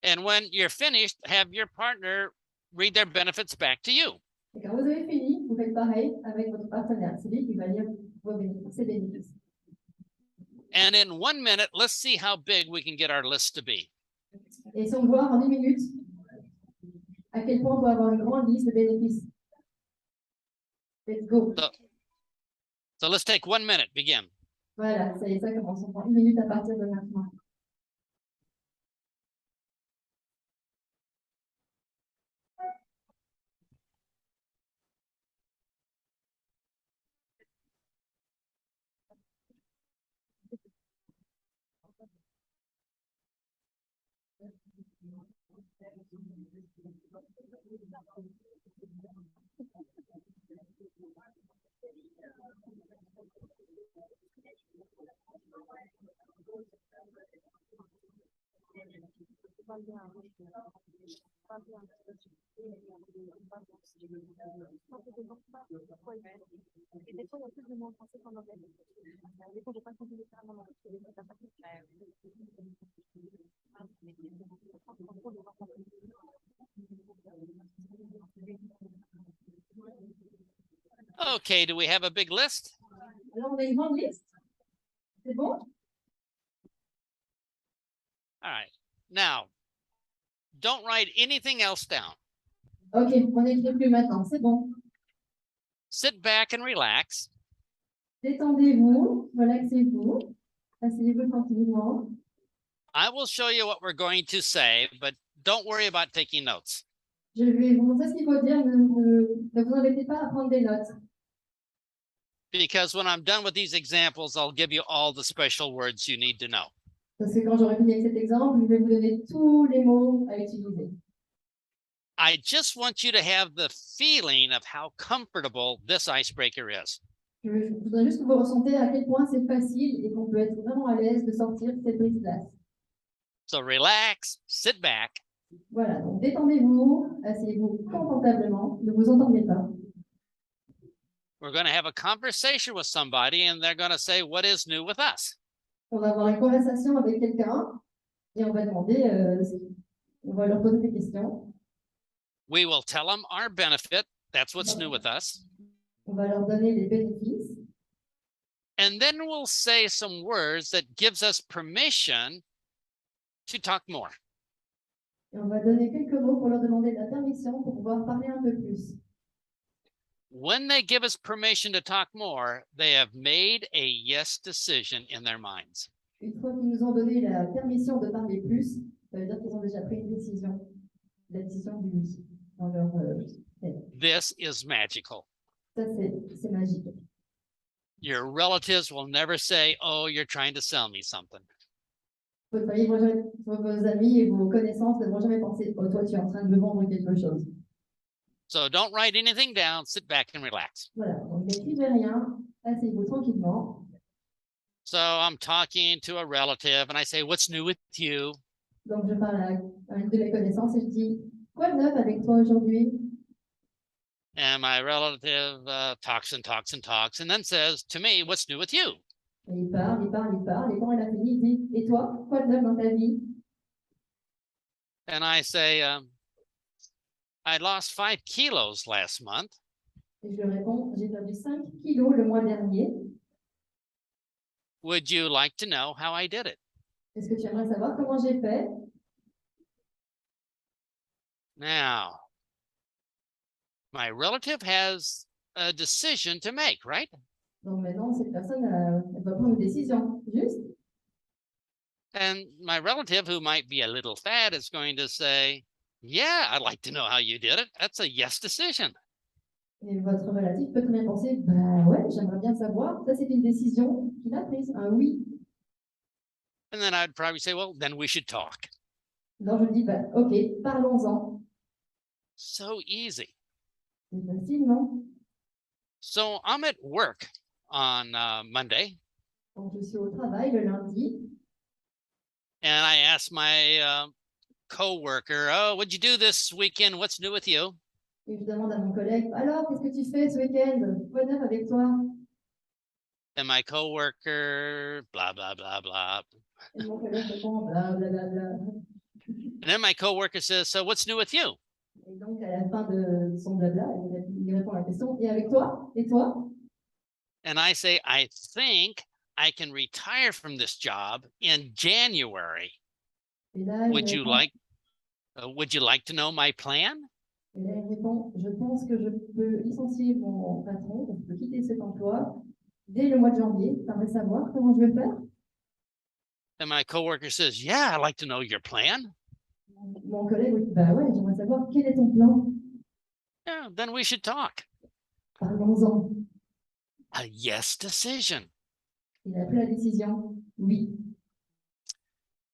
And when you're finished, have your partner read their benefits back to you. Et quand vous avez fini, vous faites pareil avec votre partenaire. C'est lui qui va lire vos bénéfices, ses bénéfices. And in 1 minute, let's see how big we can get our list to be. Et si on voit en 1 minute à quel point on peut avoir une grande liste de bénéfices. Let's go. So let's take 1 minute, begin. Voilà, ça y est, ça commence. On prend 1 minute à partir de maintenant. Okay, do we have a big list? Alors, on a une grande liste. C'est bon? All right. Now, don't write anything else down. Ok, on n'écrit plus maintenant. C'est bon. Sit back and relax. Détendez-vous, relaxez-vous, asseyez-vous tranquillement. I will show you what we're going to say, but don't worry about taking notes. Je vais vous montrer ce qu'il faut dire, ne vous embêtez pas à prendre des notes. Because when I'm done with these examples, I'll give you all the special words you need to know. Parce que quand j'aurai fini avec cet exemple, je vais vous donner tous les mots à utiliser. I just want you to have the feeling of how comfortable this icebreaker is. Je voudrais juste que vous ressentez à quel point c'est facile et qu'on peut être vraiment à l'aise de sortir cette brise-glace. So relax, sit back. Voilà, donc détendez-vous, asseyez-vous confortablement, ne vous endormez pas. We're going to have a conversation with somebody and they're going to say, what is new with us? On va avoir une conversation avec quelqu'un et on va demander, on va leur poser des questions. We will tell them our benefit. That's what's new with us. On va leur donner les bénéfices. And then we'll say some words that gives us permission to talk more. Et on va donner quelques mots pour leur demander la permission pour pouvoir parler un peu plus. When they give us permission to talk more, they have made a yes decision in their minds. Une fois qu'ils nous ont donné la permission de parler plus, ça veut dire qu'ils ont déjà pris une décision, la décision du oui dans leur tête. This is magical. Ça, c'est magique. Your relatives will never say, oh, you're trying to sell me something. Votre famille, vos amis et vos connaissances ne vont jamais penser, oh, toi, tu es en train de me vendre quelque chose. So don't write anything down, sit back and relax. Voilà, donc n'écrivez rien, asseyez-vous tranquillement. So I'm talking to a relative and I say, what's new with you? Donc je parle à une de mes connaissances et je dis, quoi de neuf avec toi aujourd'hui? And my relative talks and talks and talks and then says to me, what's new with you? Et il parle, il parle, il parle, et quand elle a fini, il dit, et toi, quoi de neuf dans ta vie? And I say, I lost 5 kilos last month. Et je lui réponds, j'ai perdu 5 kilos le mois dernier. Would you like to know how I did it? Est-ce que tu aimerais savoir comment j'ai fait? Now, my relative has a decision to make, right? Donc maintenant, cette personne, elle doit prendre une décision, juste. And my relative, who might be a little fat, is going to say, yeah, I'd like to know how you did it. That's a yes decision. Et votre relatif peut très bien penser, bah ouais, j'aimerais bien savoir. Ça, c'est une décision qu'il a prise, un oui. And then I'd probably say, well, then we should talk. Donc je dis, bah ok, parlons-en. So easy. C'est facile, non? So I'm at work on Monday, Donc je suis au travail le lundi. and I asked my co-worker, oh, what'd you do this weekend? What's new with you? Et je demande à mon collègue, alors, qu'est-ce que tu fais ce week-end? Quoi de neuf avec toi? And my coworker, blah, blah, blah, blah. Et mon collègue répond, bla bla bla bla. And then my coworker says, so what's new with you? Et donc, à la fin de son blabla, il répond à la question, et avec toi? Et toi? And I say, I think I can retire from this job in January. Et là, il Would you like to know my plan? Et là, il répond, je pense que je peux licencier mon patron, donc je peux quitter cet emploi dès le mois de janvier. Tu aimerais savoir comment je vais faire? And my coworker says, yeah, I'd like to know your plan. Mon collègue dit, bah ouais, j'aimerais savoir quel est ton plan. Yeah, then we should talk. Parlons-en. A yes decision. Il a pris la décision, oui.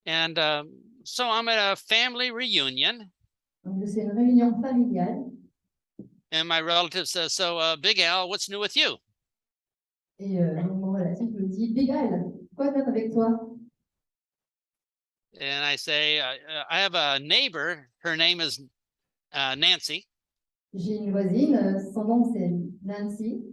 And so I'm at a family reunion. Donc, c'est une réunion familiale. And my relative says, so Big Al, what's new with you? Et mon relatif me dit, Big Al, quoi de neuf avec toi? And I say, I have a neighbor. Her name is Nancy. J'ai une voisine, son nom c'est Nancy.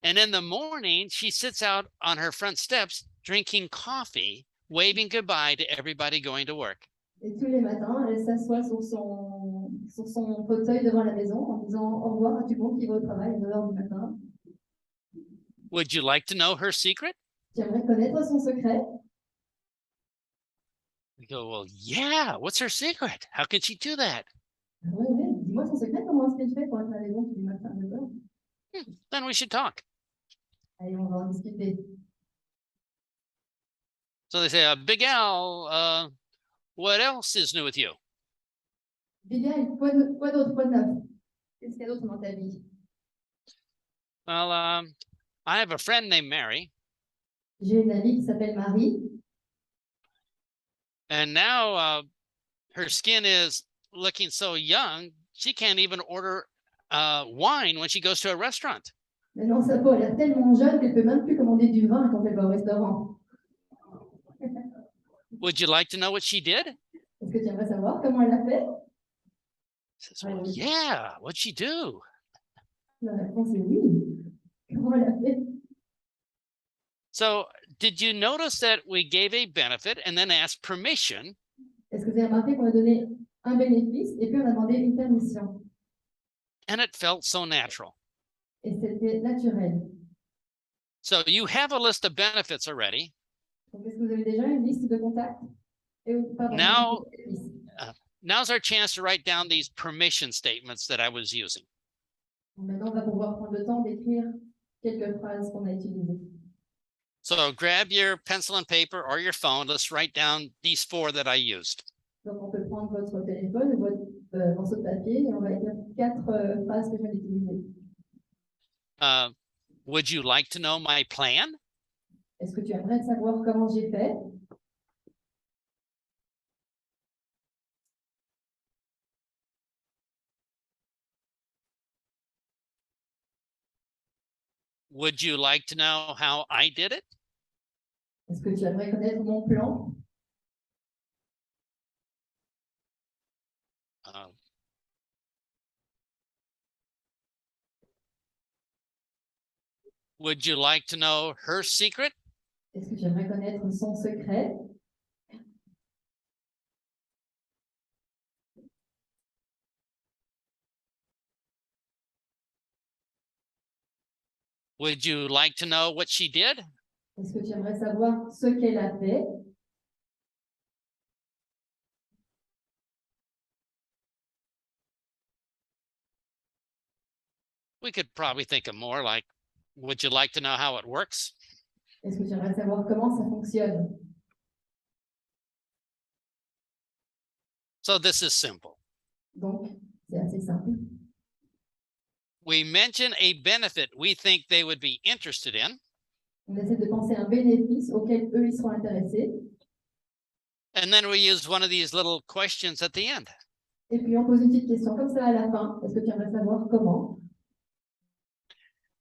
And in the morning, she sits out on her front steps drinking coffee, waving goodbye to everybody going to work. Et tous les matins, elle s'assoit sur son fauteuil devant la maison en disant au revoir à tout le monde qui va au travail à 9h du matin. Would you like to know her secret? Tu aimerais connaître son secret? I go, well, yeah, what's her secret? How can she do that? Oui, oui, dis-moi son secret, comment est-ce qu'elle fait pour être à la maison tous les matins à 9h? Then we should talk. Allez, on va en discuter. So they say, Big Al, what else is new with you? Big Al, quoi d'autre, quoi de neuf? Qu'est-ce qu'il y a d'autre dans ta vie? Well, I have a friend named Mary. J'ai une amie qui s'appelle Marie. And now her skin is looking so young, she can't even order wine when she goes to a restaurant. Maintenant, sa peau a l'air tellement jeune qu'elle ne peut même plus commander du vin quand elle va au restaurant. Would you like to know what she did? Est-ce que tu aimerais savoir comment elle a fait? Says, well, yeah, what'd she do? La réponse est oui. Comment elle a fait? So did you notice that we gave a benefit and then asked permission? Est-ce que vous avez remarqué qu'on a donné un bénéfice et puis on a demandé une permission? And it felt so natural. Et c'était naturel. So you have a list of benefits already. Donc, est-ce que vous avez déjà une liste de contacts? Et, pardon, Now, now's our chance to write down these permission statements that I was using. Maintenant, on va pouvoir prendre le temps d'écrire quelques phrases qu'on a utilisées. So grab your pencil and paper or your phone. Let's write down these 4 that I used. Donc, on peut prendre votre téléphone ou votre morceau de papier et on va écrire 4 phrases que je viens d'utiliser. Would you like to know my plan? Est-ce que tu aimerais savoir comment j'ai fait? Would you like to know how I did it? Est-ce que tu aimerais connaître mon plan? Would you like to know her secret? Est-ce que tu aimerais connaître son secret? Would you like to know what she did? Est-ce que tu aimerais savoir ce qu'elle a fait? We could probably think of more like, would you like to know how it works? Est-ce que tu aimerais savoir comment ça fonctionne? So this is simple. Donc, c'est assez simple. We mention a benefit we think they would be interested in. On essaie de penser à un bénéfice auquel eux, ils seront intéressés. And then we use one of these little questions at the end. Et puis, on pose une petite question comme ça à la fin. Est-ce que tu aimerais savoir comment?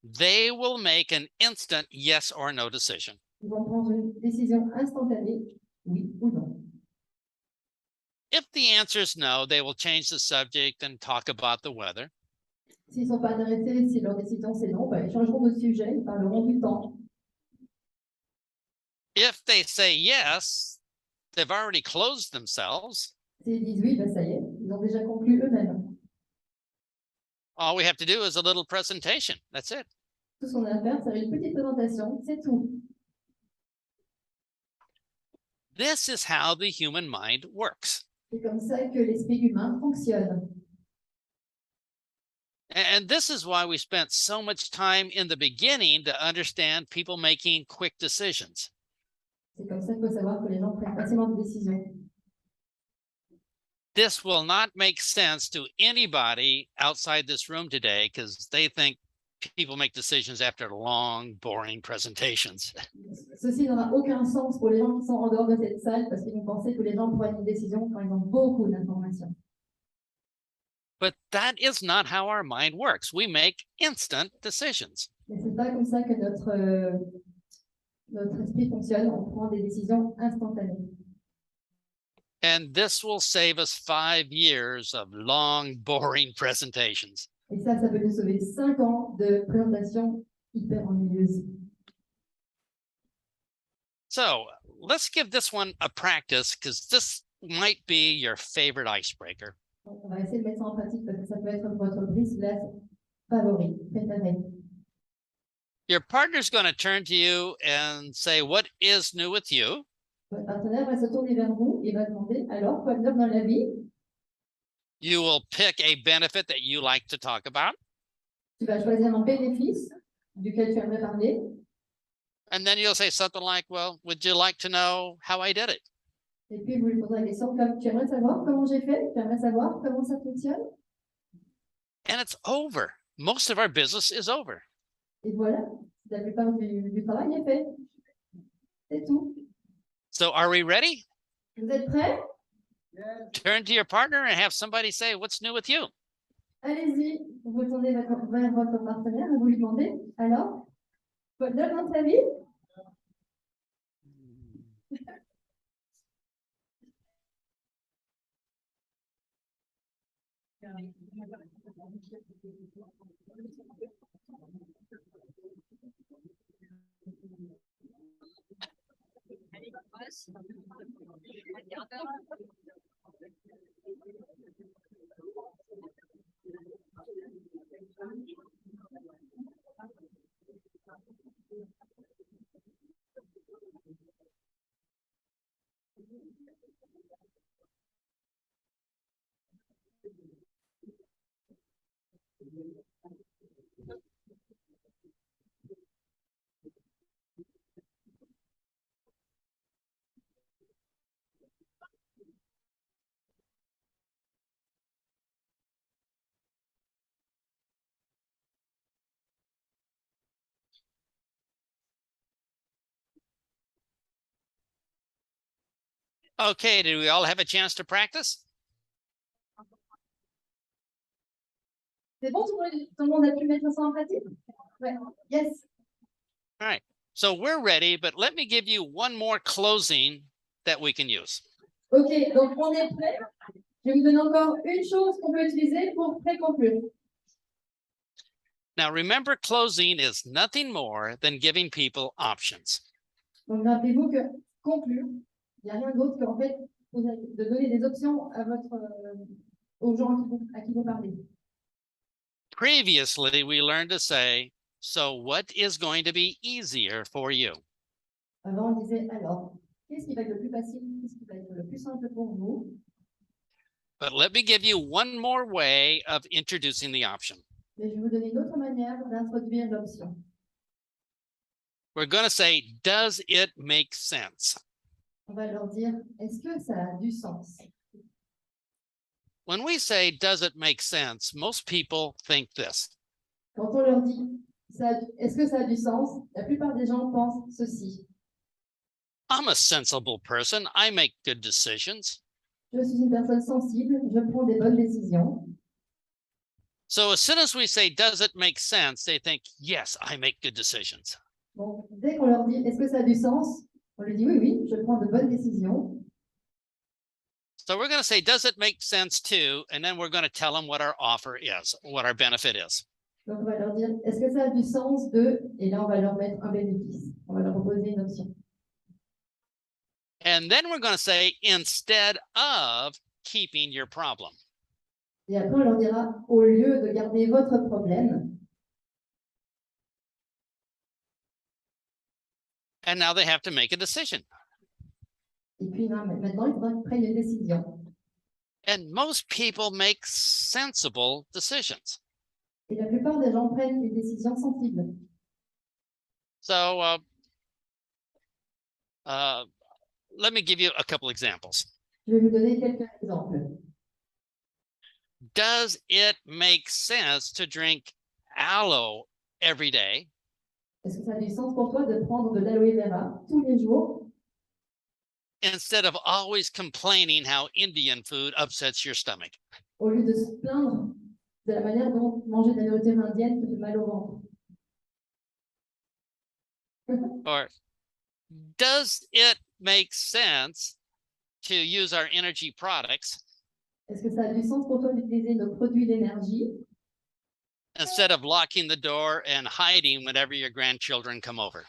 They will make an instant yes or no decision. Ils vont prendre une décision instantanée, oui ou non. If the answer is no, they will change the subject and talk about the weather. S'ils ne sont pas intéressés, si leur décision c'est non, ben, ils changeront de sujet, ils parleront du temps. If they say yes, they've already closed themselves. S'ils disent oui, ben, ça y est, ils ont déjà conclu eux-mêmes. All we have to do is a little presentation. That's it. Tout ce qu'on a à faire, c'est une petite présentation, c'est tout. This is how the human mind works. C'est comme ça que l'esprit humain fonctionne. And this is why we spent so much time in the beginning to understand people making quick decisions. C'est comme ça qu'il faut savoir que les gens prennent facilement des décisions. This will not make sense to anybody outside this room today because they think people make decisions after long, boring presentations. Ceci n'aura aucun sens pour les gens qui sont en dehors de cette salle parce qu'ils vont penser que les gens prennent une décision quand ils ont beaucoup d'informations. But that is not how our mind works. We make instant decisions. Mais c'est pas comme ça que notre esprit fonctionne. On prend des décisions instantanées. And this will save us 5 years of long, boring presentations. Et ça peut nous sauver 5 ans de présentation hyper ennuyeuse. So let's give this one a practice because this might be your favorite icebreaker. On va essayer de mettre ça en pratique parce que ça peut être votre brise-glace favori, préféré. Your partner's going to turn to you and say, what is new with you? Votre partenaire va se tourner vers vous et va demander, alors, quoi de neuf dans la vie? You will pick a benefit that you like to talk about. Tu vas choisir un bénéfice duquel tu aimerais parler. And then you'll say something like, well, would you like to know how I did it? Et puis, vous lui poserez la question comme, tu aimerais savoir comment j'ai fait? Tu aimerais savoir comment ça fonctionne? And it's over. Most of our business is over. Et voilà, la plupart du travail est fait. C'est tout. So are we ready? Vous êtes prêts? Turn to your partner and have somebody say, what's new with you? Allez-y, vous tournez vers votre partenaire et vous lui demandez, alors, quoi de neuf dans ta vie? Okay, did we all have a chance to practice? C'est bon, tout le monde a pu mettre ça en pratique? Ouais. Yes. All right, so we're ready, but let me give you one more closing that we can use. Ok, donc on est prêt. Je vais vous donner encore une chose qu'on peut utiliser pour pré-conclure. Now, remember, closing is nothing more than giving people options. Donc rappelez-vous que conclure, il n'y a rien d'autre qu'en fait de donner des options à aux gens à qui vous parlez. Previously, we learned to say, so what is going to be easier for you? Avant, on disait alors, qu'est-ce qui va être le plus facile, qu'est-ce qui va être le plus simple pour vous? But let me give you one more way of introducing the option. Mais je vais vous donner une autre manière d'introduire l'option. We're going to say, does it make sense? On va leur dire, est-ce que ça a du sens? When we say, does it make sense? Most people think this. Quand on leur dit, est-ce que ça a du sens? La plupart des gens pensent ceci. I'm a sensible person. I make good decisions. Je suis une personne sensible, je prends des bonnes décisions. So as soon as we say, does it make sense? They think, yes, I make good decisions. Donc, dès qu'on leur dit, est-ce que ça a du sens? On lui dit, oui, oui, je prends de bonnes décisions. So we're going to say, does it make sense to? And then we're going to tell them what our offer is, what our benefit is. Donc, on va leur dire, est-ce que ça a du sens de... Et là, on va leur mettre un bénéfice. On va leur proposer une option. And then we're going to say, instead of keeping your problem. Et après, on leur dira, au lieu de garder votre problème. And now they have to make a decision. Et puis, là, maintenant, il faudra qu'ils prennent une décision. And most people make sensible decisions. Et la plupart des gens prennent une décision sensible. So let me give you a couple examples. Je vais vous donner quelques exemples. Does it make sense to drink aloe every day? Est-ce que ça a du sens pour toi de prendre de l'aloe vera tous les jours Instead of always complaining how Indian food upsets your stomach? au lieu de se plaindre de la manière dont manger de la nourriture indienne te fait mal au ventre? Or does it make sense to use our energy products Est-ce que ça a du sens pour toi d'utiliser nos produits d'énergie instead of locking the door and hiding whenever your grandchildren come over?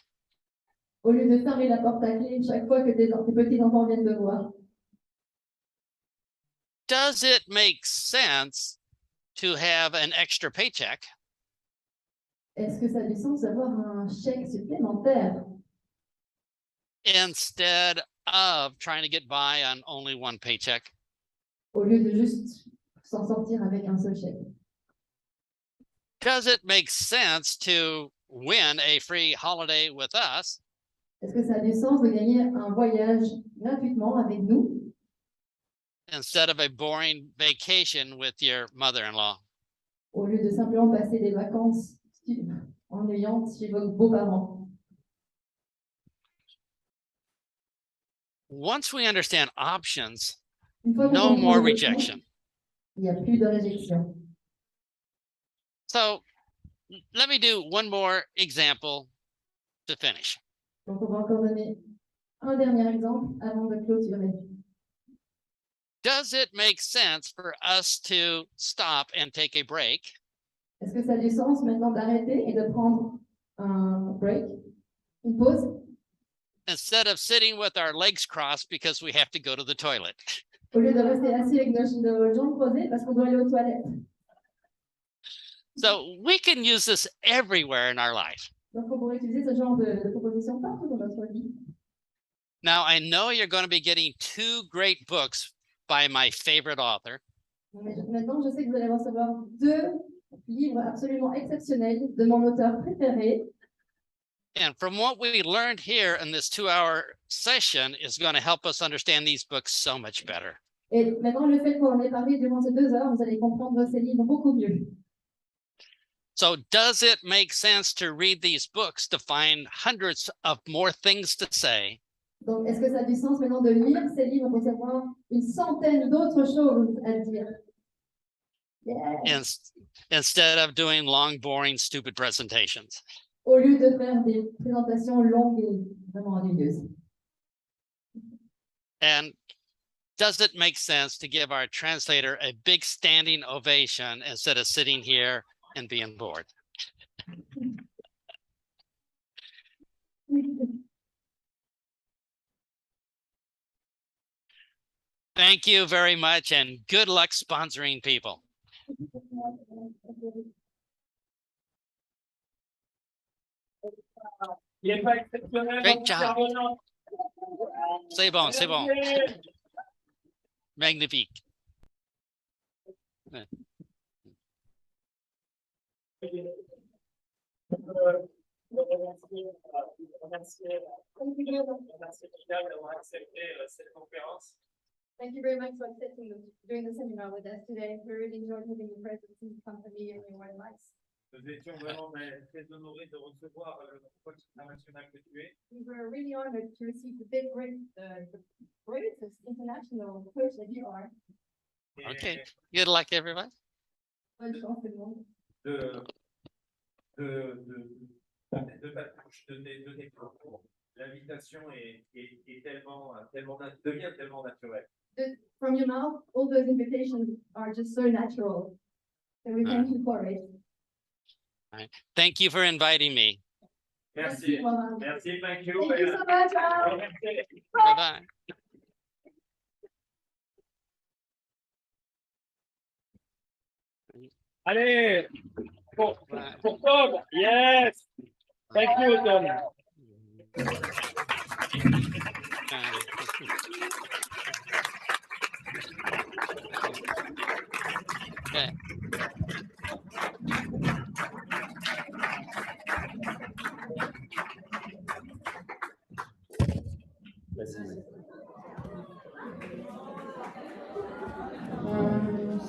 au lieu de fermer la porte à clé chaque fois que tes petits-enfants viennent te voir? Does it make sense to have an extra paycheck Est-ce que ça a du sens d'avoir un chèque supplémentaire instead of trying to get by on only one paycheck? au lieu de juste s'en sortir avec un seul chèque? Does it make sense to win a free holiday with us Est-ce que ça a du sens de gagner un voyage gratuitement avec nous instead of a boring vacation with your mother-in-law? au lieu de simplement passer des vacances ennuyantes chez vos beaux-parents? Once we understand options, Une fois qu'on no comprend more les options, rejection. il n'y a plus de réjection. So let me do one more example to finish. Donc, on va encore donner un dernier exemple avant de clôturer. Does it make sense for us to stop and take a break Est-ce que ça a du sens maintenant d'arrêter et de prendre un break, une pause, instead of sitting with our legs crossed because we have to go to the toilet? au lieu de rester assis avec nos jambes croisées parce qu'on doit aller aux toilettes? So we can use this everywhere in our life. Donc, on pourrait utiliser ce genre de proposition partout dans notre vie. Now, I know you're going to be getting two great books by my favorite author. Mais maintenant, je sais que vous allez recevoir 2 livres absolument exceptionnels de mon auteur préféré. And from what we learned here in this 2-hour session is going to help us understand these books so much better. Et maintenant, le fait qu'on en ait parlé durant ces 2 heures, vous allez comprendre ces livres beaucoup mieux. So does it make sense to read these books to find hundreds of more things to say? Donc, est-ce que ça a du sens maintenant de lire ces livres pour savoir une centaine d'autres choses à dire? Yeah. Instead of doing long, boring, stupid presentations. Au lieu de faire des présentations longues et vraiment ennuyeuses. And does it make sense to give our translator a big standing ovation instead of sitting here and being bored? Thank you very much, and good luck sponsoring people. Il n'est pas exceptionnel. Great job. C'est bon, c'est bon. Magnifique. Merci Michel d'avoir accepté cette conférence. Thank you very much for doing the seminar with us today. We really enjoyed having your presence in the company and your advice. Nous étions vraiment très honorés de recevoir le coach international que tu es. We were really honored to receive the greatest international coach that you are. Okay. Good luck, everybody. Bonne chance tout le monde. De ta touche, de tes propos. L'invitation devient tellement naturelle. From your mouth, all those invitations are just so natural. So we thank you for it. Thank you for inviting me. Merci. Merci, thank you. Thank you so much. Bye-bye. Allez, pour Tom, yes. Thank you, Tom. Okay.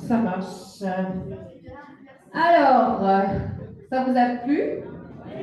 Ça marche. Alors, ça vous a plu?